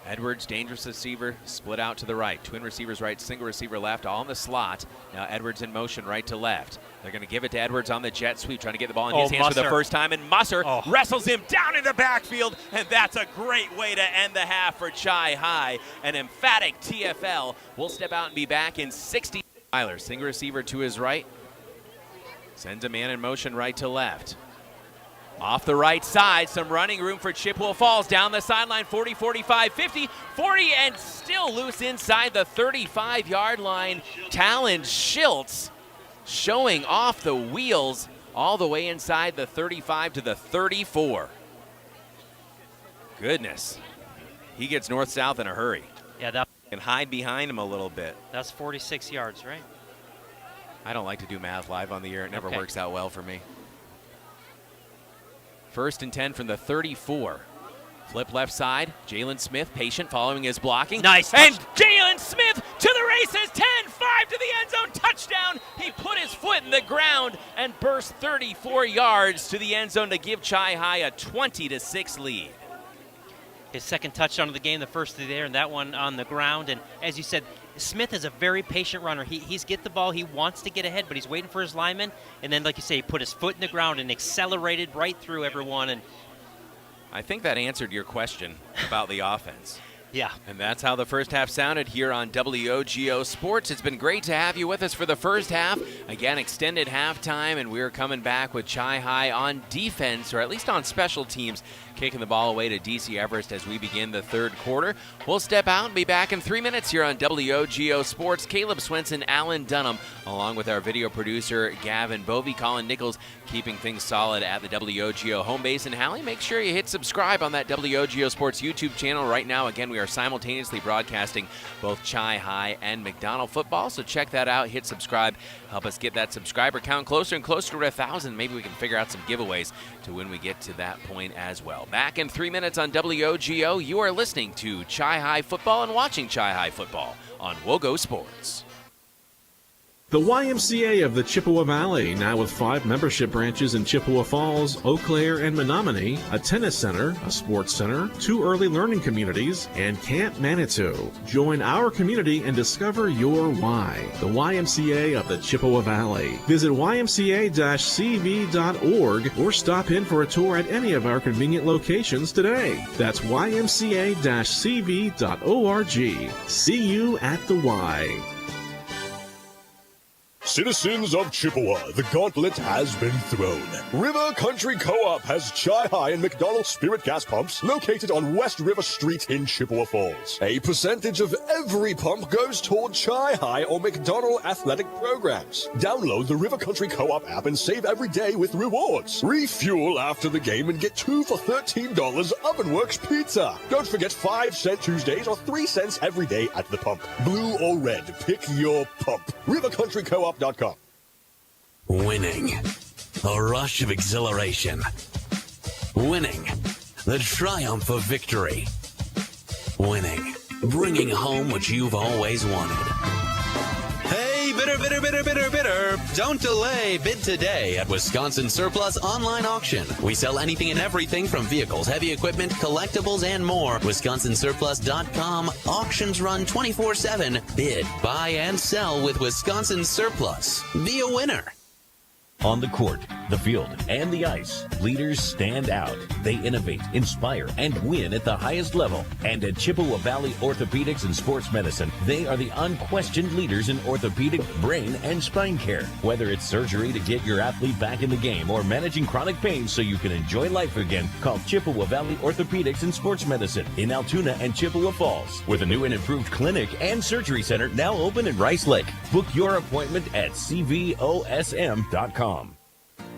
Edwards, dangerous receiver, split out to the right. Twin receivers right, single receiver left, all in the slot. Now Edwards in motion right to left. They're going to give it to Edwards on the jet sweep, trying to get the ball in his hands for the first time. And Musser wrestles him down in the backfield, and that's a great way to end the half for Chi High. An emphatic TFL. We'll step out and be back in 60. Tyler, single receiver to his right. Sends a man in motion right to left. Off the right side, some running room for Chippewa Falls. Down the sideline, 40, 45, 50, 40, and still loose inside the 35-yard line. Talon Schiltz showing off the wheels all the way inside the 35 to the 34. Goodness. He gets north-south in a hurry. Yeah, that can hide behind him a little bit. That's 46 yards, right? I don't like to do math live on the air. It never works out well for me. 1st and 10 from the 34. Flip left side. Jalen Smith, patient, following his blocking. Nice. And Jalen Smith to the races. 10-5 to the end zone. Touchdown. He put his foot in the ground and burst 34 yards to the end zone to give Chi High a 20-6 lead. His second touchdown of the game, the first there, and that one on the ground. And as you said, Smith is a very patient runner. He's get the ball. He wants to get ahead, but he's waiting for his lineman. And then, like you say, he put his foot in the ground and accelerated right through everyone. And I think that answered your question about the offense. Yeah. And that's how the first half sounded here on WOGO Sports. It's been great to have you with us for the first half. Again, extended halftime, and we're coming back with Chi High on defense, or at least on special teams, kicking the ball away to DC Everest as we begin the third quarter. We'll step out and be back in 3 minutes here on WOGO Sports. Caleb Swenson, Alan Dunham, along with our video producer, Gavin Bovey, Colin Nichols, keeping things solid at the WOGO home base. And Hallie, make sure you hit subscribe on that WOGO Sports YouTube channel right now. Again, we are simultaneously broadcasting both Chi High and McDonald football, so check that out. Hit subscribe. Help us get that subscriber count closer and closer to 1,000. Maybe we can figure out some giveaways to when we get to that point as well. Back in 3 minutes on WOGO. You are listening to Chi High football and watching Chi High football on WOGO Sports. The YMCA of the Chippewa Valley, now with 5 membership branches in Chippewa Falls, Eau Claire, and Menominee, a tennis center, a sports center, 2 early learning communities, and Camp Manitou. Join our community and discover your why. The YMCA of the Chippewa Valley. Visit ymca-cv.org or stop in for a tour at any of our convenient locations today. That's ymca-cv.org. See you at the Y. Citizens of Chippewa, the gauntlet has been thrown. River Country Co-op has Chi High and McDonald Spirit gas pumps located on West River Street in Chippewa Falls. A percentage of every pump goes toward Chi High or McDonald athletic programs. Download the River Country Co-op app and save every day with rewards. Refuel after the game and get 2 for $13 Ovenworks pizza. Don't forget 5-cent Tuesdays or 3 cents every day at the pump. Blue or red, pick your pump. River Country Co-op. Winning. A rush of exhilaration. Winning. The triumph of victory. Winning. Bringing home what you've always wanted. Hey, bidder, bidder, bidder, bidder, bidder. Don't delay. Bid today at Wisconsin Surplus Online Auction. We sell anything and everything from vehicles, heavy equipment, collectibles, and more. WisconsinSurplus.com. Auctions run 24/7. Bid, buy, and sell with Wisconsin Surplus. Be a winner. On the court, the field, and the ice, leaders stand out. They innovate, inspire, and win at the highest level. And at Chippewa Valley Orthopedics and Sports Medicine, they are the unquestioned leaders in orthopedic, brain, and spine care. Whether it's surgery to get your athlete back in the game or managing chronic pain so you can enjoy life again, call Chippewa Valley Orthopedics and Sports Medicine in Altoona and Chippewa Falls, with a new and improved clinic and surgery center now open in Rice Lake. Book your appointment at cvosm.com.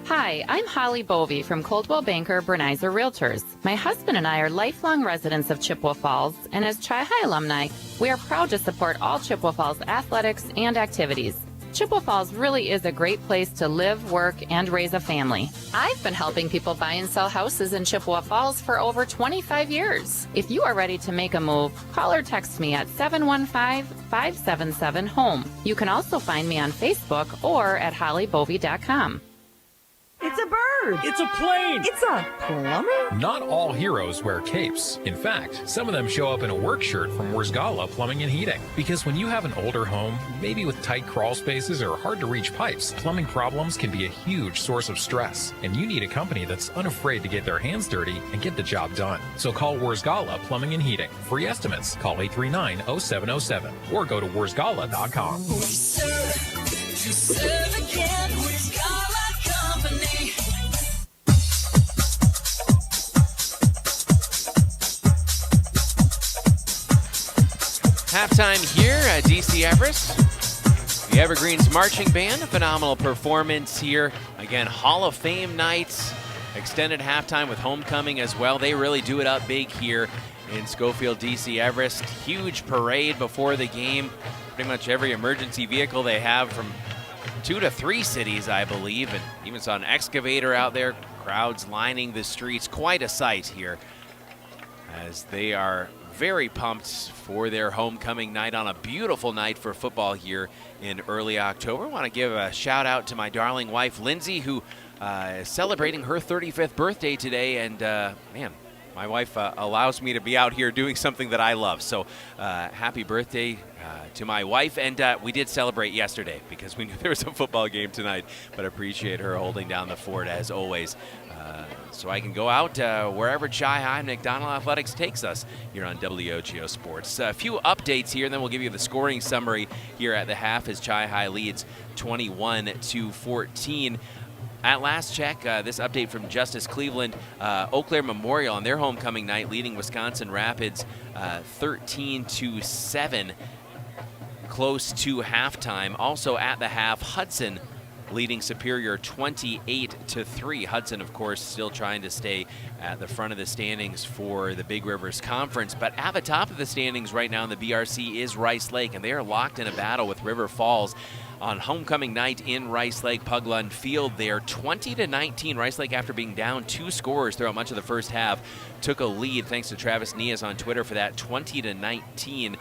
Hi, I'm Holly Bovey from Coldwell Banker Bernizer Realtors. My husband and I are lifelong residents of Chippewa Falls, and as Chi-Hi alumni, we are proud to support all Chippewa Falls athletics and activities. Chippewa Falls really is a great place to live, work, and raise a family. I've been helping people buy and sell houses in Chippewa Falls for over 25 years. If you are ready to make a move, call or text me at 715-577-HOME. You can also find me on Facebook or at hollybovey.com. It's a bird. It's a plane. It's a plumber. Not all heroes wear capes. In fact, some of them show up in a work shirt from Wurzgala Plumbing and Heating. Because when you have an older home, maybe with tight crawl spaces or hard-to-reach pipes, plumbing problems can be a huge source of stress. And you need a company that's unafraid to get their hands dirty and get the job done. So call Wurzgala Plumbing and Heating. Free estimates. Call 839-0707 or go to wurzgala.com. We serve again, Wurzgala Company. Halftime here at DC Everest. The Evergreens Marching Band, a phenomenal performance here. Again, Hall of Fame nights, extended halftime with homecoming as well. They really do it up big here in Schofield, DC Everest. Huge parade before the game. Pretty much every emergency vehicle they have from 2 to 3 cities, I believe, and even saw an excavator out there. Crowds lining the streets. Quite a sight here as they are very pumped for their homecoming night on a beautiful night for football here in early October. I want to give a shout out to my darling wife, Lindsay, who is celebrating her 35th birthday today. And man, my wife allows me to be out here doing something that I love. So happy birthday to my wife. And we did celebrate yesterday because we knew there was a football game tonight, but appreciate her holding down the fort as always. So I can go out wherever Chi-Hi McDonald Athletics takes us here on WOGO Sports. A few updates here, and then we'll give you the scoring summary here at the half as Chi-Hi leads 21-14. At last check, this update from Justice Cleveland, Eau Claire Memorial on their homecoming night leading Wisconsin Rapids 13-7, close to halftime. Also at the half, Hudson leading Superior 28-3. Hudson, of course, still trying to stay at the front of the standings for the Big Rivers Conference. But at the top of the standings right now in the BRC is Rice Lake, and they are locked in a battle with River Falls on homecoming night in Rice Lake Pugland Field there. 20-19. Rice Lake, after being down 2 scores throughout much of the first half, took a lead thanks to Travis Nias on Twitter for that 20-19.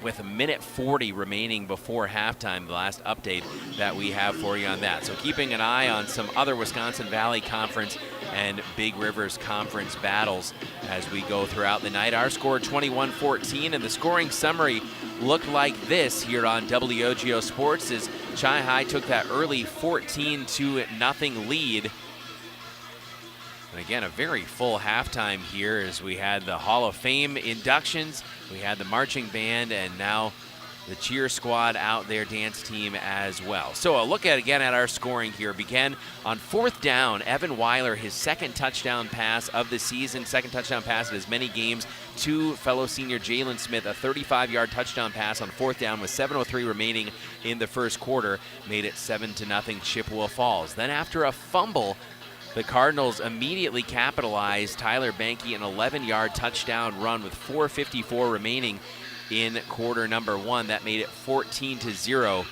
With a minute 40 remaining before halftime, the last update that we have for you on that. So keeping an eye on some other Wisconsin Valley Conference and Big Rivers Conference battles as we go throughout the night. Our score 21-14, and the scoring summary looked like this here on WOGO Sports as Chi-Hi took that early 14-0 lead. And again, a very full halftime here as we had the Hall of Fame inductions, we had the marching band, and now the cheer squad out there, dance team as well. So a look at our scoring here. Began on 4th down. Evan Weiler, his second touchdown pass of the season, second touchdown pass in as many games, to fellow senior Jalen Smith, a 35-yard touchdown pass on 4th down with 7:03 remaining in the first quarter, made it 7-0 Chippewa Falls. Then after a fumble, the Cardinals immediately capitalized. Tyler Banke, an 11-yard touchdown run with 4:54 remaining in quarter number 1. That made it 14-0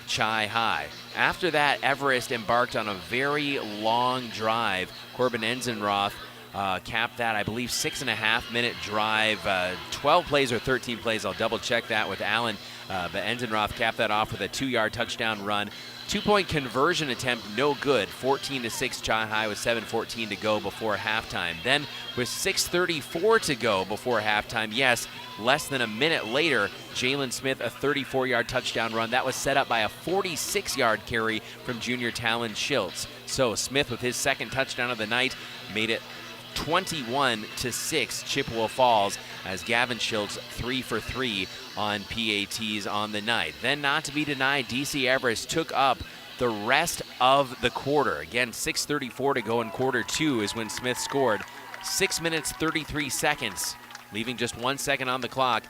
Chi-Hi. After that, Everest embarked on a very long drive. Corbin Enzenroth capped that, I believe, 6.5-minute drive, 12 plays or 13 plays. I'll double check that with Allen. But Enzenroth capped that off with a 2-yard touchdown run. 2-point conversion attempt, no good. 14-6 Chi High with 7:14 to go before halftime. Then with 6:34 to go before halftime, yes, less than a minute later, Jalen Smith, a 34-yard touchdown run. That was set up by a 46-yard carry from junior Talon Schiltz. So Smith, with his second touchdown of the night, made it 21-6 Chippewa Falls, as Gavin Schiltz 3 for 3 on PATs on the night. Then, not to be denied, DC Everest took up the rest of the quarter. Again, 6:34 to go in quarter 2 is when Smith scored. 6 minutes 33 seconds, leaving just 1 second on the clock,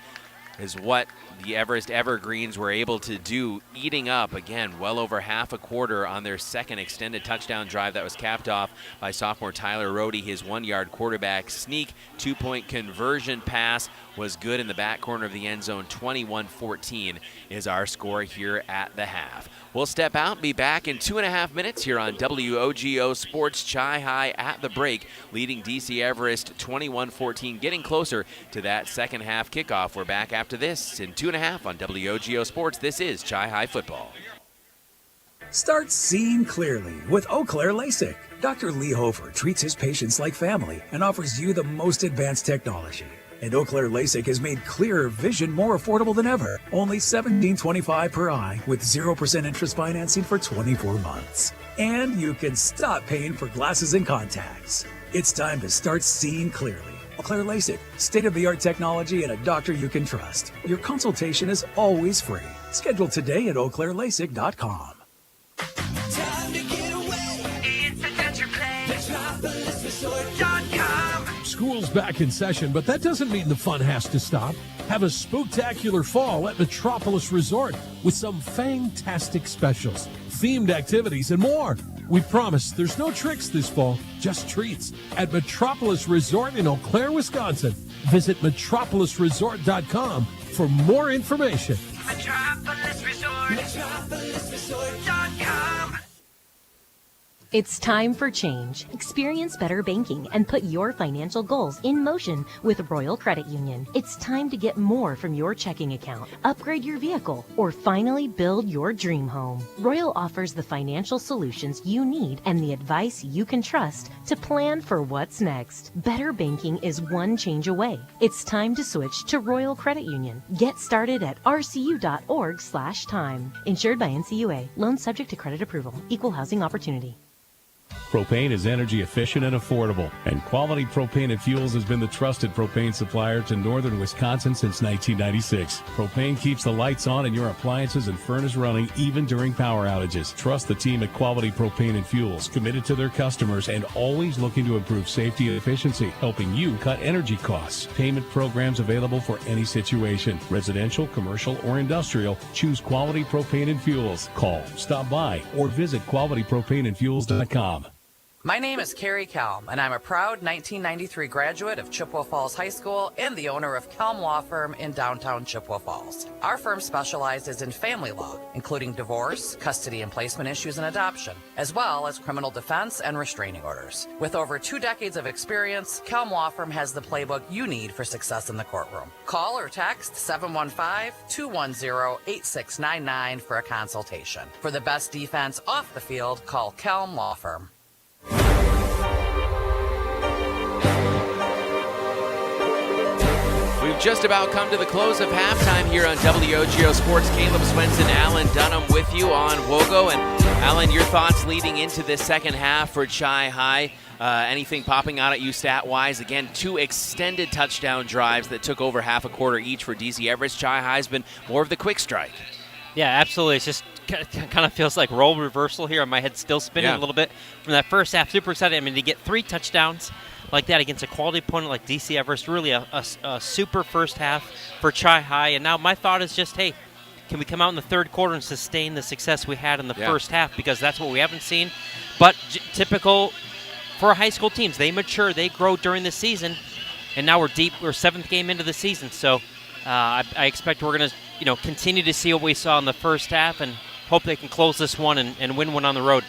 is what the Everest Evergreens were able to do, eating up, again, well over half a quarter on their second extended touchdown drive that was capped off by sophomore Tyler Rohde. His 1-yard quarterback sneak 2-point conversion pass was good in the back corner of the end zone. 21-14 is our score here at the half. We'll step out and be back in 2.5 minutes here on WOGO Sports. Chi High at the break, leading DC Everest 21-14, getting closer to that second half kickoff. We're back after this in 2.5 on WOGO Sports. This is Chi High football. Start seeing clearly with Eau Claire LASIK. Dr. Lee Hofer treats his patients like family and offers you the most advanced technology. And Eau Claire LASIK has made clearer vision more affordable than ever. Only $17.25 per eye with 0% interest financing for 24 months. And you can stop paying for glasses and contacts. It's time to start seeing clearly. Eau Claire LASIK, state-of-the-art technology and a doctor you can trust. Your consultation is always free. Schedule today at eauclairelasic.com. Time to get away. It's adventure play. MetropolisResort.com. School's back in session, but that doesn't mean the fun has to stop. Have a spooktacular fall at Metropolis Resort with some fantastic specials, themed activities, and more. We promise there's no tricks this fall, just treats at Metropolis Resort in Eau Claire, Wisconsin. Visit metropolisresort.com for more information. Metropolis Resort. MetropolisResort.com. It's time for change. Experience better banking and put your financial goals in motion with Royal Credit Union. It's time to get more from your checking account, upgrade your vehicle, or finally build your dream home. Royal offers the financial solutions you need and the advice you can trust to plan for what's next. Better banking is one change away. It's time to switch to Royal Credit Union. Get started at rcu.org/time. Insured by NCUA. Loan subject to credit approval. Equal housing opportunity. Propane is energy efficient and affordable, and Quality Propane and Fuels has been the trusted propane supplier to northern Wisconsin since 1996. Propane keeps the lights on and your appliances and furnace running even during power outages. Trust the team at Quality Propane and Fuels, committed to their customers and always looking to improve safety and efficiency, helping you cut energy costs. Payment programs available for any situation, residential, commercial, or industrial. Choose Quality Propane and Fuels. Call, stop by, or visit qualitypropaneandfuels.com. My name is Carrie Kelm, and I'm a proud 1993 graduate of Chippewa Falls High School and the owner of Kelm Law Firm in downtown Chippewa Falls. Our firm specializes in family law, including divorce, custody and placement issues, and adoption, as well as criminal defense and restraining orders. With over 2 decades of experience, Kelm Law Firm has the playbook you need for success in the courtroom. Call or text 715-210-8699 for a consultation. For the best defense off the field, call Kelm Law Firm. We've just about come to the close of halftime here on WOGO Sports. Caleb Swenson, Alan Dunham with you on WOGO. And Alan, your thoughts leading into this second half for Chi High? Anything popping out at you stat-wise? Again, 2 extended touchdown drives that took over half a quarter each for DC Everest. Chi High's been more of the quick strike. Yeah, absolutely. It's just kind of feels like role reversal here. My head's still spinning a little bit from that first half. Super excited. I mean, to get 3 touchdowns like that against a quality opponent like DC Everest, really a super first half for Chi High. And now my thought is just, hey, can we come out in the third quarter and sustain the success we had in the first half? Because that's what we haven't seen. But typical for high school teams, they mature, they grow during the season, and now we're 7th game into the season. So I expect we're going to continue to see what we saw in the first half and hope they can close this one and win one on the road.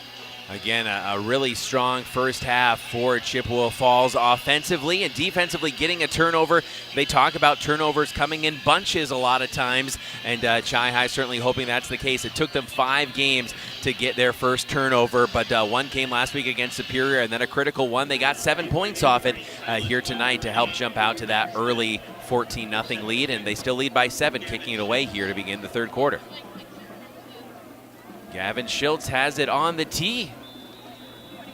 Again, a really strong first half for Chippewa Falls offensively and defensively, getting a turnover. They talk about turnovers coming in bunches a lot of times, and Chi-Hi certainly hoping that's the case. It took them 5 games to get their first turnover, but one came last week against Superior, and then a critical one. They got 7 points off it here tonight to help jump out to that early 14-0 lead, and they still lead by 7, kicking it away here to begin the third quarter. Gavin Schiltz has it on the tee.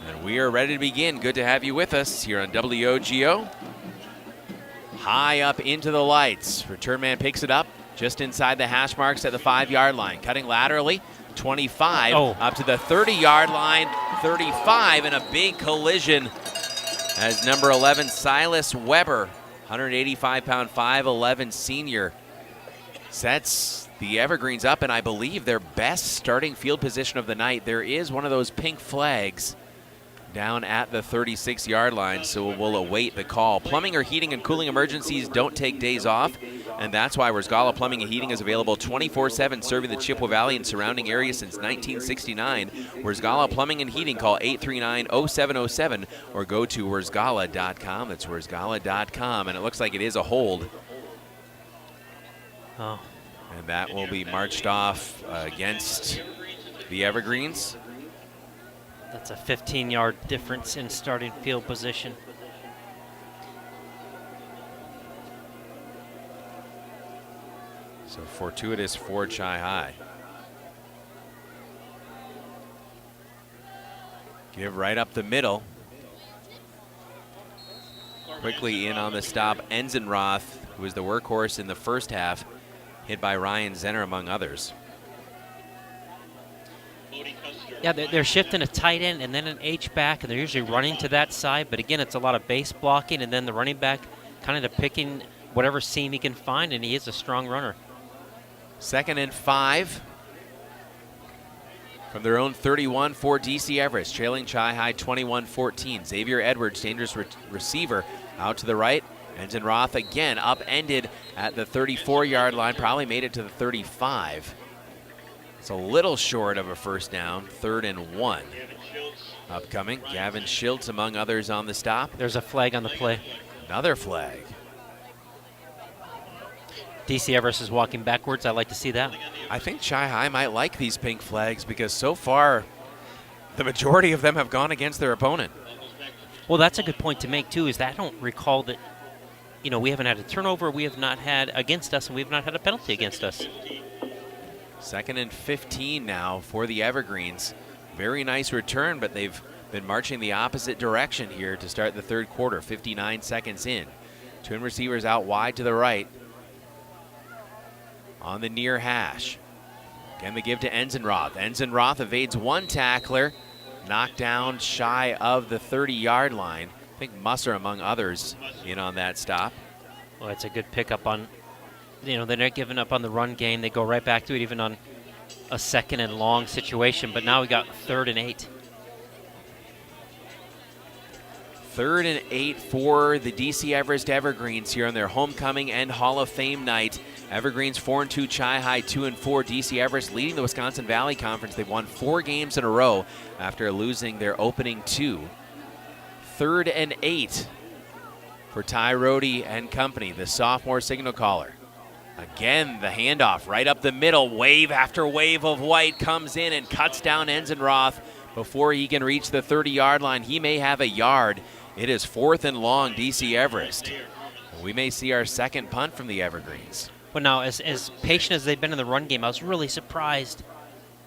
And we are ready to begin. Good to have you with us here on WOGO. High up into the lights. Return man picks it up just inside the hash marks at the 5-yard line. Cutting laterally, 25 up to the 30-yard line, 35, and a big collision as number 11, Silas Weber, 185-pound, 5'11 senior, sets the Evergreens up, and I believe their best starting field position of the night. There is one of those pink flags down at the 36-yard line, so we'll await the call. Plumbing or heating and cooling emergencies don't take days off, and that's why Wurtzgala Plumbing and Heating is available 24/7, serving the Chippewa Valley and surrounding areas since 1969. Wurtzgala Plumbing and Heating, call 839-0707 or go to wurtzgala.com. That's wurtzgala.com, and it looks like it is a hold. Oh. And that will be marched off against the Evergreens. That's a 15-yard difference in starting field position. So fortuitous for Chi-Hi. Give right up the middle. Quickly in on the stop, Enzenroth, who was the workhorse in the first half, hit by Ryan Zenner, among others. Yeah, they're shifting a tight end and then an H-back, and they're usually running to that side. But again, it's a lot of base blocking, and then the running back kind of picking whatever seam he can find, and he is a strong runner. 2nd and 5 from their own 31 for DC Everest, trailing Chi-Hi 21-14. Xavier Edwards, dangerous receiver, out to the right. Enzenroth again upended at the 34-yard line, probably made it to the 35. It's a little short of a first down, 3rd and 1. Upcoming, Gavin Schiltz among others on the stop. There's a flag on the play. Another flag. DC Everest is walking backwards. I like to see that. I think Chi-Hi might like these pink flags because so far the majority of them have gone against their opponent. Well, that's a good point to make, too, is that I don't recall that, we haven't had a turnover, we have not had against us, and we have not had a penalty against us. 2nd and 15 now for the Evergreens. Very nice return, but they've been marching the opposite direction here to start the third quarter, 59 seconds in. Twin receivers out wide to the right. On the near hash. Again, the give to Enzenroth. Enzenroth evades one tackler, knocked down shy of the 30-yard line. I think Musser, among others, in on that stop. Well, it's a good pickup on, they're not giving up on the run game. They go right back to it, even on a 2nd and long situation. But now we got 3rd and 8. 3rd and 8 for the DC Everest Evergreens here on their homecoming and Hall of Fame night. Evergreens 4-2, Chi-Hi 2-4. DC Everest leading the Wisconsin Valley Conference. They've won 4 games in a row after losing their opening 2. 3rd and 8 for Ty Rohde and company, the sophomore signal caller. Again, the handoff right up the middle. Wave after wave of white comes in and cuts down Enzenroth before he can reach the 30-yard line. He may have a yard. It is 4th and long, DC Everest. We may see our second punt from the Evergreens. Well, now, as patient as they've been in the run game, I was really surprised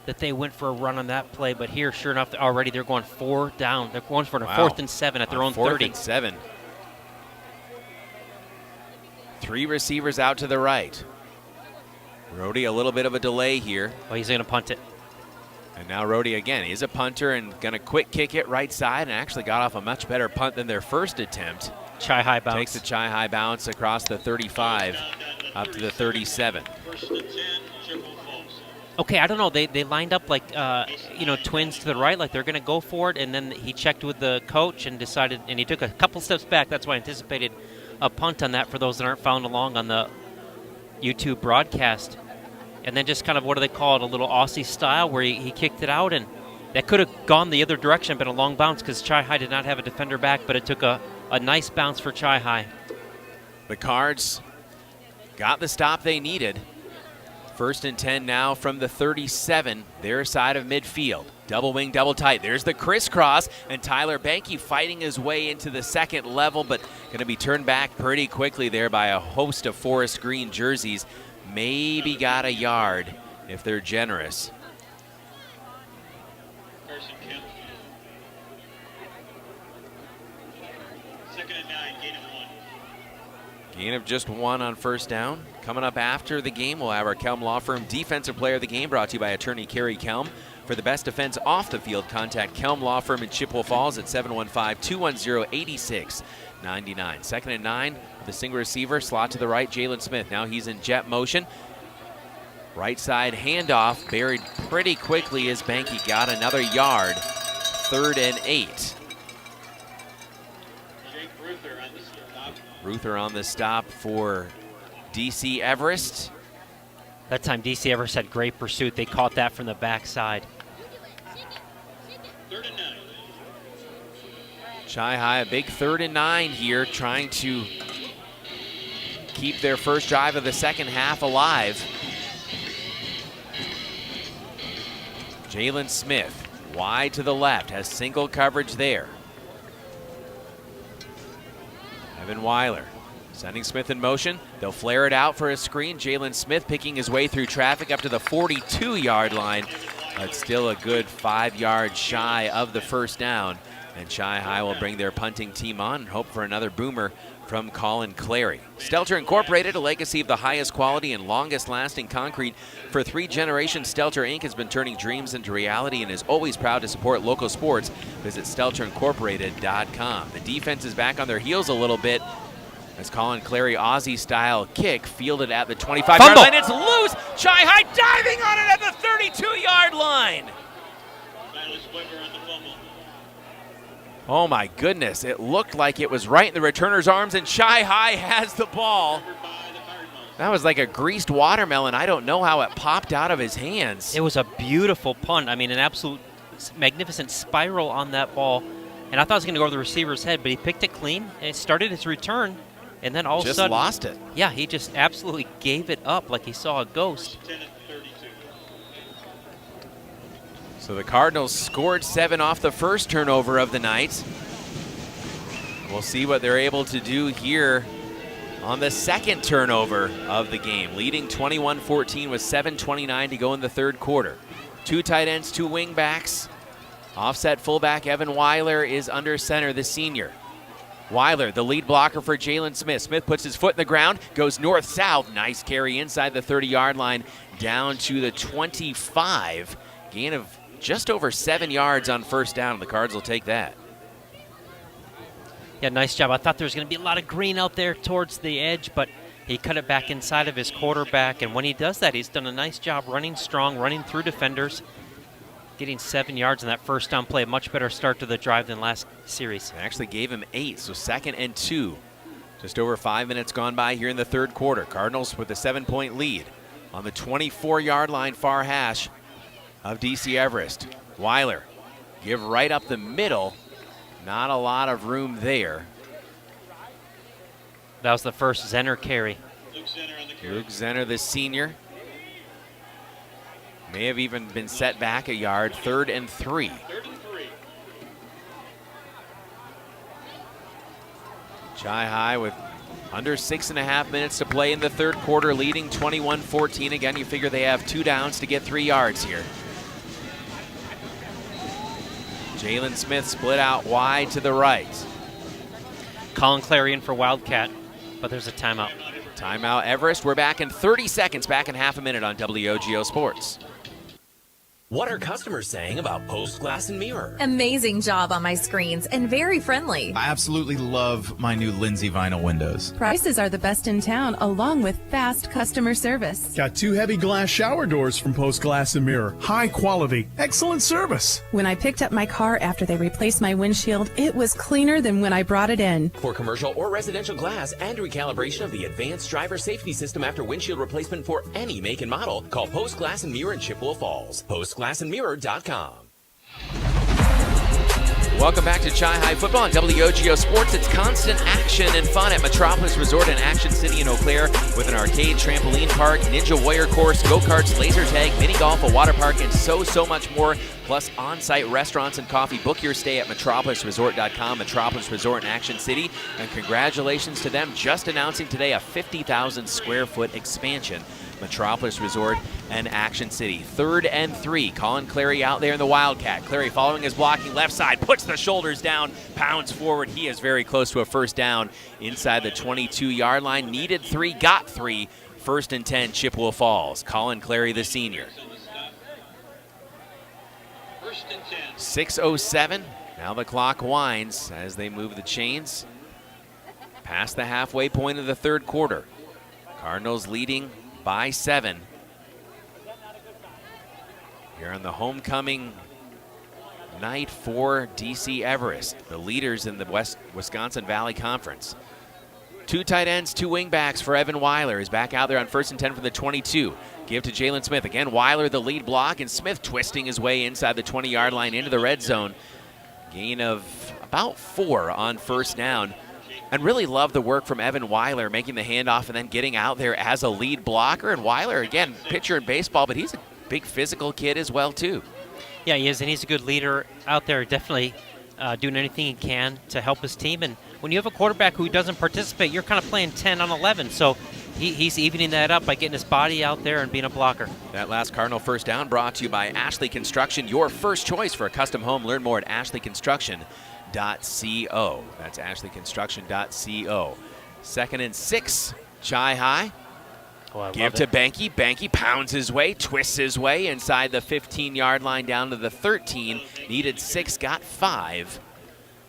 that they went for a run on that play. But here, sure enough, already they're going 4 down. They're going for a 4th and 7 at their own 30. 4th and 7. 3 receivers out to the right. Rohde, a little bit of a delay here. Well, he's going to punt it. And now Rohde again. He's a punter and going to quick kick it right side, and actually got off a much better punt than their first attempt. Chi-Hi bounce. Takes a Chi-Hi bounce across the 35 up to the 37. Okay, I don't know. They lined up like, twins to the right, like they're going to go for it, and then he checked with the coach and decided, and he took a couple steps back. That's why I anticipated a punt on that for those that aren't found along on the YouTube broadcast. And then just kind of, what do they call it, a little Aussie style where he kicked it out, and that could have gone the other direction, been a long bounce because Chi High did not have a defender back, but it took a nice bounce for Chi High. The Cards got the stop they needed. 1st and 10 now from the 37, their side of midfield. Double wing, double tight. There's the crisscross, and Tyler Banky fighting his way into the second level, but going to be turned back pretty quickly there by a host of forest green jerseys. Maybe got a yard if they're generous. Gain of just 1 on 1st down. Coming up after the game, we'll have our Kelm Law Firm Defensive Player of the Game, brought to you by attorney Kerry Kelm. For the best defense off the field, contact Kelm Law Firm in Chippewa Falls at 715-210-8699. 2nd and 9, the single receiver, slot to the right, Jalen Smith. Now he's in jet motion. Right side handoff, buried pretty quickly as Banky got another yard. 3rd and 8. Ruther on the stop for DC Everest. That time DC Everest had great pursuit. They caught that from the backside. Chi High, a big 3rd and 9 here, trying to keep their first drive of the second half alive. Jalen Smith, wide to the left, has single coverage there. Evan Weiler sending Smith in motion. They'll flare it out for a screen. Jalen Smith picking his way through traffic up to the 42-yard line, but still a good 5 yards shy of the 1st down. And Chi High will bring their punting team on and hope for another boomer from Colin Clary. Stelter Incorporated, a legacy of the highest quality and longest lasting concrete. For 3 generations, Stelter Inc. has been turning dreams into reality and is always proud to support local sports. Visit StelterIncorporated.com. The defense is back on their heels a little bit as Colin Clary Aussie-style kick fielded at the 25-yard line. It's loose! Chi High diving on it at the 32-yard line! Oh my goodness, it looked like it was right in the returner's arms, and Chi High has the ball. That was like a greased watermelon. I don't know how it popped out of his hands. It was a beautiful punt. I mean, an absolute magnificent spiral on that ball. And I thought it was going to go over the receiver's head, but he picked it clean, and it started his return, and then all of a sudden... just lost it. Yeah, he just absolutely gave it up like he saw a ghost. So the Cardinals scored 7 off the first turnover of the night. We'll see what they're able to do here on the second turnover of the game. Leading 21-14 with 7:29 to go in the 3rd quarter. 2 tight ends, 2 wing backs. Offset fullback Evan Weiler is under center, the senior. Weiler, the lead blocker for Jalen Smith. Smith puts his foot in the ground, goes north-south. Nice carry inside the 30-yard line down to the 25. Gain of just over 7 yards on 1st down. The Cards will take that. Yeah, nice job. I thought there was going to be a lot of green out there towards the edge, but he cut it back inside of his quarterback. And when he does that, he's done a nice job running strong, running through defenders, getting 7 yards in that 1st down play. A much better start to the drive than last series. They actually gave him 8, so 2nd and 2. Just over 5 minutes gone by here in the 3rd quarter. Cardinals with a 7-point lead on the 24-yard line, far hash of DC Everest. Weiler, give right up the middle. Not a lot of room there. That was the first Zenner carry. Luke Zenner, the senior. May have even been set back a yard. 3rd and 3. Chi High with under 6.5 minutes to play in the 3rd quarter, leading 21-14. Again, you figure they have 2 downs to get 3 yards here. Jalen Smith split out wide to the right. Colin Clarion for Wildcat, but there's a timeout. Timeout, Everest. We're back in 30 seconds, back in half a minute on WOGO Sports. What are customers saying about Post Glass and Mirror? Amazing job on my screens and very friendly. I absolutely love my new Lindsay vinyl windows. Prices are the best in town, along with fast customer service. Got 2 heavy glass shower doors from Post Glass and Mirror. High quality, excellent service. When I picked up my car after they replaced my windshield, it was cleaner than when I brought it in. For commercial or residential glass and recalibration of the advanced driver safety system after windshield replacement for any make and model, call Post Glass and Mirror in Chippewa Falls. PostGlassandMirror.com. Welcome back to Chi High Football on WOGO Sports. It's constant action and fun at Metropolis Resort in Action City in Eau Claire with an arcade, trampoline park, ninja warrior course, go-karts, laser tag, mini golf, a water park, and so much more. Plus on-site restaurants and coffee. Book your stay at metropolisresort.com. Metropolis Resort in Action City. And congratulations to them just announcing today a 50,000 square foot expansion. Metropolis Resort and Action City. 3rd and 3. Colin Clary out there in the Wildcat. Clary following his blocking left side, puts the shoulders down, pounds forward. He is very close to a first down inside the 22-yard line. Needed 3, got 3. 1st and 10, Chippewa Falls. Colin Clary, the senior. 6:07. Now the clock winds as they move the chains past the halfway point of the third quarter. Cardinals leading by 7. Here on the homecoming night for DC Everest, the leaders in the Wisconsin Valley Conference. 2 tight ends, 2 wingbacks for Evan Weiler is back out there on 1st and 10 from the 22. Give to Jalen Smith. Again, Weiler the lead block, and Smith twisting his way inside the 20-yard line into the red zone. Gain of about 4 on first down. And really love the work from Evan Weiler, making the handoff and then getting out there as a lead blocker. And Weiler, again, pitcher in baseball, but he's a big physical kid as well, too. Yeah, he is, and he's a good leader out there, definitely doing anything he can to help his team. And when you have a quarterback who doesn't participate, you're kind of playing 10 on 11. So he's evening that up by getting his body out there and being a blocker. That last Cardinal first down brought to you by Ashley Construction, your first choice for a custom home. Learn more at ashleyconstruction.co. That's ashleyconstruction.co. 2nd and 6, Chi High. Oh, give to Banky. Banky pounds his way, twists his way inside the 15-yard line down to the 13. Needed 6, got 5.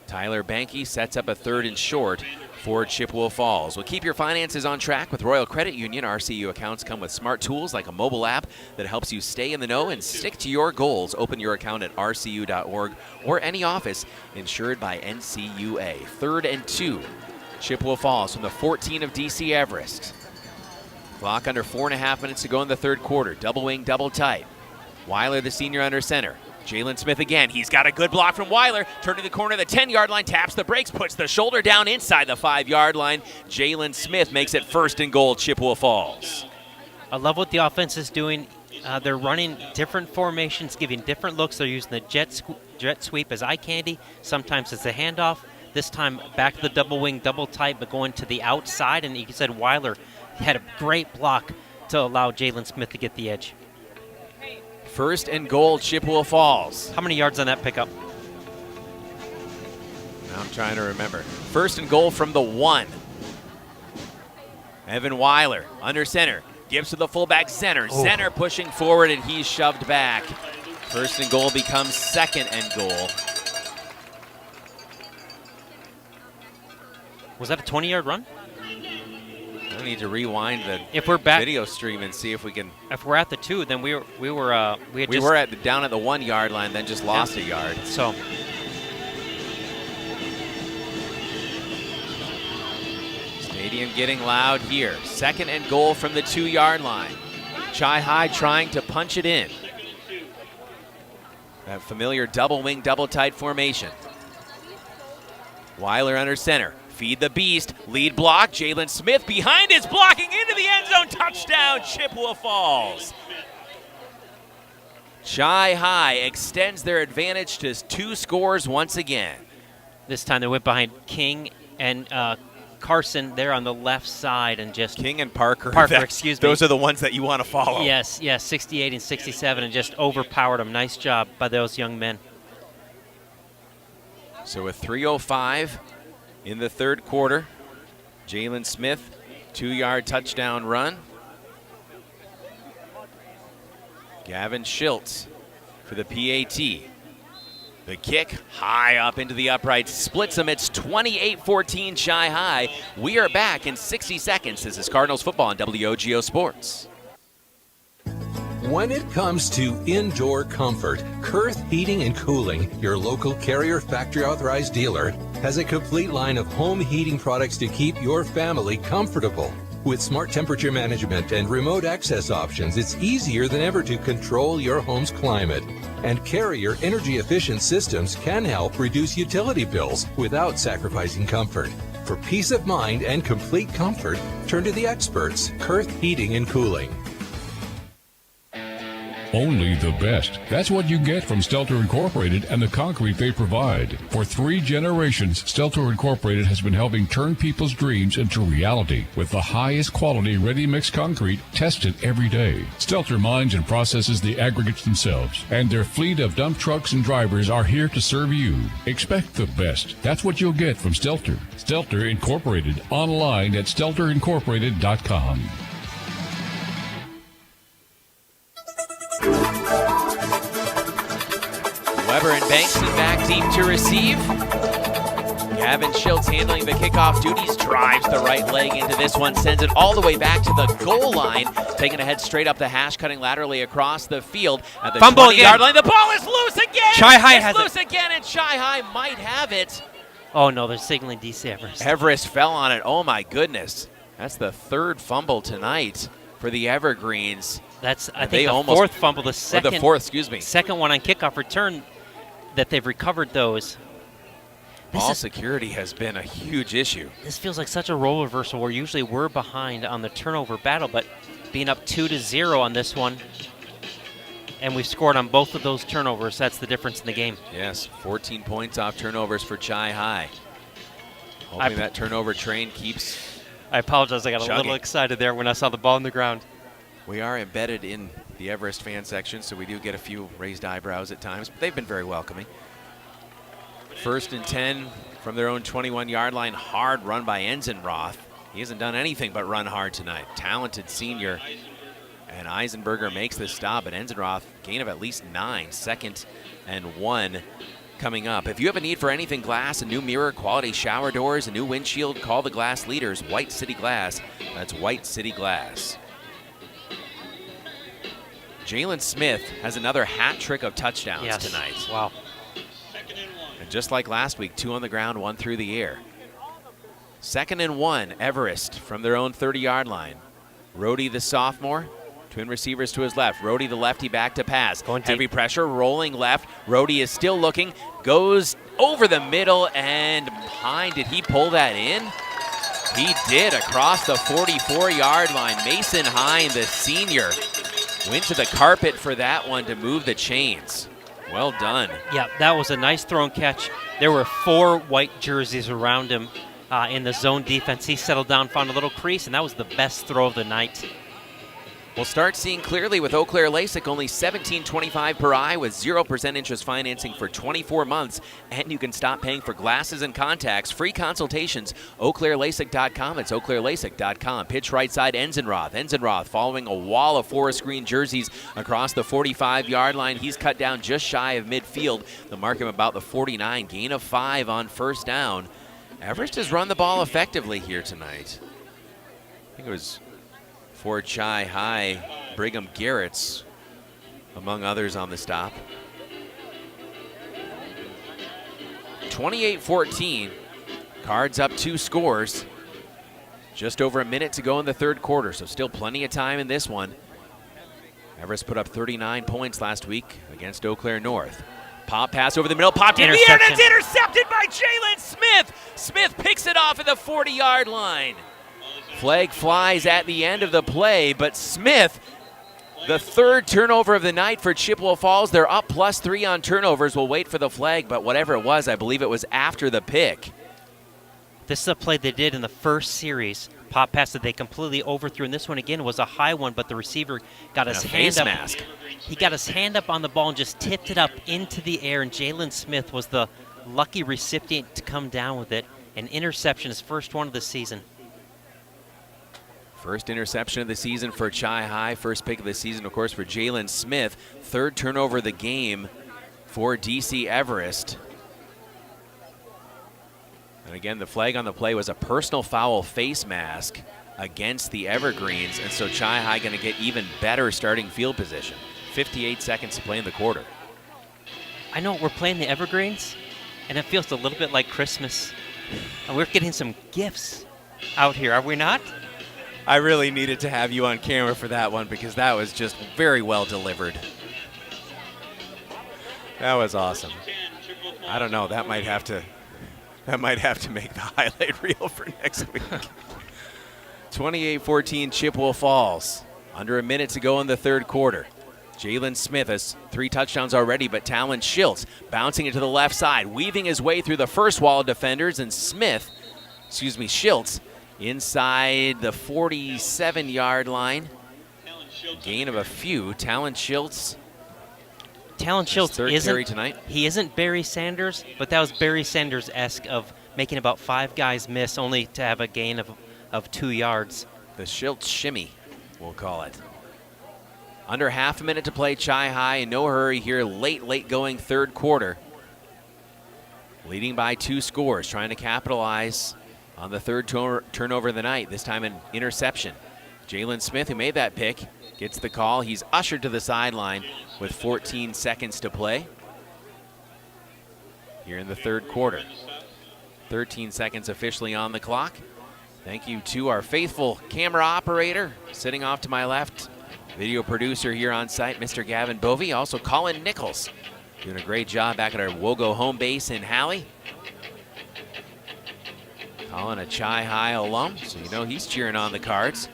Tyler Banky sets up a 3rd and short for Chippewa Falls. Well, keep your finances on track with Royal Credit Union. RCU accounts come with smart tools like a mobile app that helps you stay in the know and stick to your goals. Open your account at rcu.org or any office insured by NCUA. 3rd and 2, Chippewa Falls from the 14 of DC Everest. Clock under 4.5 minutes to go in the third quarter. Double wing, double tight. Weiler, the senior, under center. Jalen Smith again. He's got a good block from Weiler. Turning the corner, the 10-yard line, taps the brakes, puts the shoulder down inside the 5-yard line. Jalen Smith makes it 1st and goal, Chippewa Falls. I love what the offense is doing. They're running different formations, giving different looks. They're using the jet sweep as eye candy. Sometimes it's a handoff. This time back to the double wing, double tight, but going to the outside. And you said Weiler had a great block to allow Jalen Smith to get the edge. 1st and goal, Chippewa Falls. How many yards on that pickup? I'm trying to remember. 1st and goal from the 1. Evan Weiler under center. Gives to the fullback Zenner. Oh. Zenner pushing forward, and he's shoved back. 1st and goal becomes 2nd and goal. Was that a 20-yard run? I need to rewind the video stream and see if we can. If we're at the 2, then we were down at the 1-yard line, then just lost a yard. So stadium getting loud here. 2nd and goal from the 2-yard line. Chi High trying to punch it in. That familiar double wing, double tight formation. Weiler under center. Feed the beast, lead block, Jalen Smith behind his blocking into the end zone, touchdown, Chippewa Falls. Chi High extends their advantage to 2 scores once again. This time they went behind King and Carson there on the left side, and just King and Parker, excuse me. Those are the ones that you want to follow. Yes, 68 and 67, and just overpowered them. Nice job by those young men. So with 3:05 in the third quarter, Jalen Smith, 2-yard touchdown run. Gavin Schiltz for the PAT. The kick high up into the uprights, splits them. It's 28-14 Chi High. We are back in 60 seconds. This is Cardinals football on WOGO Sports. When it comes to indoor comfort, Kurth Heating and Cooling, your local Carrier factory authorized dealer, has a complete line of home heating products to keep your family comfortable. With smart temperature management and remote access options, it's easier than ever to control your home's climate. And Carrier energy-efficient systems can help reduce utility bills without sacrificing comfort. For peace of mind and complete comfort, turn to the experts, Kurth Heating and Cooling. Only the best. That's what you get from Stelter Incorporated and the concrete they provide. For 3 generations, Stelter Incorporated has been helping turn people's dreams into reality with the highest quality ready-mix concrete tested every day. Stelter mines and processes the aggregates themselves, and their fleet of dump trucks and drivers are here to serve you. Expect the best. That's what you'll get from Stelter. Stelter Incorporated, online at stelterincorporated.com. Weber and Bankston back deep to receive. Gavin Schiltz handling the kickoff duties, drives the right leg into this one, sends it all the way back to the goal line, taking a head straight up the hash, cutting laterally across the field at the 20-yard line. The ball is loose again! Chi-High has loose again, and Chi-High might have it. Oh, no, they're signaling DC Everest. Everest fell on it. Oh, my goodness. That's the 3rd fumble tonight for the Evergreens. That's, I think, the 4th fumble. The second, the 4th, excuse me. Second one on kickoff return that they've recovered those. Ball security has been a huge issue. This feels like such a role reversal where usually we're behind on the turnover battle, but being up 2-0 on this one, and we've scored on both of those turnovers. That's the difference in the game. Yes, 14 points off turnovers for Chi-High. Hoping that turnover train keeps I apologize. I got chugging. a little excited there when I saw the ball on the ground. We are embedded in the Everest fan section, so we do get a few raised eyebrows at times, but they've been very welcoming. 1st and 10 from their own 21-yard line. Hard run by Enzenroth. He hasn't done anything but run hard tonight. Talented senior. And Eisenberger makes the stop, but Enzenroth, gain of at least 9. 2nd and 1 coming up. If you have a need for anything glass, a new mirror, quality shower doors, a new windshield, call the glass leaders, White City Glass. That's White City Glass. Jalen Smith has another hat trick of touchdowns tonight. Wow. And just like last week, 2 on the ground, 1 through the air. 2nd and 1, Everest from their own 30-yard line. Rhodey, the sophomore, twin receivers to his left. Rhodey, the lefty, back to pass. Heavy pressure, rolling left. Rhodey is still looking, goes over the middle and behind. Did he pull that in? He did, across the 44-yard line. Mason Hine, the senior, went to the carpet for that one to move the chains. Well done. Yeah, that was a nice throw and catch. There were 4 white jerseys around him in the zone defense. He settled down, found a little crease, and that was the best throw of the night. We'll start seeing clearly with Eau Claire LASIK, only $17.25 per eye with 0% interest financing for 24 months. And you can stop paying for glasses and contacts. Free consultations, eauclairelasic.com. It's eauclairelasic.com. Pitch right side, Enzenroth. Enzenroth following a wall of forest green jerseys across the 45-yard line. He's cut down just shy of midfield. They'll mark him about the 49. Gain of 5 on 1st down. Everest has run the ball effectively here tonight. I think it was for Chi-High, Brigham Garrett's, among others, on the stop. 28-14. Cards up 2 scores. Just over a minute to go in the 3rd quarter, so still plenty of time in this one. Everest put up 39 points last week against Eau Claire North. Pop pass over the middle, popped in the air, and it's intercepted by Jalen Smith. Smith picks it off at the 40-yard line. Flag flies at the end of the play, but Smith, the 3rd turnover of the night for Chippewa Falls. They're up +3 on turnovers. We'll wait for the flag, but whatever it was, I believe it was after the pick. This is a play they did in the first series. Pop pass that they completely overthrew, and this one again was a high one, but the receiver got his hand up. Mask. He got his hand up on the ball and just tipped it up into the air, and Jalen Smith was the lucky recipient to come down with it. An interception, his first one of the season. First interception of the season for Chi-High. First pick of the season, of course, for Jalen Smith. 3rd turnover of the game for DC Everest. And again, the flag on the play was a personal foul face mask against the Evergreens, and so Chi-High going to get even better starting field position. 58 seconds to play in the quarter. I know we're playing the Evergreens, and it feels a little bit like Christmas. And we're getting some gifts out here, are we not? I really needed to have you on camera for that one because that was just very well delivered. That was awesome. I don't know. That might have to make the highlight reel for next week. 28-14 Chippewa Falls. Under a minute to go in the third quarter. Jalen Smith has 3 touchdowns already, but Talon Schiltz bouncing it to the left side, weaving his way through the first wall of defenders, and Schiltz inside the 47-yard line. Gain of a few. Talon Schiltz third carry tonight. He isn't Barry Sanders, but that was Barry Sanders-esque of making about 5 guys miss only to have a gain of 2 yards. The Schiltz shimmy, we'll call it. Under half a minute to play, Chi High in no hurry here, late going third quarter. Leading by 2 scores, trying to capitalize on the third turnover of the night, this time an interception. Jalen Smith, who made that pick, gets the call. He's ushered to the sideline with 14 seconds to play here in the third quarter. 13 seconds officially on the clock. Thank you to our faithful camera operator sitting off to my left, video producer here on site, Mr. Gavin Bovey. Also Colin Nichols doing a great job back at our WOGO home base in Halley. Colin, a Chi High alum, so you know he's cheering on the Cards.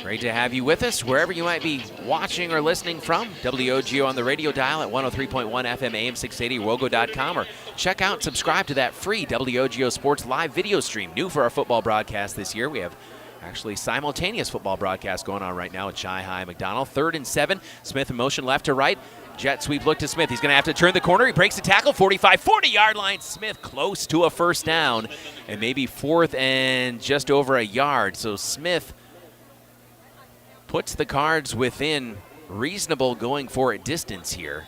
Great to have you with us wherever you might be watching or listening from. WOGO on the radio dial at 103.1 FM AM 680, WOGO.com, or check out and subscribe to that free WOGO Sports live video stream. New for our football broadcast this year. We have actually simultaneous football broadcast going on right now at Chi High McDonald. 3rd and 7. Smith in motion left to right. Jet sweep look to Smith. He's going to have to turn the corner. He breaks the tackle. 45, 40-yard line. Smith close to a first down and maybe 4th and just over a yard. So Smith puts the Cards within reasonable going for it distance here.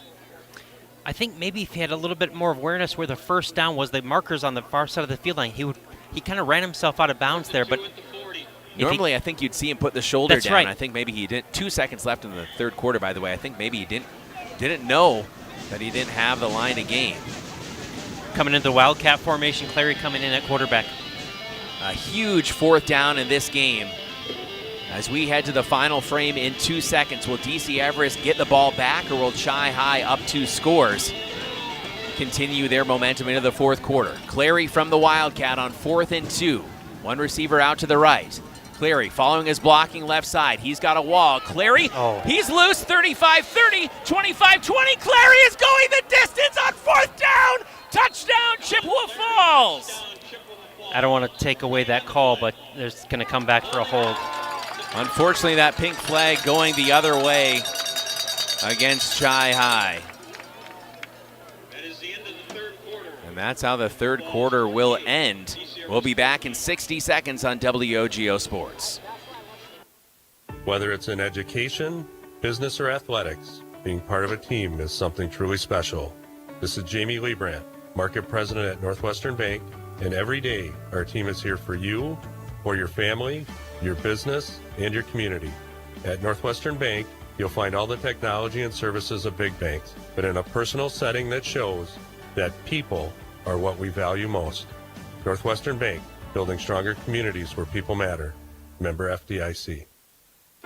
I think maybe if he had a little bit more awareness where the first down was, the markers on the far side of the field line, he kind of ran himself out of bounds there. But normally I think you'd see him put the shoulder down. Right. I think maybe he didn't. 2 seconds left in the third quarter, by the way. I think maybe he didn't know that he didn't have the line of game. Coming into the Wildcat formation, Clary coming in at quarterback. A huge 4th down in this game. As we head to the final frame in 2 seconds, will DC Everest get the ball back, or will Chi High up 2 scores continue their momentum into the fourth quarter? Clary from the Wildcat on 4th and 2. One receiver out to the right. Clary following his blocking left side. He's got a wall. Clary, he's loose. 35-30, 25-20. Clary is going the distance on 4th down. Touchdown, Chippewa Falls. I don't want to take away that call, but there's going to come back for a hold. Unfortunately, that pink flag going the other way against Chi High. And that's how the third quarter will end. We'll be back in 60 seconds on WOGO Sports. Whether it's in education, business, or athletics, being part of a team is something truly special. This is Jamie Liebrandt, Market President at Northwestern Bank, and every day our team is here for you, for your family, your business, and your community. At Northwestern Bank, you'll find all the technology and services of big banks, but in a personal setting that shows that people are what we value most. Northwestern Bank, building stronger communities where people matter. Member FDIC.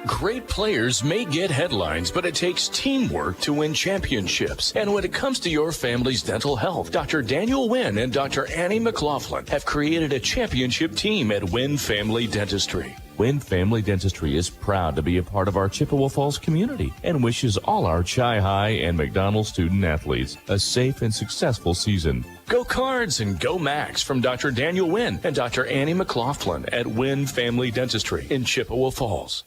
Great players may get headlines, but it takes teamwork to win championships. And when it comes to your family's dental health, Dr. Daniel Wynn and Dr. Annie McLaughlin have created a championship team at Wynn Family Dentistry. Wynn Family Dentistry is proud to be a part of our Chippewa Falls community and wishes all our Chi High and McDonald student athletes a safe and successful season. Go Cards and go Max from Dr. Daniel Wynn and Dr. Annie McLaughlin at Wynn Family Dentistry in Chippewa Falls.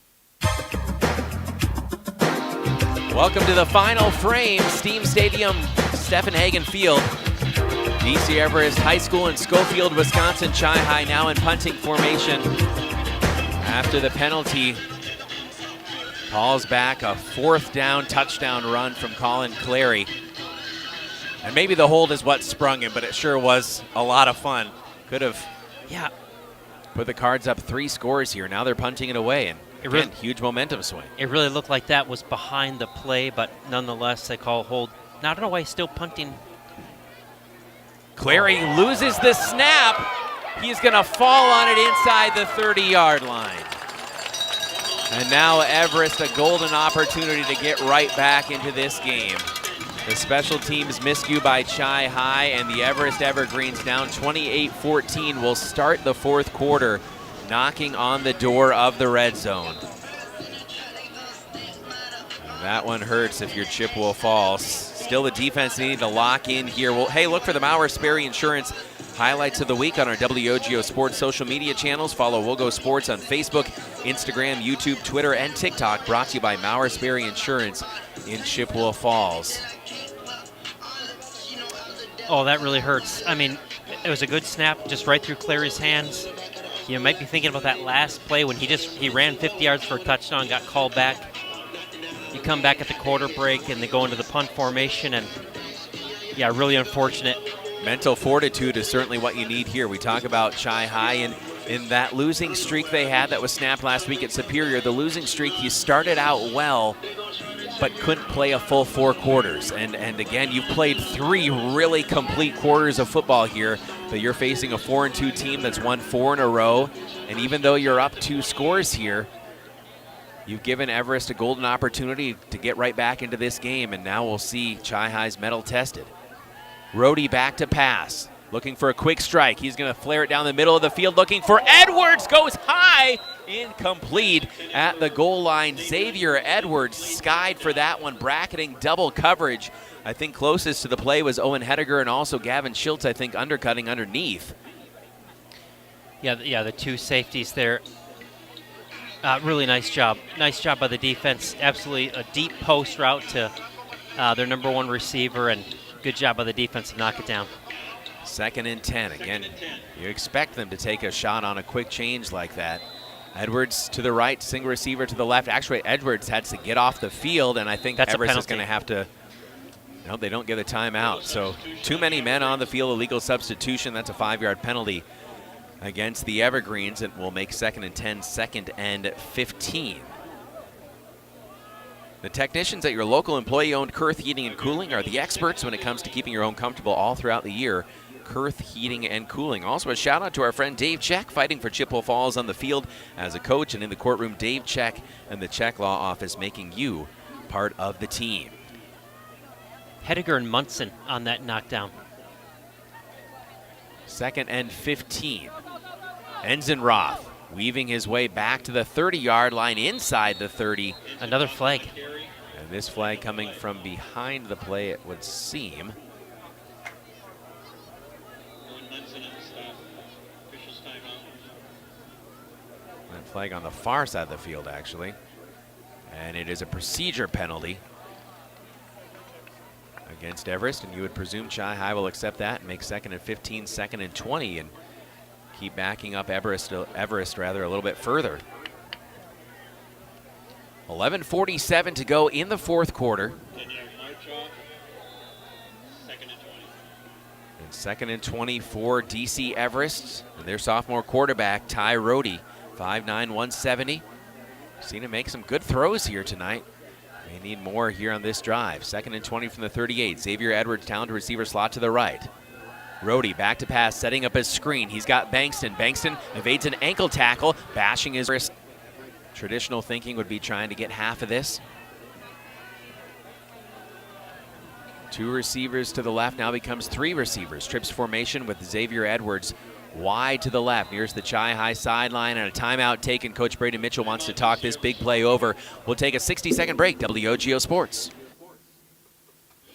Welcome to the final frame, Stiehm Stadium, Stephen Hagen Field. DC Everest High School in Schofield, Wisconsin. Chi High now in punting formation. After the penalty, calls back a 4th down touchdown run from Colin Clary. And maybe the hold is what sprung him, but it sure was a lot of fun. Could have put the Cards up 3 scores here. Now they're punting it away, and again, huge momentum swing. It really looked like that was behind the play, but nonetheless, they call hold. Now, I don't know why he's still punting. Clary loses the snap. He's going to fall on it inside the 30-yard line. And now Everest, a golden opportunity to get right back into this game. The special teams miscue by Chi High, and the Everest Evergreens down 28-14 will start the fourth quarter, knocking on the door of the red zone. That one hurts if you're Chippewa Falls. Still the defense needing to lock in here. Well, hey, look for the Maurer Sperry Insurance highlights of the week on our WOGO Sports social media channels. Follow WOGO Sports on Facebook, Instagram, YouTube, Twitter, and TikTok. Brought to you by Maurer Sperry Insurance in Chippewa Falls. Oh, that really hurts. I mean, it was a good snap, just right through Clary's hands. You might be thinking about that last play when he ran 50 yards for a touchdown, got called back. You come back at the quarter break and they go into the punt formation, and yeah, really unfortunate. Mental fortitude is certainly what you need here. We talk about Chi High and in that losing streak they had that was snapped last week at Superior. The losing streak, you started out well, but couldn't play a full 4 quarters. And again, you've played 3 really complete quarters of football here, but you're facing a 4-2 team that's won 4 in a row. And even though you're up 2 scores here, you've given Everest a golden opportunity to get right back into this game, and now we'll see Chi High's mettle tested. Rohde back to pass, looking for a quick strike. He's going to flare it down the middle of the field, looking for Edwards, goes high, incomplete at the goal line. Xavier Edwards skied for that one, bracketing double coverage. I think closest to the play was Owen Hediger, and also Gavin Schiltz, I think, undercutting underneath. Yeah, the 2 safeties there. Really nice job. Nice job by the defense. Absolutely a deep post route to their number 1 receiver, and good job by the defense to knock it down. 2nd and 10. Again, you expect them to take a shot on a quick change like that. Edwards to the right, single receiver to the left. Actually, Edwards had to get off the field, and I think Everest is going to have to. No, they don't get a timeout. So too many men on the field, illegal substitution. That's a 5-yard penalty against the Evergreens, and will make 2nd and 10, 2nd and 15. The technicians at your local employee-owned Kurth Heating and Cooling are the experts when it comes to keeping your home comfortable all throughout the year. Kurth Heating and Cooling. Also a shout out to our friend Dave Check, fighting for Chippewa Falls on the field as a coach, and in the courtroom, Dave Check and the Check Law Office, making you part of the team. Hediger and Munson on that knockdown. 2nd and 15. Enzenroth weaving his way back to the 30-yard line, inside the 30. Another flag. And this flag coming from behind the play, it would seem. That flag on the far side of the field, actually. And it is a procedure penalty against Everest, and you would presume Chi High will accept that and make 2nd and 15, 2nd and 20, and keep backing up Everest a little bit further. 11:47 to go in the fourth quarter. And 2nd and 20 for DC Everest and their sophomore quarterback, Ty Rohde, 5'9", 170. Seen him make some good throws here tonight. They need more here on this drive. 2nd and 20 from the 38. Xavier Edwards down to receiver slot to the right. Rohde back to pass, setting up his screen. He's got Bankston. Bankston evades an ankle tackle, bashing his wrist. Traditional thinking would be trying to get half of this. 2 receivers to the left, now becomes 3 receivers. Trips formation with Xavier Edwards wide to the left. Here's the Chi High sideline, and a timeout taken. Coach Braden Mitchell wants to talk this big play over. We'll take a 60-second break. WOGO Sports.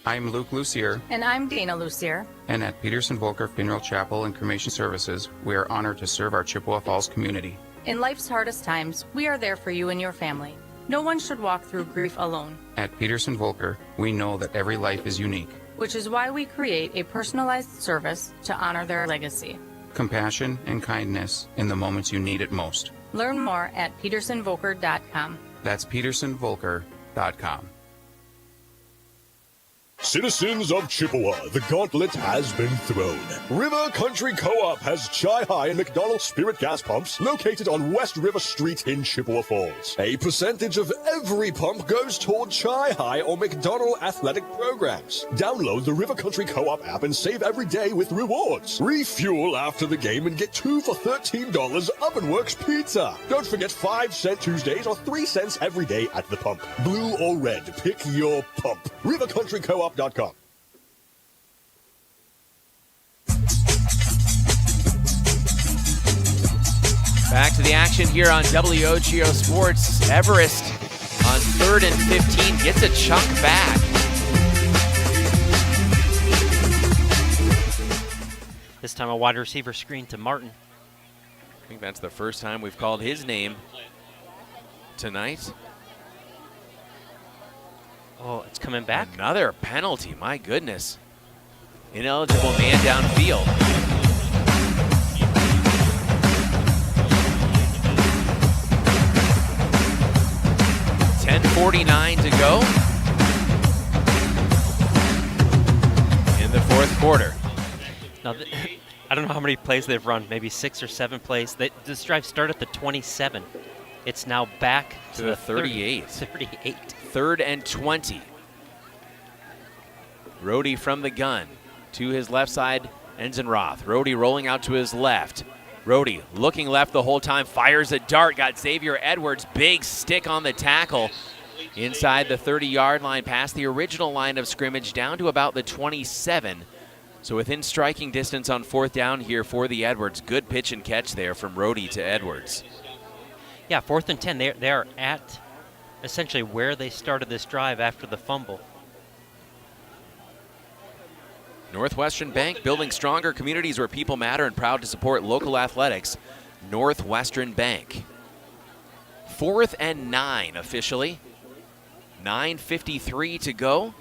I'm Luke Lucier. And I'm Dana Lucier. And at Peterson Volker Funeral Chapel and Cremation Services, we are honored to serve our Chippewa Falls community. In life's hardest times, we are there for you and your family. No one should walk through grief alone. At Peterson Volker, we know that every life is unique, which is why we create a personalized service to honor their legacy. Compassion and kindness in the moments you need it most. Learn more at petersonvolker.com. That's petersonvolker.com. Citizens of Chippewa, the gauntlet has been thrown. River Country Co-op has Chi High and McDonald's Spirit gas pumps located on West River Street in Chippewa Falls. A percentage of every pump goes toward Chi High or McDonald athletic programs. Download the River Country Co-op app and save every day with rewards. Refuel after the game and get 2 for $13 Ovenworks pizza. Don't forget 5-cent Tuesdays or 3 cents every day at the pump. Blue or red, pick your pump. River Country Co-op CardinalsCoop.com. Back to the action here on WOGO Sports. Everest on 3rd and 15 gets a chunk back. This time a wide receiver screen to Martin. I think that's the first time we've called his name tonight. Oh, it's coming back. Another penalty, my goodness. Ineligible man downfield. .49 to go in the 4th quarter. Now, I don't know how many plays they've run, maybe 6 or 7 plays. This drive started at the 27. It's now back to the 38. 38. 3rd and 20. Rohde from the gun to his left side, Enzenroth. Rohde rolling out to his left. Rohde looking left the whole time, fires a dart, got Xavier Edwards, big stick on the tackle. Inside the 30-yard line, past the original line of scrimmage, down to about the 27. So within striking distance on 4th down here for the Edwards. Good pitch and catch there from Rohde to Edwards. Yeah, 4th and 10. They're at essentially where they started this drive after the fumble. Northwestern Bank, building stronger communities where people matter and proud to support local athletics. Northwestern Bank. 4th and 9 officially. 9:53 to go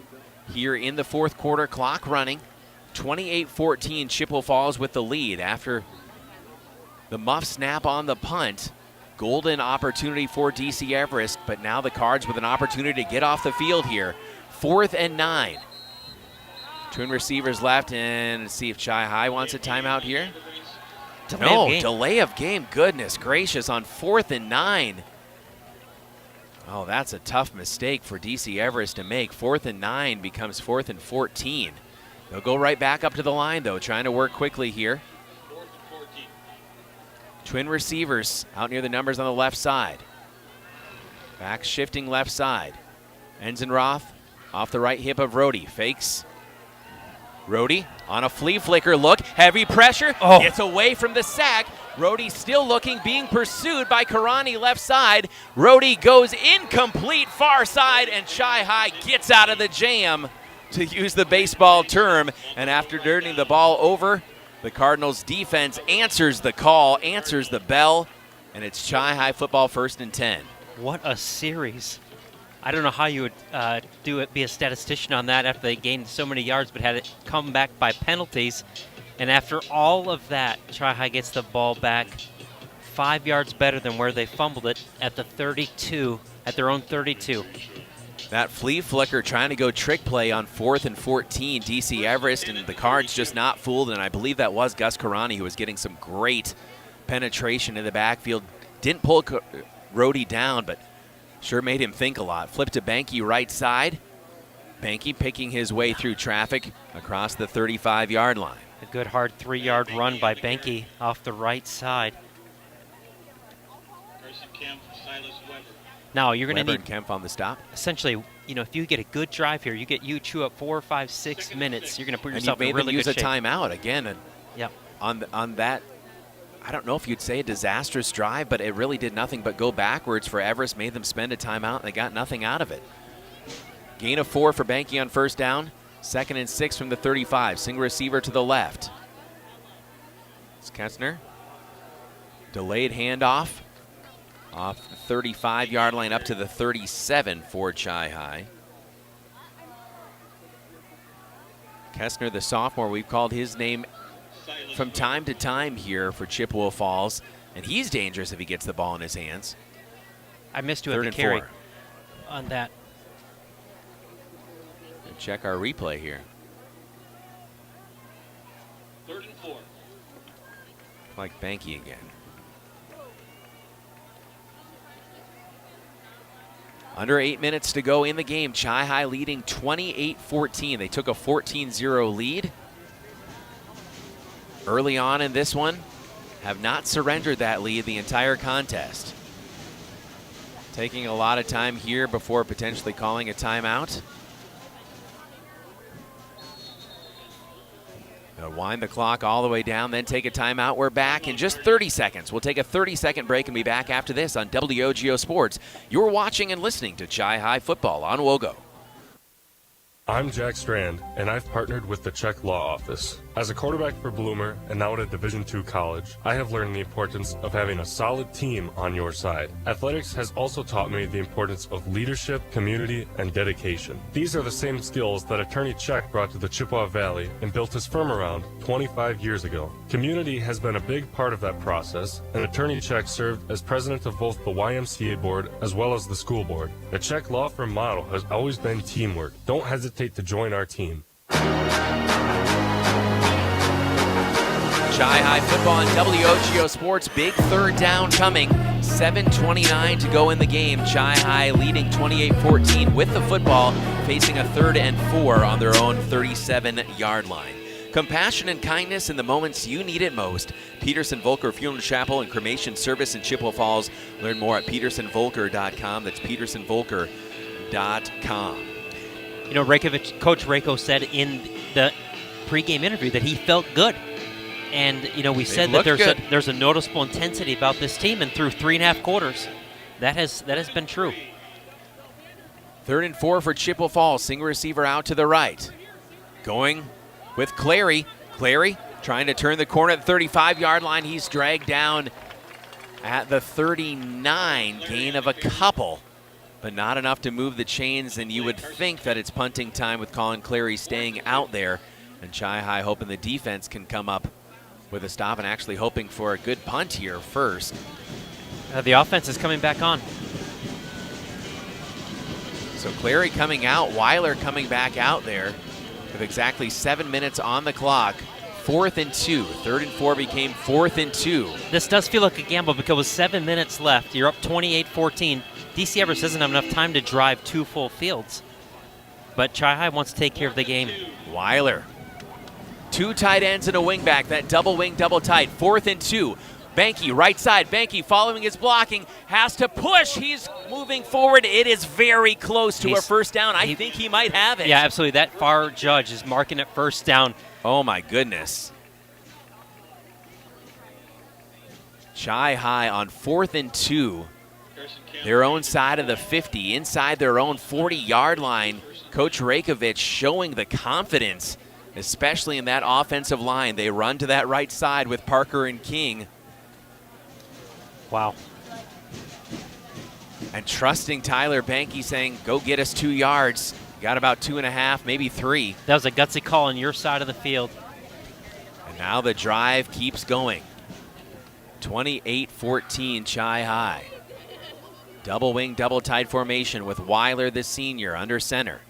here in the 4th quarter. Clock running. 28-14 Chippewa Falls with the lead after the muff snap on the punt. Golden opportunity for DC Everest, but now the Cards with an opportunity to get off the field here. 4th and 9. Twin receivers left, and let's see if Chi High wants a timeout here. Delay of game. Goodness gracious, on 4th and 9. Oh, that's a tough mistake for DC Everest to make. 4th and 9 becomes 4th and 14. They'll go right back up to the line, though, trying to work quickly here. Twin receivers out near the numbers on the left side. Back shifting left side. Enzenroth off the right hip of Rohde. Fakes. Rohde on a flea flicker look. Heavy pressure. Gets away from the sack. Rohde still looking, being pursued by Karani left side. Rohde goes incomplete far side, and Chi High gets out of the jam, to use the baseball term. And after turning the ball over, the Cardinals defense answers the call, answers the bell, and it's Chi High football 1st and 10. What a series. I don't know how you would be a statistician on that after they gained so many yards, but had it come back by penalties. And after all of that, Chi High gets the ball back 5 yards better than where they fumbled it at the 32, at their own 32. That flea flicker trying to go trick play on 4th and 14. DC Everest and the Cards just not fooled, and I believe that was Gus Karani who was getting some great penetration in the backfield. Didn't pull Rohde down, but sure made him think a lot. Flip to Banky right side. Banky picking his way through traffic across the 35-yard line. A good hard 3-yard run by Banky off the right side. Now you're going to need Kemp on the stop. Essentially, if you get a good drive here, you chew up 4, 5, 6 minutes. You're going to put yourself in really good shape. And you made them use a timeout again. And yep. On that, I don't know if you'd say a disastrous drive, but it really did nothing but go backwards for Everest. Made them spend a timeout, and they got nothing out of it. Gain of 4 for Banky on 1st down. 2nd and 6 from the 35. Single receiver to the left. It's Kessner. Delayed handoff. Off the 35-yard line up to the 37 for Chi High. Kessner, the sophomore, we've called his name from time to time here for Chippewa Falls, and he's dangerous if he gets the ball in his hands. I missed you at the carry on that. Check our replay here. 3rd and 4. Like Banky again. Under 8 minutes to go in the game. Chi High leading 28-14. They took a 14-0 lead early on in this one. Have not surrendered that lead the entire contest. Taking a lot of time here before potentially calling a timeout. wind the clock all the way down, then take a timeout. We're back in just 30 seconds. We'll take a 30-second break and be back after this on WOGO Sports. You're watching and listening to Chi High Football on WOGO. I'm Jack Strand, and I've partnered with the Czech Law Office. As a quarterback for Bloomer and now at a Division II college, I have learned the importance of having a solid team on your side. Athletics has also taught me the importance of leadership, community, and dedication. These are the same skills that Attorney Czech brought to the Chippewa Valley and built his firm around 25 years ago. Community has been a big part of that process, and Attorney Czech served as president of both the YMCA board as well as the school board. The Czech law firm model has always been teamwork. Don't hesitate to join our team. Chi High Football on WOGO Sports. Big third down coming. 7:29 to go in the game. Chi High leading 28-14 with the football, facing a 3rd and 4 on their own 37-yard line. Compassion and kindness in the moments you need it most. Peterson Volker Funeral Chapel and Cremation Service in Chippewa Falls. Learn more at petersonvolker.com. That's petersonvolker.com. You know, Coach Rako said in the pregame interview that he felt good. And, you know, we said that there's a noticeable intensity about this team, and through 3.5 quarters, that has been true. 3rd and 4 for Chippewa Falls. Single receiver out to the right. Going with Clary. Clary trying to turn the corner at the 35-yard line. He's dragged down at the 39, gain of a couple, but not enough to move the chains, and you would think that it's punting time with Colin Clary staying out there, and Chi High hoping the defense can come up with a stop and actually hoping for a good punt here first. The offense is coming back on. So Clary coming out, Weiler coming back out there with exactly 7 minutes on the clock. 4th and 2. 3rd and 4 became 4th and 2. This does feel like a gamble because with 7 minutes left, you're up 28-14. DC Everest doesn't have enough time to drive 2 full fields. But Chi High wants to take care of the game. Weiler. 2 tight ends and a wingback. That double wing, double tight. 4th and 2. Banky, right side. Banky following his blocking. Has to push. He's moving forward. It is very close to a first down. I think he might have it. Yeah, absolutely. That far judge is marking it first down. Oh, my goodness. Chi High on 4th and 2. Their own side of the 50, inside their own 40-yard line. Coach Rakovich showing the confidence, especially in that offensive line. They run to that right side with Parker and King. Wow. And trusting Tyler Banky, saying, go get us 2 yards. Got about 2.5, maybe 3. That was a gutsy call on your side of the field. And now the drive keeps going. 28-14 Chi High. Double wing, double tight formation with Weiler, the senior, under center.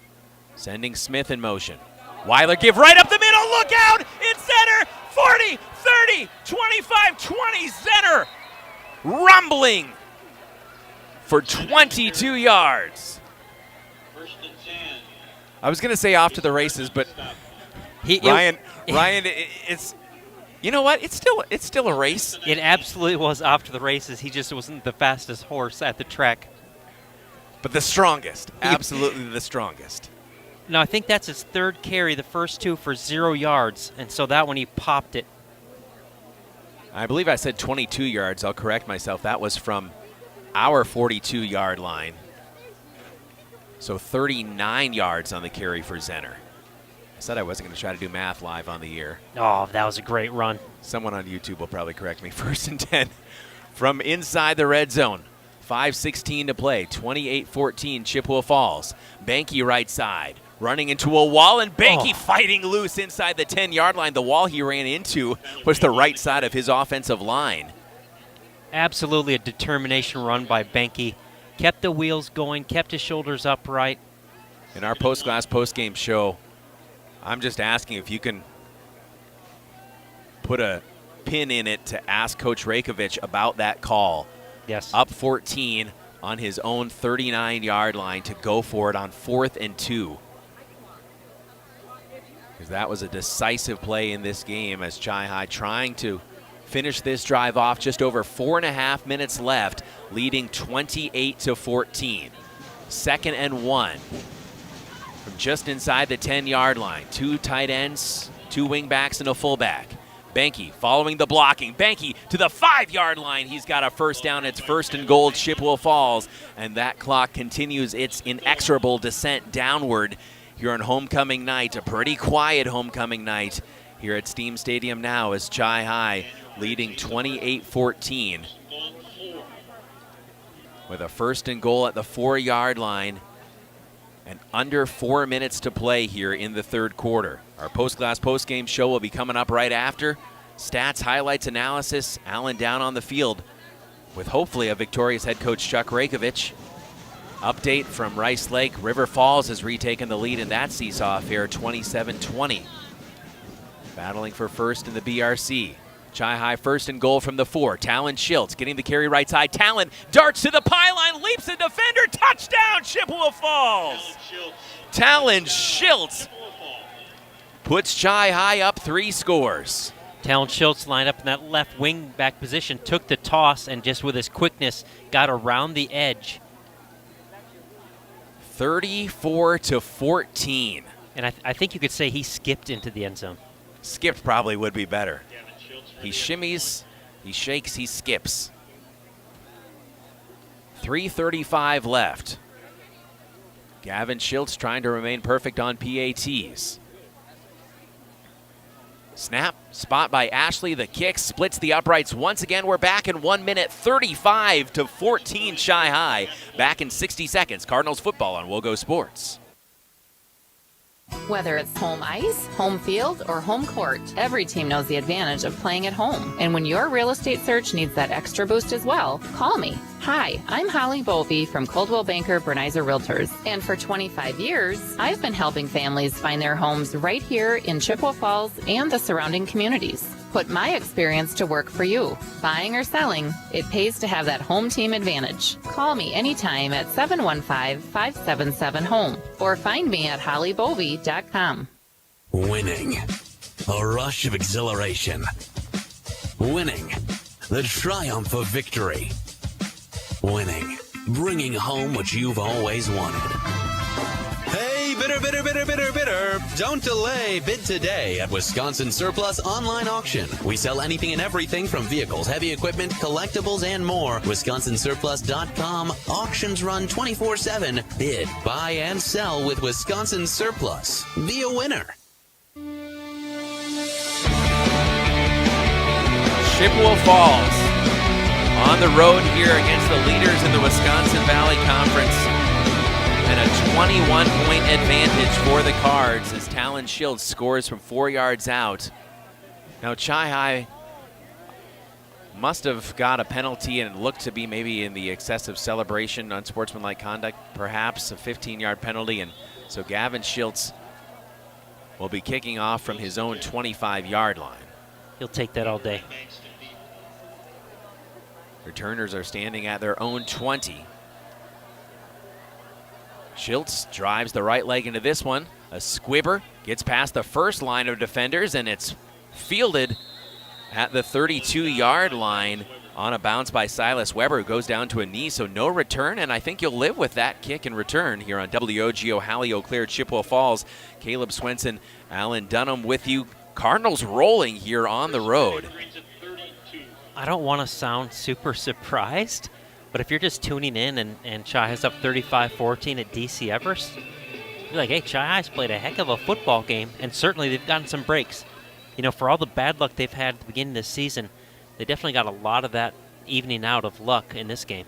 Sending Smith in motion. Weiler give right up the middle. Look out! In center. 40, 30, 25, 20. Center. Rumbling for 22 yards. I was going to say off to the races, but Ryan, it's, you know what? It's still a race. It absolutely was off to the races. He just wasn't the fastest horse at the track. But the strongest. Absolutely the strongest. No, I think that's his 3rd carry, the first 2 for 0 yards. And so that one he popped it. I believe I said 22 yards. I'll correct myself. That was from our 42-yard line. So 39 yards on the carry for Zenner. I said I wasn't going to try to do math live on the air. Oh, that was a great run. Someone on YouTube will probably correct me. 1st and 10 from inside the red zone. 5:16 to play. 28-14 Chippewa Falls. Banky right side. Running into a wall, and Banky fighting loose inside the 10-yard line. The wall he ran into was the right side of his offensive line. Absolutely a determination run by Banky. Kept the wheels going, kept his shoulders upright. In our post-game show, I'm just asking if you can put a pin in it to ask Coach Rakovich about that call. Yes. Up 14 on his own 39-yard line to go for it on 4th and 2. Because that was a decisive play in this game as Chi High trying to finish this drive off. Just over 4.5 minutes left, leading 28-14. 2nd and 1 from just inside the 10-yard line. 2 tight ends 2 wingbacks and a fullback. Banky following the blocking. Banky to the 5-yard line. He's got a first down. It's 1st and goal, Chippewa Falls. And that clock continues its inexorable descent downward here on homecoming night. A pretty quiet homecoming night here at Stiehm Stadium now as Chi High leading 28-14. With a 1st and goal at the 4-yard line. And under 4 minutes to play here in the 3rd quarter. Our post-game show will be coming up right after. Stats, highlights, analysis. Allen down on the field with hopefully a victorious head coach Chuck Rakovich. Update from Rice Lake. River Falls has retaken the lead in that seesaw affair, 27-20. Battling for first in the BRC. Chi High 1st and goal from the 4. Talon Schiltz getting the carry right side. Talon darts to the pylon, leaps the defender, touchdown Chippewa Falls. Talon Schiltz puts Chi High up 3 scores. Talon Schiltz lined up in that left wing back position, took the toss, and just with his quickness got around the edge. 34-14. And I think you could say he skipped into the end zone. Skipped probably would be better. He shimmies, he shakes, he skips. 3:35 left. Gavin Schiltz trying to remain perfect on PATs. Snap, spot by Ashley. The kick splits the uprights. Once again, we're back in 1 minute, 35-14 Chi High. Back in 60 seconds. Cardinals football on WOGO Sports. Whether it's home ice, home field, or home court, every team knows the advantage of playing at home. And when your real estate search needs that extra boost as well, call me. Hi, I'm Holly Bovey from Coldwell Banker Bernizer Realtors. And for 25 years, I've been helping families find their homes right here in Chippewa Falls and the surrounding communities. Put my experience to work for you. Buying or selling, it pays to have that home team advantage. Call me anytime at 715-577-HOME or find me at hollybovey.com. Winning. A rush of exhilaration. Winning. The triumph of victory. Winning. Bringing home what you've always wanted. Hey, bidder. Don't delay. Bid today at Wisconsin Surplus Online Auction. We sell anything and everything from vehicles, heavy equipment, collectibles, and more. WisconsinSurplus.com. Auctions run 24/7. Bid, buy, and sell with Wisconsin Surplus. Be a winner. Chippewa Falls on the road here against the leaders in the Wisconsin Valley Conference. And a 21-point advantage for the Cards as Talon Schiltz scores from 4 yards out. Now Chi High must have got a penalty and it looked to be maybe in the excessive celebration, unsportsmanlike conduct, perhaps a 15-yard penalty. And so Gavin Schiltz will be kicking off from his own 25-yard line. He'll take that all day. Returners are standing at their own 20. Schiltz drives the right leg into this one. A squibber gets past the first line of defenders, and it's fielded at the 32-yard line on a bounce by Silas Weber, who goes down to a knee, so no return, and I think you'll live with that kick and return here on WOGO, Hallie Eau Claire, Chippewa Falls. Caleb Swenson, Alan Dunham with you. Cardinals rolling here on the road. I don't want to sound super surprised, but if you're just tuning in and Chi High's up 35-14 at DC Everest, you're like, hey, Chi High's played a heck of a football game, and certainly they've gotten some breaks. You know, for all the bad luck they've had at the beginning of the season, they definitely got a lot of that evening out of luck in this game.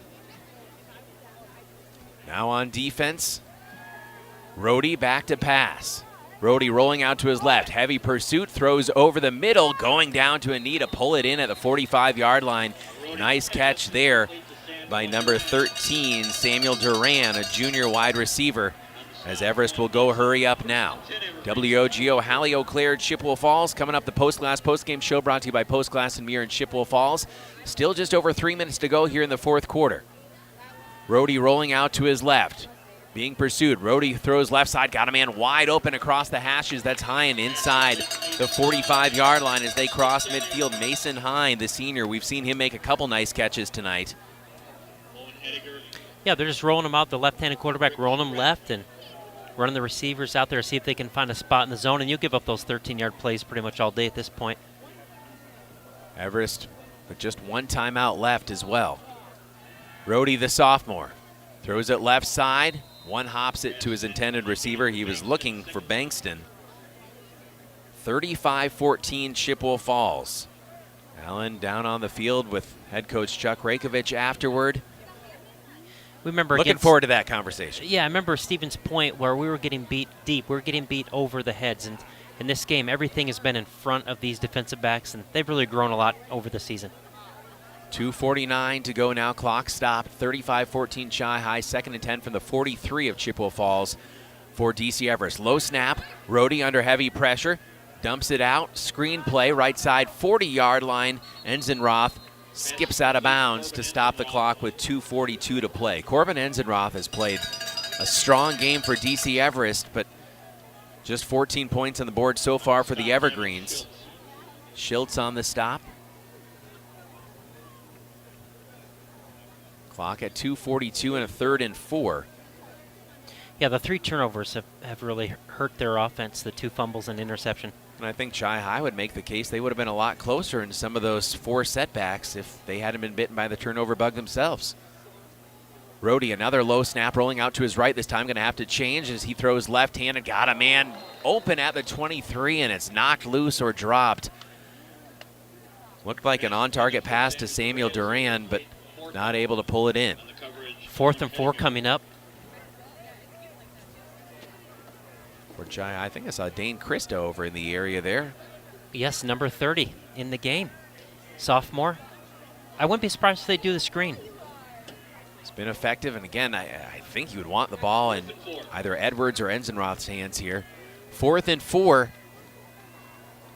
Now on defense, Rhodey back to pass. Rhodey rolling out to his left. Heavy pursuit, throws over the middle, going down to a knee to pull it in at the 45-yard line. Nice catch there by number 13, Samuel Duran, a junior wide receiver, as Everest will go hurry up now. WOGO, Hallie Eau Claire, Chippewa Falls. Coming up, the post-game show brought to you by Post Glass and Mirror in Chippewa Falls. Still just over 3 minutes to go here in the fourth quarter. Rhodey rolling out to his left. Being pursued. Rhodey throws left side, got a man wide open across the hashes. That's Hine inside the 45-yard line as they cross midfield. Mason Hine, the senior, we've seen him make a couple nice catches tonight. Yeah, they're just rolling him out, the left-handed quarterback rolling him left, and running the receivers out there, see if they can find a spot in the zone, and you'll give up those 13-yard plays pretty much all day at this point. Everest with just one timeout left as well. Rohde, the sophomore, throws it left side. One hops it to his intended receiver. He was looking for Bankston. 35-14 Chippewa Falls. Allen down on the field with head coach Chuck Rakovich afterward. We remember looking forward to that conversation. Yeah, I remember Stephen's point where we were getting beat deep. We were getting beat over the heads. And in this game, everything has been in front of these defensive backs, and they've really grown a lot over the season. 2:49 to go now. Clock stopped. 35-14 Chi High. 2nd and 10 from the 43 of Chippewa Falls for DC Everest. Low snap. Rohde under heavy pressure. Dumps it out. Screen play. Right side 40-yard line. Enzenroth skips out of bounds to stop the clock with 2:42 to play. Corbin Enzenroth has played a strong game for DC Everest, but just 14 points on the board so far for the Evergreens. Schiltz on the stop. Clock at 2:42 and a 3rd and 4. Yeah, the 3 turnovers have really hurt their offense, the 2 fumbles and interception. And I think Chi High would make the case they would have been a lot closer in some of those 4 setbacks if they hadn't been bitten by the turnover bug themselves. Rohde, another low snap rolling out to his right. This time going to have to change as he throws left-handed. Got a man open at the 23, and it's knocked loose or dropped. Looked like an on-target pass to Samuel Duran, but not able to pull it in. 4th and 4 coming up. For Chi, I think I saw Dane Christo over in the area there. Yes, number 30 in the game. Sophomore. I wouldn't be surprised if they do the screen. It's been effective, and again, I think you would want the ball in either Edwards or Enzenroth's hands here. 4th and 4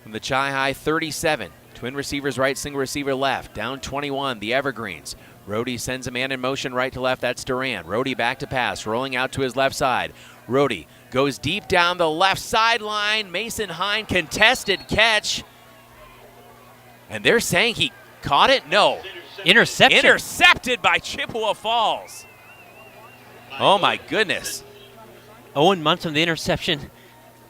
from the Chi High 37. Twin receivers right, single receiver left. Down 21, the Evergreens. Rohde sends a man in motion right to left. That's Duran. Rohde back to pass, rolling out to his left side. Rohde goes deep down the left sideline. Mason Hine, contested catch. And they're saying he caught it? No. Interception. Intercepted by Chippewa Falls. Oh, my goodness. Owen Munson, the interception.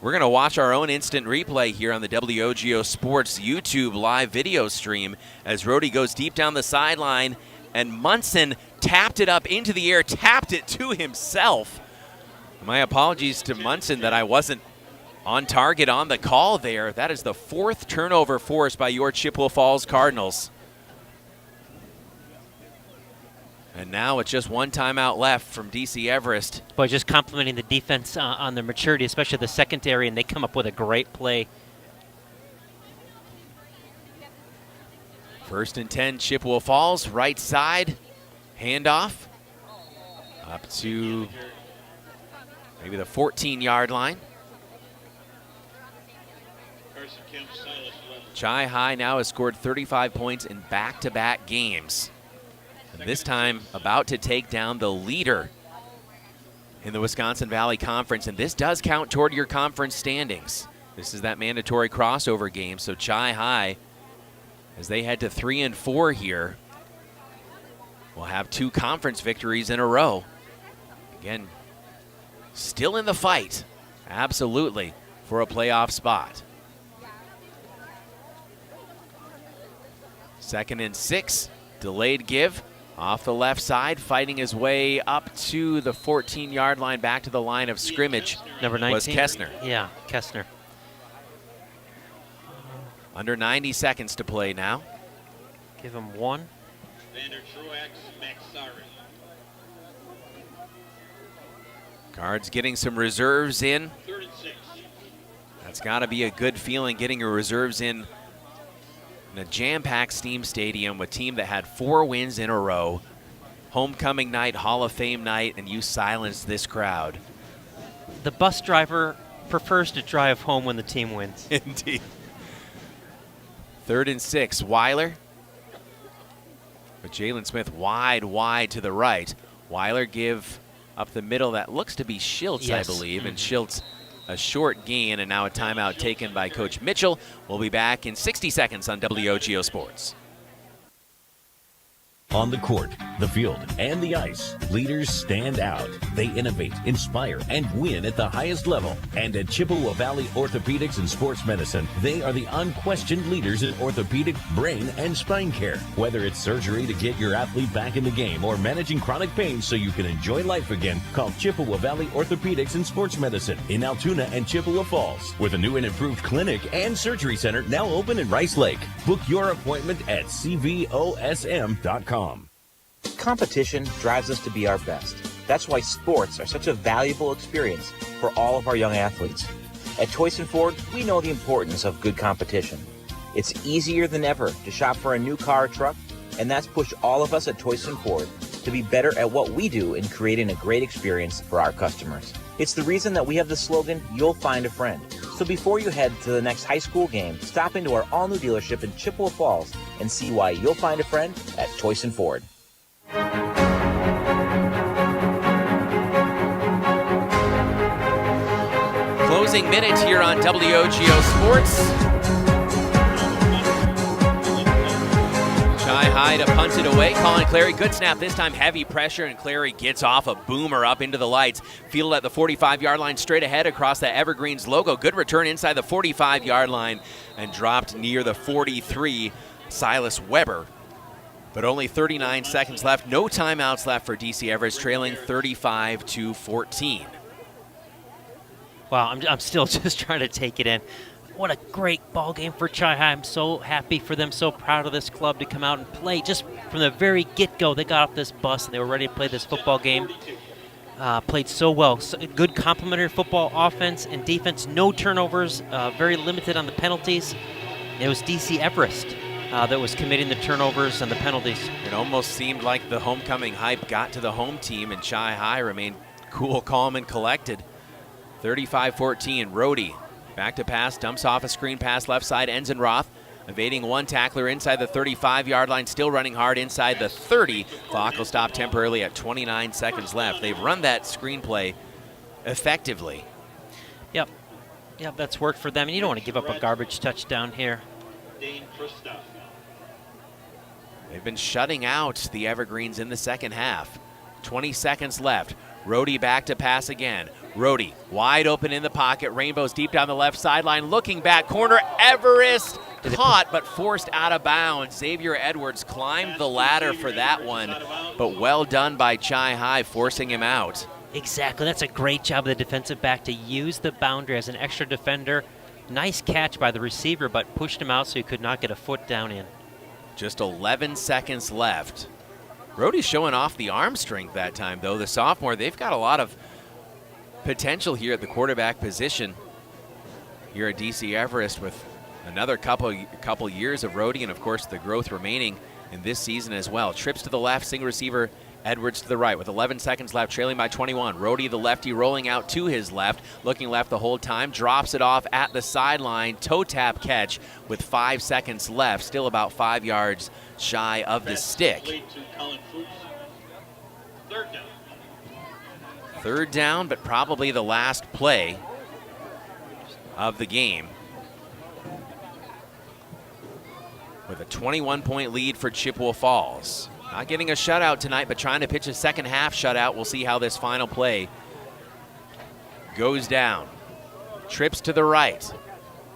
We're going to watch our own instant replay here on the WOGO Sports YouTube live video stream as Rohde goes deep down the sideline, and Munson tapped it up into the air, tapped it to himself. My apologies to Munson that I wasn't on target on the call there. That is the 4th turnover forced by your Chippewa Falls Cardinals. And now with just one timeout left from DC Everest. Boy, just complimenting the defense on their maturity, especially the secondary, and they come up with a great play. 1st and 10, Chippewa Falls, right side, handoff up to maybe the 14-yard line. Chi High now has scored 35 points in back-to-back games. And this time about to take down the leader in the Wisconsin Valley Conference. And this does count toward your conference standings. This is that mandatory crossover game. So Chi High, as they head to 3 and 4 here, will have 2 conference victories in a row. Again, still in the fight, absolutely, for a playoff spot. 2nd and 6, delayed give. Off the left side, fighting his way up to the 14-yard line, back to the line of scrimmage. Number 19 was Kessner. Yeah, Kessner. Under 90 seconds to play now. Give him 1. Guards getting some reserves in. That's got to be a good feeling, getting your reserves in a jam-packed Stiehm Stadium with a team that had 4 wins in a row. Homecoming night, Hall of Fame night, and you silenced this crowd. The bus driver prefers to drive home when the team wins. Indeed. 3rd and 6, Weiler. But Jalen Smith wide to the right. Weiler give up the middle. That looks to be Schiltz, yes. I believe. And Schiltz, a short gain, and now a timeout taken by Coach Mitchell. We'll be back in 60 seconds on WOGO Sports. On the court, the field, and the ice, leaders stand out. They innovate, inspire, and win at the highest level. And at Chippewa Valley Orthopedics and Sports Medicine, they are the unquestioned leaders in orthopedic, brain, and spine care. Whether it's surgery to get your athlete back in the game or managing chronic pain so you can enjoy life again, call Chippewa Valley Orthopedics and Sports Medicine in Altoona and Chippewa Falls, with a new and improved clinic and surgery center now open in Rice Lake. Book your appointment at cvosm.com. Competition drives us to be our best. That's why sports are such a valuable experience for all of our young athletes. At Toyson Ford, we know the importance of good competition. It's easier than ever to shop for a new car or truck, and that's pushed all of us at Toyson Ford to be better at what we do in creating a great experience for our customers. It's the reason that we have the slogan, "You'll find a friend." So before you head to the next high school game, stop into our all-new dealership in Chippewa Falls and see why you'll find a friend at Toyson Ford. Closing minutes here on WOGO Sports. Chi High to punt it away. Colin Clary, good snap this time, heavy pressure, and Clary gets off a boomer up into the lights. Fielded at the 45-yard line, straight ahead across the Evergreens logo. Good return inside the 45-yard line and dropped near the 43. Silas Weber. But only 39 seconds left. No timeouts left for DC Everest, trailing 35-14. Wow, I'm still just trying to take it in. What a great ball game for Chi High. I'm so happy for them, so proud of this club to come out and play. Just from the very get-go, they got off this bus and they were ready to play this football game. Played so well. So, good complementary football offense and defense. No turnovers, very limited on the penalties. It was DC Everest that was committing the turnovers and the penalties. It almost seemed like the homecoming hype got to the home team, and Chi High remained cool, calm, and collected. 35-14, Rohde back to pass, dumps off a screen pass left side, Enzenroth evading one tackler inside the 35-yard line, still running hard inside the 30. Clock will stop temporarily at 29 seconds left. They've run that screenplay effectively. Yep, that's worked for them, and you don't want to give up a garbage touchdown here. They've been shutting out the Evergreens in the second half. 20 seconds left. Rohde back to pass again. Rohde wide open in the pocket. Rainbows deep down the left sideline. Looking back corner. Everest caught but forced out of bounds. Xavier Edwards climbed the ladder for that one, but well done by Chi High forcing him out. Exactly. That's a great job of the defensive back to use the boundary as an extra defender. Nice catch by the receiver, but pushed him out so he could not get a foot down in. Just 11 seconds left. Rohde's showing off the arm strength that time, though. The sophomore, they've got a lot of potential here at the quarterback position here at DC Everest, with another couple years of Rohde and, of course, the growth remaining in this season as well. Trips to the left, single receiver, Edwards to the right with 11 seconds left, trailing by 21. Rohde, the lefty, rolling out to his left, looking left the whole time, drops it off at the sideline, toe tap catch with 5 seconds left, still about 5 yards shy of the stick. Third down, but probably the last play of the game. With a 21-point lead for Chippewa Falls. Not getting a shutout tonight, but trying to pitch a second half shutout. We'll see how this final play goes down. Trips to the right.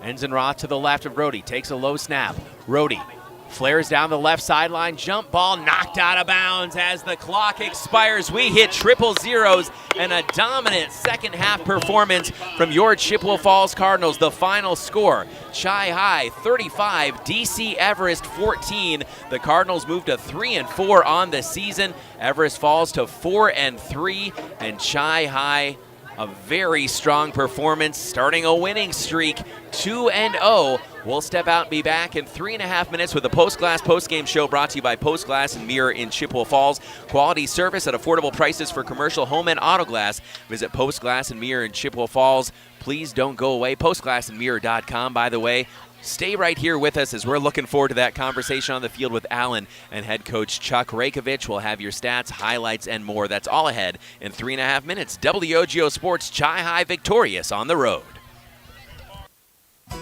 Enzenroth to the left of Rohde. Takes a low snap. Rohde flares down the left sideline. Jump ball knocked out of bounds as the clock expires. We hit triple zeros and a dominant second half performance from your Chippewa Falls Cardinals. The final score, Chi High 35, DC Everest 14. The Cardinals move to 3-4 on the season. Everest falls to 4-3, and Chi High, a very strong performance, starting a winning streak, 2-0. We'll step out and be back in 3.5 minutes with the Post Glass Post-Game Show, brought to you by Post Glass and Mirror in Chippewa Falls. Quality service at affordable prices for commercial, home, and auto glass. Visit Post Glass and Mirror in Chippewa Falls. Please don't go away. PostGlassandMirror.com, by the way. Stay right here with us as we're looking forward to that conversation on the field with Allen and head coach Chuck Rakovich. We'll have your stats, highlights, and more. That's all ahead in 3.5 minutes. WOGO Sports, Chi High victorious on the road.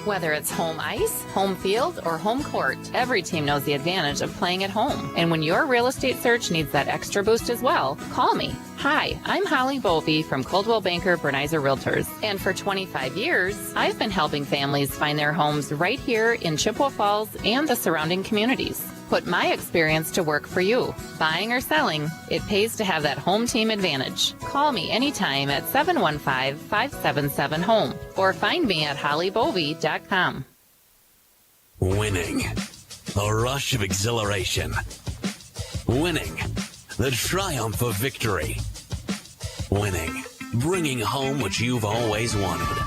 Whether it's home ice, home field, or home court, every team knows the advantage of playing at home. And when your real estate search needs that extra boost as well, call me. Hi, I'm Holly Bovey from Coldwell Banker Bernizer Realtors. And for 25 years, I've been helping families find their homes right here in Chippewa Falls and the surrounding communities. Put my experience to work for you. Buying or selling, it pays to have that home team advantage. Call me anytime at 715-577-HOME or find me at hollybovey.com. Winning. A rush of exhilaration. Winning. The triumph of victory. Winning. Bringing home what you've always wanted.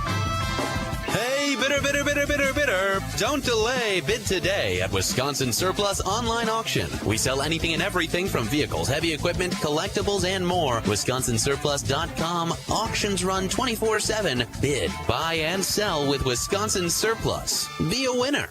Hey, bidder, bidder, bidder, bidder, bidder. Don't delay. Bid today at Wisconsin Surplus Online Auction. We sell anything and everything from vehicles, heavy equipment, collectibles, and more. WisconsinSurplus.com. Auctions run 24/7. Bid, buy, and sell with Wisconsin Surplus. Be a winner.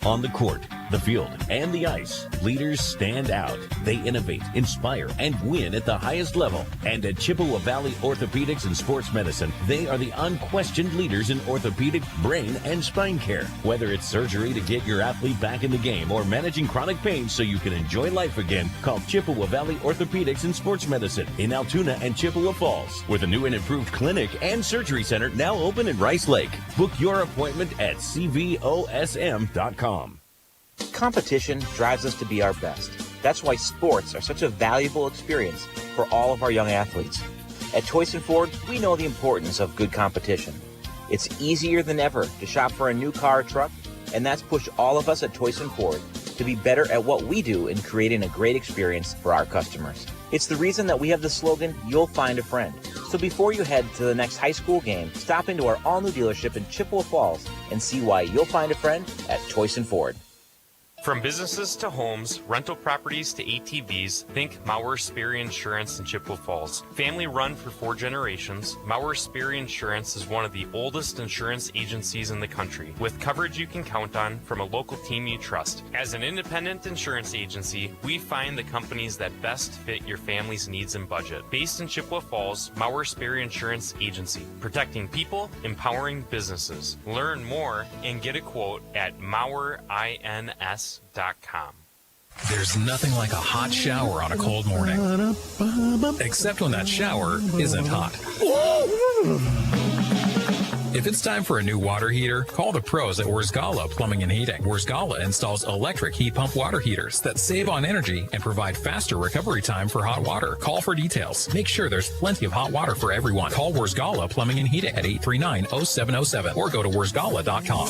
On the court, the field, and the ice, leaders stand out. They innovate, inspire, and win at the highest level. And at Chippewa Valley Orthopedics and Sports Medicine, they are the unquestioned leaders in orthopedic, brain, and spine care. Whether it's surgery to get your athlete back in the game or managing chronic pain so you can enjoy life again, call Chippewa Valley Orthopedics and Sports Medicine in Altoona and Chippewa Falls, with a new and improved clinic and surgery center now open in Rice Lake. Book your appointment at cvosm.com. Competition drives us to be our best. That's why sports are such a valuable experience for all of our young athletes. At Toys & Ford, we know the importance of good competition. It's easier than ever to shop for a new car or truck, and that's pushed all of us at Toys & Ford to be better at what we do in creating a great experience for our customers. It's the reason that we have the slogan, "You'll find a friend." So before you head to the next high school game, stop into our all-new dealership in Chippewa Falls and see why you'll find a friend at Toys & Ford. From businesses to homes, rental properties to ATVs, think Mauer Sperry Insurance in Chippewa Falls. Family run for 4 generations, Mauer Sperry Insurance is one of the oldest insurance agencies in the country, with coverage you can count on from a local team you trust. As an independent insurance agency, we find the companies that best fit your family's needs and budget. Based in Chippewa Falls, Mauer Sperry Insurance Agency, protecting people, empowering businesses. Learn more and get a quote at MauerINS.com. There's nothing like a hot shower on a cold morning, except when that shower isn't hot. If it's time for a new water heater, call the pros at Wurzgala Plumbing and Heating. Wurzgala installs electric heat pump water heaters that save on energy and provide faster recovery time for hot water. Call for details. Make sure there's plenty of hot water for everyone. Call Wurzgala Plumbing and Heating at 839-0707 or go to wurzgala.com.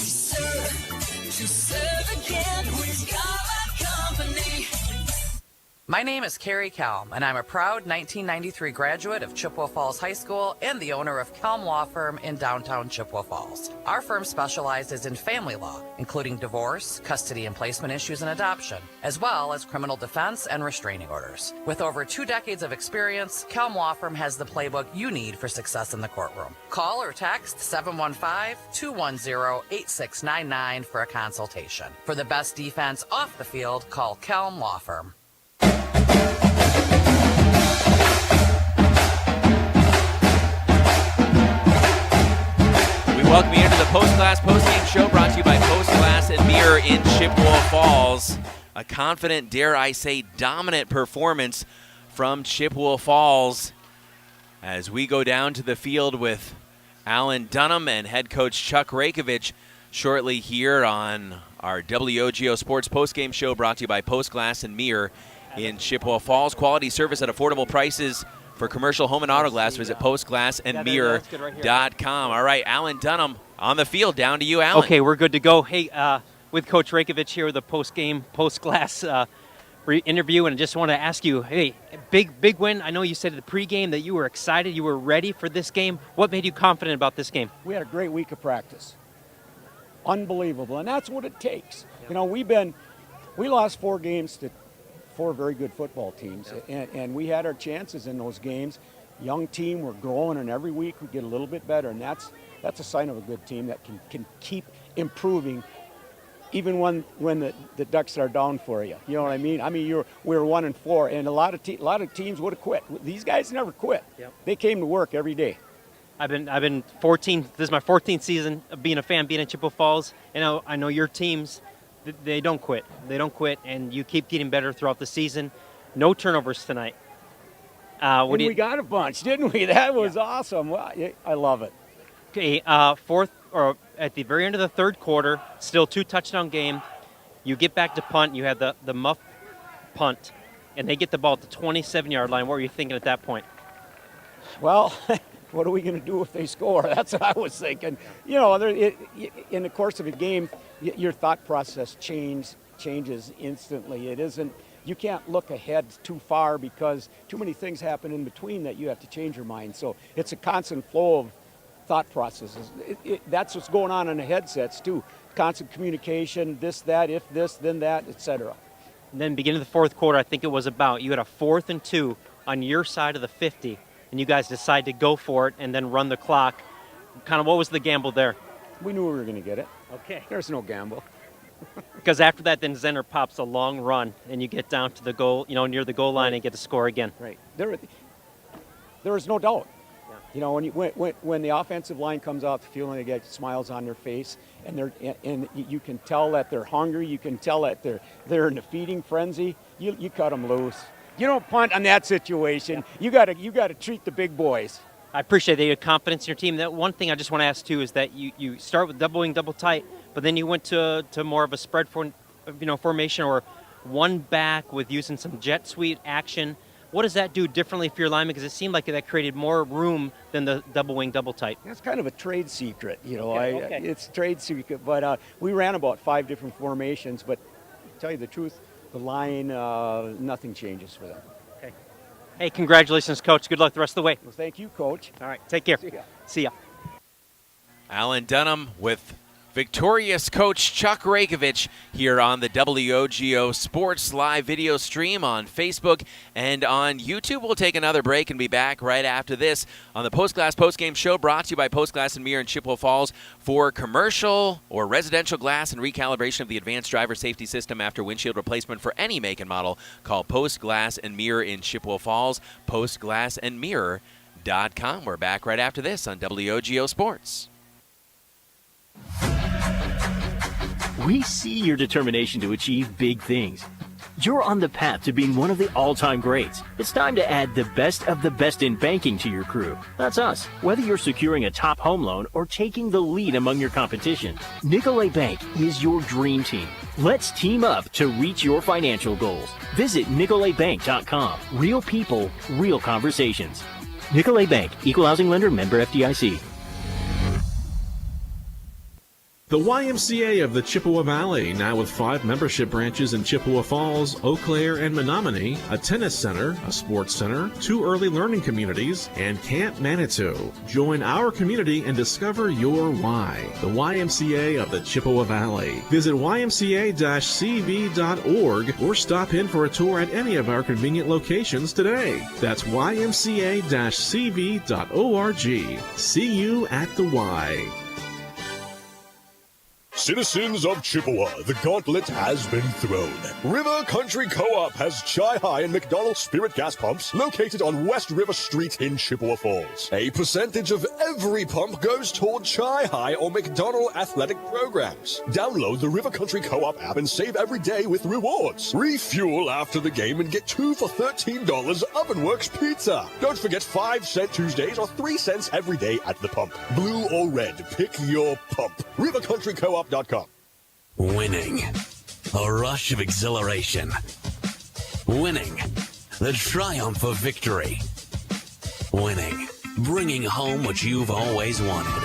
My name is Carrie Kelm, and I'm a proud 1993 graduate of Chippewa Falls High School and the owner of Kelm Law Firm in downtown Chippewa Falls. Our firm specializes in family law, including divorce, custody and placement issues, and adoption, as well as criminal defense and restraining orders. With over 2 decades of experience, Kelm Law Firm has the playbook you need for success in the courtroom. Call or text 715-210-8699 for a consultation. For the best defense off the field, call Kelm Law Firm. We welcome you into the Post Glass postgame show brought to you by Post Glass and Mirror in Chippewa Falls. A confident, dare I say, dominant performance from Chippewa Falls as we go down to the field with Alan Dunham and head coach Chuck Rakovich shortly here on our WOGO Sports postgame show brought to you by Post Glass and Mirror in Chippewa Falls. Quality service at affordable prices for commercial home and auto glass. Visit postglassandmirror.com. All right, Alan Dunham on the field. Down to you, Alan. Okay, we're good to go. Hey, with Coach Rakovich here with the post-game, post-glass interview, and I just want to ask you, hey, big win. I know you said at the pregame that you were excited, you were ready for this game. What made you confident about this game? We had a great week of practice. Unbelievable, and that's what it takes. You know, we lost 4 games to 4 very good football teams, and we had our chances in those games. Young team, we're growing, and every week we get a little bit better, and that's a sign of a good team that can keep improving even when the Ducks are down for you. You know what I mean? We're 1-4, and a lot of teams would have quit. These guys never quit. Yep. They came to work every day. I've been 14. This is my 14th season of being a fan, being in Chippewa Falls. And I know your teams, they don't quit. They don't quit, and you keep getting better throughout the season. No turnovers tonight. We got a bunch, didn't we? That was awesome. Well, I love it. Okay, fourth or at the very end of the third quarter, still 2-touchdown game. You get back to punt. You have the muff punt, and they get the ball at the 27-yard line. What were you thinking at that point? Well, what are we going to do if they score? That's what I was thinking. You know, in the course of a game, your thought process changes instantly. It isn't. You can't look ahead too far because too many things happen in between that you have to change your mind. So it's a constant flow of thought processes. That's what's going on in the headsets too. Constant communication, this, that, if this, then that, etc. And then beginning of the fourth quarter, I think it was you had a 4th and 2 on your side of the 50, and you guys decide to go for it and then run the clock. Kind of what was the gamble there? We knew we were going to get it. Okay. There's no gamble. Because after that, then Zenner pops a long run, and you get down to the goal, near the goal line and get to score again. Right. There is no doubt. Yeah. You know, when the offensive line comes out the field and they get smiles on their face, and you can tell that they're hungry, you can tell that they're in a feeding frenzy. You cut them loose. You don't punt on that situation. Yeah. You got to treat the big boys. I appreciate that you have confidence in your team. That one thing I just want to ask too is that you start with double wing, double tight, but then you went to more of a spread formation or one back with using some jet sweep action. What does that do differently for your linemen? Because it seemed like that created more room than the double wing, double tight. That's kind of a trade secret, Okay. It's trade secret, but we ran about 5 different formations. But to tell you the truth, the line, nothing changes for them. Okay. Hey, congratulations, Coach. Good luck the rest of the way. Well, thank you, Coach. All right, take care. See ya. Alan Dunham with victorious coach Chuck Rakovich here on the WOGO Sports live video stream on Facebook and on YouTube. We'll take another break and be back right after this on the Post Glass Postgame Show, brought to you by Post Glass and Mirror in Chippewa Falls. For commercial or residential glass and recalibration of the advanced driver safety system after windshield replacement for any make and model, call Post Glass and Mirror in Chippewa Falls, postglassandmirror.com. We're back right after this on WOGO Sports. We see your determination to achieve big things. You're on the path to being one of the all-time greats. It's time to add the best of the best in banking to your crew. That's us. Whether you're securing a top home loan or taking the lead among your competition, Nicolet Bank is your dream team. Let's team up to reach your financial goals. Visit NicoletBank.com. Real people, real conversations. Nicolet Bank, Equal Housing Lender, member FDIC. The YMCA of the Chippewa Valley, now with 5 membership branches in Chippewa Falls, Eau Claire, and Menominee, a tennis center, a sports center, 2 early learning communities, and Camp Manitou. Join our community and discover your why. The YMCA of the Chippewa Valley. Visit ymca-cv.org or stop in for a tour at any of our convenient locations today. That's ymca-cv.org. See you at the Y. Citizens of Chippewa, the gauntlet has been thrown. River Country Co-op has Chi-High and McDonald Spirit gas pumps located on West River Street in Chippewa Falls. A percentage of every pump goes toward Chi-High or McDonald athletic programs. Download the River Country Co-op app and save every day with rewards. Refuel after the game and get 2 for $13 Ovenworks pizza. Don't forget 5-cent Tuesdays or 3 cents every day at the pump. Blue or red, pick your pump. RiverCountryCoop.com. Winning. A rush of exhilaration. Winning. The triumph of victory. Winning. Bringing home what you've always wanted.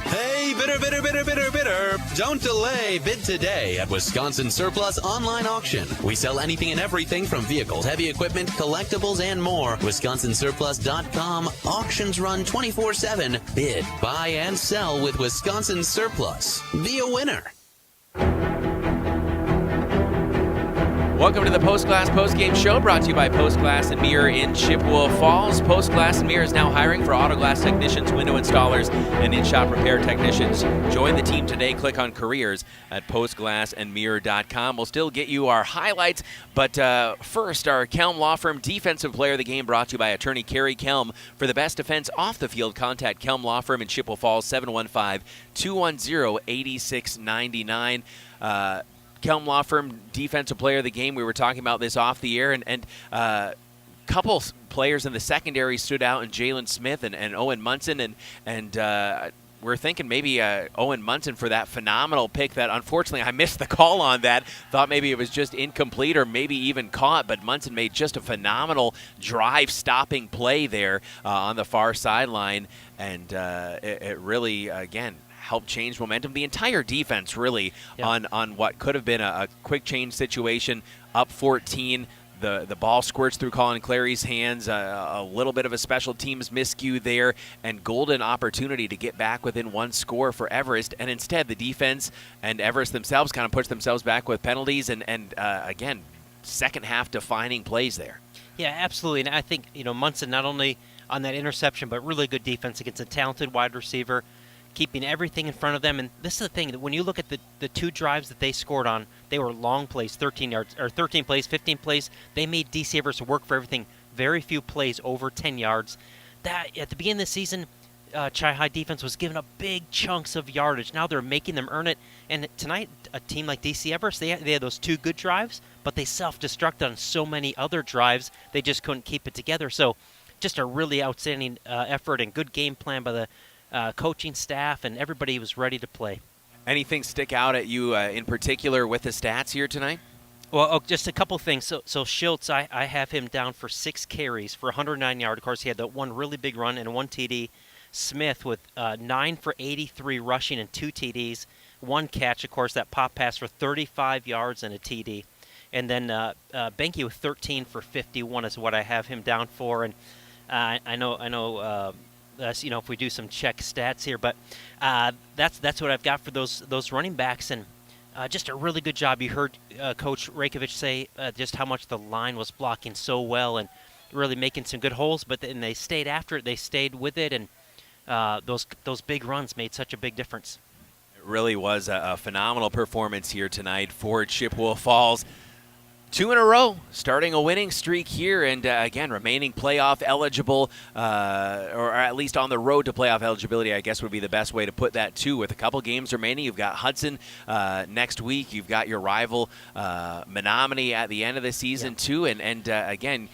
Hey, bidder, bidder, bidder, bidder, bidder. Don't delay. Bid today at Wisconsin Surplus Online Auction. We sell anything and everything from vehicles, heavy equipment, collectibles, and more. WisconsinSurplus.com. Auctions run 24/7. Bid, buy, and sell with Wisconsin Surplus. Be a winner. Welcome to the Post Glass Post Game Show, brought to you by Post Glass and Mirror in Chippewa Falls. Post Glass and Mirror is now hiring for auto glass technicians, window installers, and in-shop repair technicians. Join the team today. Click on careers at postglassandmirror.com. We'll still get you our highlights, but first, our Kelm Law Firm Defensive Player of the Game, brought to you by attorney Kerry Kelm. For the best defense off the field, contact Kelm Law Firm in Chippewa Falls, 715-210-8699. Kelm Law Firm Defensive Player of the Game. We were talking about this off the air, and couple players in the secondary stood out in Jalen Smith and Owen Munson, and we're thinking maybe Owen Munson for that phenomenal pick that unfortunately I missed the call on that. Thought maybe it was just incomplete or maybe even caught, but Munson made just a phenomenal drive-stopping play there on the far sideline, and it really, again, helped change momentum. The entire defense really on what could have been a quick change situation, up 14. The ball squirts through Colin Clary's hands, a little bit of a special teams miscue there, and golden opportunity to get back within one score for Everest. And instead, the defense and Everest themselves kind of pushed themselves back with penalties and again, second half defining plays there. Yeah, absolutely. And I think, Munson not only on that interception, but really good defense against a talented wide receiver, keeping everything in front of them. And this is the thing, that when you look at the two drives that they scored on, they were long plays, 13 yards, or 13 plays, 15 plays. They made DC Everest work for everything. Very few plays over 10 yards. That at the beginning of the season, Chi High defense was giving up big chunks of yardage. Now they're making them earn it. And tonight, a team like DC Everest, they had those two good drives, but they self-destructed on so many other drives, they just couldn't keep it together. So just a really outstanding effort and good game plan by the coaching staff, and everybody was ready to play. Anything stick out at you in particular with the stats here tonight? Well, just a couple things. So Schultz, I have him down for 6 carries for 109 yards. Of course, he had that one really big run and 1 TD. Smith with 9 for 83 rushing and 2 TDs. 1 catch, of course, that pop pass for 35 yards and a TD. And then Benke with 13 for 51 is what I have him down for. And I know. If we do some check stats here, but that's what I've got for those running backs, and just a really good job. You heard Coach Rajkovic say just how much the line was blocking so well and really making some good holes, but then they stayed after it. They stayed with it, and those big runs made such a big difference. It really was a phenomenal performance here tonight for Chippewa Falls. 2 in a row, starting a winning streak here, and again, remaining playoff eligible, or at least on the road to playoff eligibility, I guess would be the best way to put that, too. With a couple games remaining, you've got Hudson next week. You've got your rival Menominee at the end of the season, too, and again,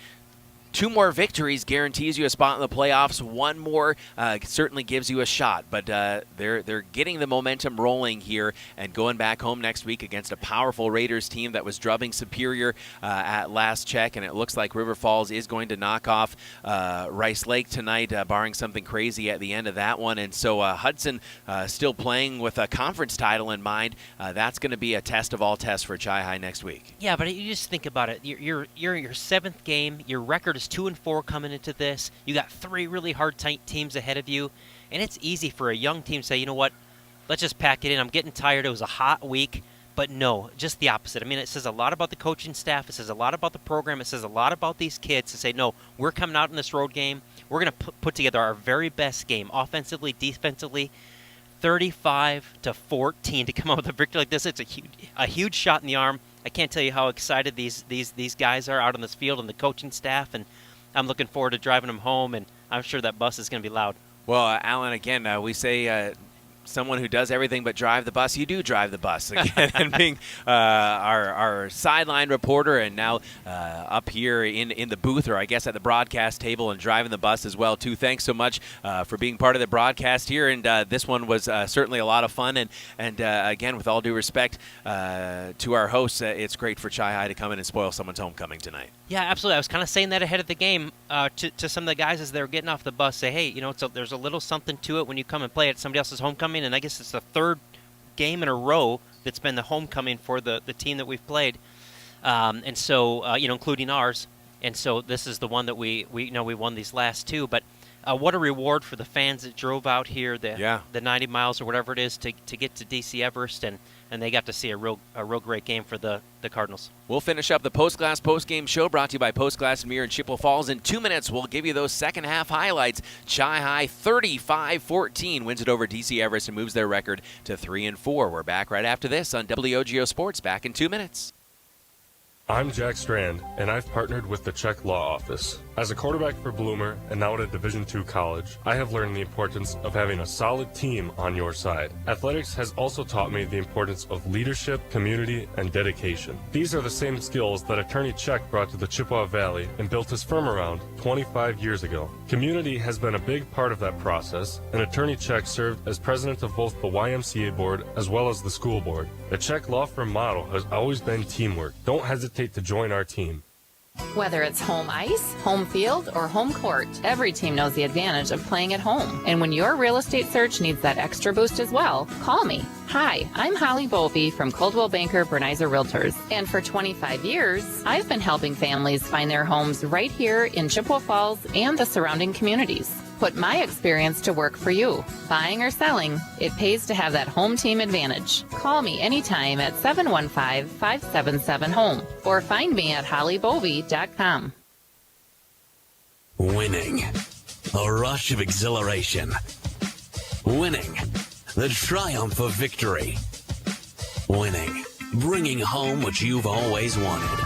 2 more victories guarantees you a spot in the playoffs. 1 more certainly gives you a shot. But they're getting the momentum rolling here and going back home next week against a powerful Raiders team that was drubbing Superior at last check. And it looks like River Falls is going to knock off Rice Lake tonight, barring something crazy at the end of that one. And so Hudson still playing with a conference title in mind. That's going to be a test of all tests for Chi High next week. Yeah, but you just think about it. You're your 7th game. Your record is 2-4 coming into this. You got 3 really hard teams ahead of you, and it's easy for a young team to say, you know what, let's just pack it in. I'm getting tired. It was a hot week. But no, just the opposite. I mean, it says a lot about the coaching staff. It says a lot about the program. It says a lot about these kids to say, no, we're coming out in this road game. We're going to put together our very best game, offensively, defensively. 35-14 to come out with a victory like this. It's a huge shot in the arm. I can't tell you how excited these guys are out on this field and the coaching staff, and I'm looking forward to driving them home, and I'm sure that bus is going to be loud. Well, Alan, again, we say someone who does everything but drive the bus. You do drive the bus, again, and being our sideline reporter and now up here in the booth, or I guess at the broadcast table, and driving the bus as well, too. Thanks so much for being part of the broadcast here, and this one was certainly a lot of fun, and again, with all due respect to our hosts, it's great for Chi High to come in and spoil someone's homecoming tonight. Yeah, absolutely. I was kind of saying that ahead of the game to some of the guys as they were getting off the bus. Say, hey, there's a little something to it when you come and play at somebody else's homecoming, and I guess it's the 3rd game in a row that's been the homecoming for the team that we've played, and so including ours. And so this is the one that we won these last 2. But what a reward for the fans that drove out here Yeah. the 90 miles or whatever it is to get to DC Everest, and they got to see a real great game for the Cardinals. We'll finish up the Post Glass post-game show brought to you by Post Glass and Mirror in Chippewa Falls. In 2 minutes, we'll give you those second half highlights. Chi-High 35-14 wins it over DC Everest and moves their record to 3-4. We're back right after this on WOGO Sports. Back in 2 minutes. I'm Jack Strand, and I've partnered with the Czech Law Office. As a quarterback for Bloomer and now at a Division II college, I have learned the importance of having a solid team on your side. Athletics has also taught me the importance of leadership, community, and dedication. These are the same skills that Attorney Czech brought to the Chippewa Valley and built his firm around 25 years ago. Community has been a big part of that process, and Attorney Czech served as president of both the YMCA board as well as the school board. The Czech law firm motto has always been teamwork. Don't hesitate to join our team. Whether it's home ice, home field, or home court, every team knows the advantage of playing at home. And when your real estate search needs that extra boost as well, call me. Hi, I'm Holly Bovey from Coldwell Banker Bernizer Realtors. And for 25 years, I've been helping families find their homes right here in Chippewa Falls and the surrounding communities. Put my experience to work for you. Buying or selling, it pays to have that home team advantage. Call me anytime at 715-577-HOME or find me at hollybovey.com. Winning. A rush of exhilaration. Winning. The triumph of victory. Winning. Bringing home what you've always wanted.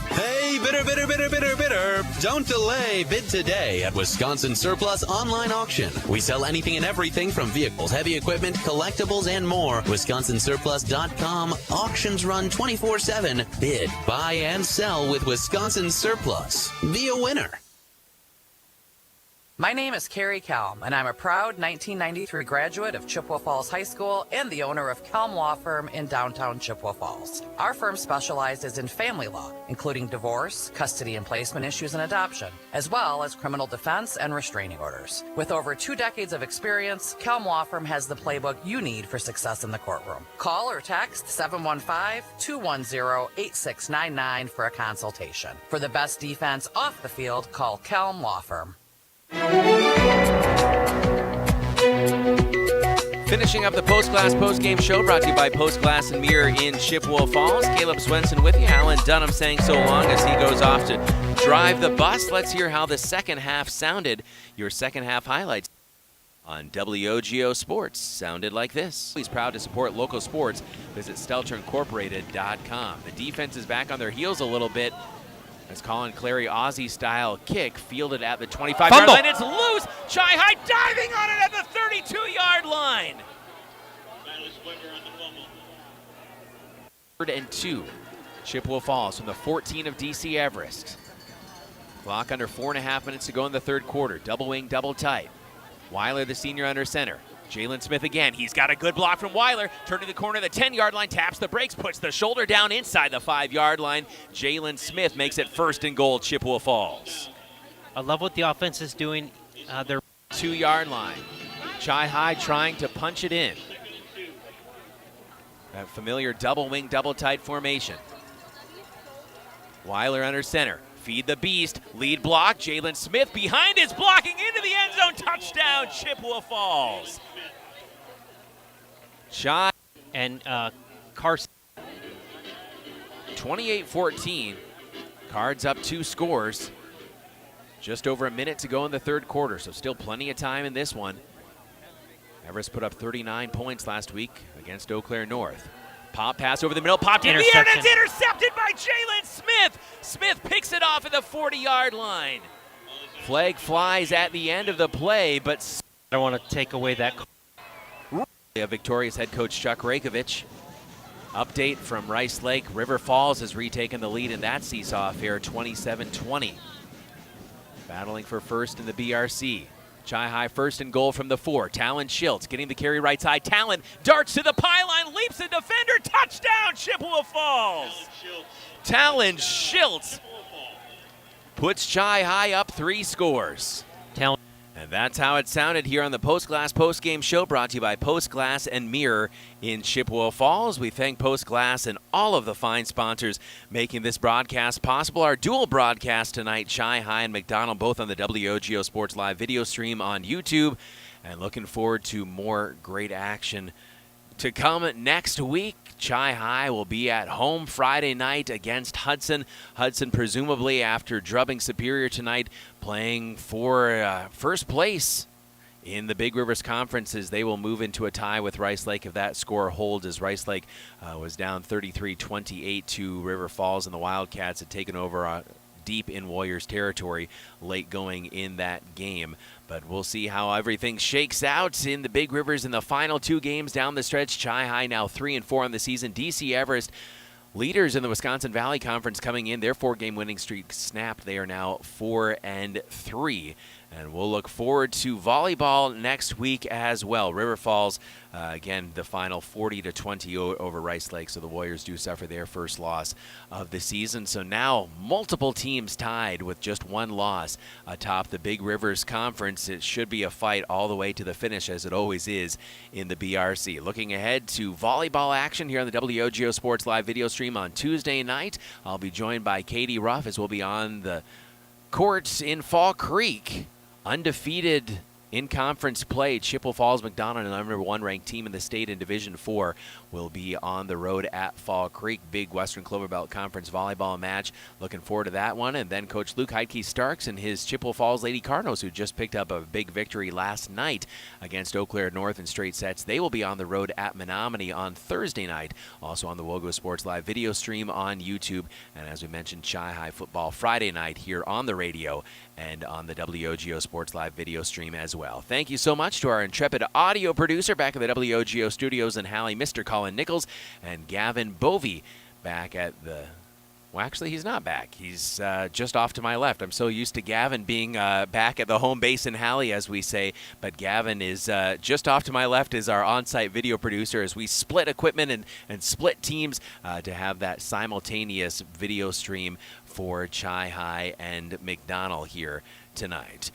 Hey, bidder, bidder, bidder, bidder, bidder. Don't delay. Bid today at Wisconsin Surplus Online Auction. We sell anything and everything from vehicles, heavy equipment, collectibles, and more. WisconsinSurplus.com. Auctions run 24/7. Bid, buy, and sell with Wisconsin Surplus. Be a winner. My name is Carrie Kelm, and I'm a proud 1993 graduate of Chippewa Falls High School and the owner of Kelm Law Firm in downtown Chippewa Falls. Our firm specializes in family law, including divorce, custody and placement issues, and adoption, as well as criminal defense and restraining orders. With over 2 decades of experience, Kelm Law Firm has the playbook you need for success in the courtroom. Call or text 715-210-8699 for a consultation. For the best defense off the field, call Kelm Law Firm. Finishing up the Post Glass post-game show brought to you by Post Glass and Mirror in Chippewa Falls. Caleb Swenson with you. Alan Dunham saying so long as he goes off to drive the bus. Let's hear how the second half sounded. Your second half highlights on WOGO Sports sounded like this. He's proud to support local sports. Visit StelterIncorporated.com. The defense is back on their heels a little bit. As Colin Clary Aussie-style kick fielded at the 25-yard line. It's loose. Chi-High diving on it at the 32-yard line. 3rd and 2. Chippewa Falls from the 14 of DC Everest. Clock under 4.5 minutes to go in the third quarter. Double wing, double tight. Weiler, the senior, under center. Jalen Smith again. He's got a good block from Weiler. Turning the corner of the 10-yard line, taps the brakes, puts the shoulder down inside the 5-yard line. Jalen Smith makes it 1st and goal, Chippewa Falls. I love what the offense is doing. They're 2-yard line. Chi-High trying to punch it in. That familiar double wing, double tight formation. Weiler under center. Feed the beast. Lead block. Jalen Smith behind is blocking into the end zone. Touchdown, Chippewa Falls. Shot. And Carson. 28-14. Cards up 2 scores. Just over a minute to go in the third quarter, so still plenty of time in this one. Everest put up 39 points last week against Eau Claire North. Pop pass over the middle, popped into the air, and it's intercepted by Jalen Smith. Smith picks it off at the 40-yard line. Flag flies at the end of the play, but I don't want to take away that. Victorious head coach Chuck Rakovich. Update from Rice Lake. River Falls has retaken the lead in that seesaw affair, 27-20. Battling for first in the BRC. Chi-High 1st and goal from the 4. Talon Schiltz getting the carry right side. Talon darts to the pylon, leaps a defender. Touchdown, Chippewa Falls. Talon Schiltz puts Chi-High up 3 scores. Talon. And that's how it sounded here on the Post Glass Post Game Show, brought to you by Post Glass and Mirror in Chippewa Falls. We thank Post Glass and all of the fine sponsors making this broadcast possible. Our dual broadcast tonight, Chi High and McDonald, both on the WOGO Sports Live video stream on YouTube. And looking forward to more great action to come next week. Chi High will be at home Friday night against Hudson. Hudson, presumably after drubbing Superior tonight, playing for first place in the Big Rivers Conference, as they will move into a tie with Rice Lake if that score holds, as Rice Lake was down 33-28 to River Falls, and the Wildcats had taken over deep in Warriors territory late going in that game. But we'll see how everything shakes out in the Big Rivers in the final two games down the stretch. Chi High now 3-4 on the season. DC Everest, leaders in the Wisconsin Valley Conference, coming in. Their 4-game winning streak snapped. They are now 4-3. And we'll look forward to volleyball next week as well. River Falls, again, the final 40-20 over Rice Lake. So the Warriors do suffer their first loss of the season. So now multiple teams tied with just one loss atop the Big Rivers Conference. It should be a fight all the way to the finish, as it always is in the BRC. Looking ahead to volleyball action here on the WOGO Sports Live video stream on Tuesday night. I'll be joined by Katie Ruff as we'll be on the courts in Fall Creek. Undefeated in conference play, Chippewa Falls McDonald, the number 1 ranked team in the state in Division 4, will be on the road at Fall Creek. Big Western Clover Belt Conference volleyball match. Looking forward to that one. And then Coach Luke Heidke-Starks and his Chippewa Falls Lady Cardinals, who just picked up a big victory last night against Eau Claire North in straight sets. They will be on the road at Menominee on Thursday night, also on the WOGO Sports Live video stream on YouTube. And as we mentioned, Chi High football Friday night here on the radio and on the WOGO Sports Live video stream as well. Thank you so much to our intrepid audio producer back at the WOGO studios in Halley, Mr. Colin Nichols, and Gavin Bovey back at the... Well, actually, he's not back. He's just off to my left. I'm so used to Gavin being back at the home base in Halley, as we say, but Gavin is just off to my left as our on-site video producer as we split equipment and split teams to have that simultaneous video stream for Chi High and McDonald here tonight.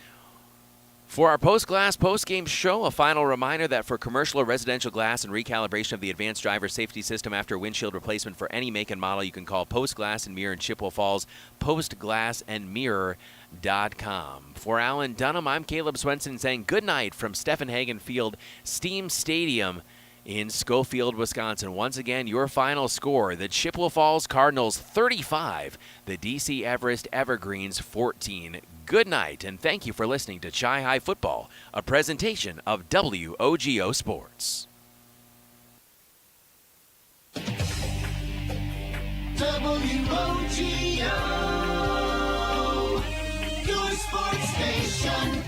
For our post-glass, post-game show, a final reminder that for commercial or residential glass and recalibration of the advanced driver safety system after windshield replacement for any make and model, you can call Post Glass and Mirror in Chippewa Falls, postglassandmirror.com. For Alan Dunham, I'm Caleb Swenson saying good night from Stephen Hagen Field, Stiehm Stadium in Schofield, Wisconsin. Once again, your final score, the Chippewa Falls Cardinals 35, the DC Everest Evergreens 14. Good night, and thank you for listening to Chi High Football, a presentation of WOGO Sports. WOGO, your sports station.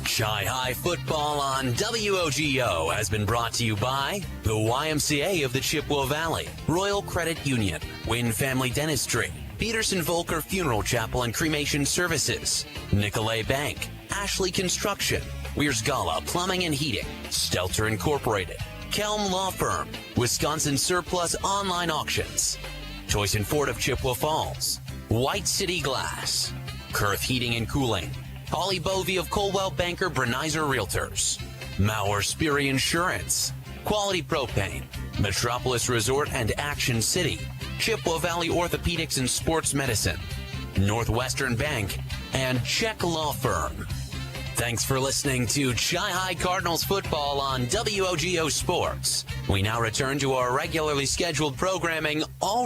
Chi High Football on WOGO has been brought to you by the YMCA of the Chippewa Valley, Royal Credit Union, Wynn Family Dentistry, Peterson Volker Funeral Chapel and Cremation Services, Nicolay Bank, Ashley Construction, Weersgala Plumbing and Heating, Stelter Incorporated, Kelm Law Firm, Wisconsin Surplus Online Auctions, Choice and Ford of Chippewa Falls, White City Glass, Kurth Heating and Cooling, Holly Bovey of Coldwell Banker Brenizer Realtors, Mauer Sperry Insurance, Quality Propane, Metropolis Resort and Action City, Chippewa Valley Orthopedics and Sports Medicine, Northwestern Bank, and Check Law Firm. Thanks for listening to Chi High Cardinals football on WOGO Sports. We now return to our regularly scheduled programming all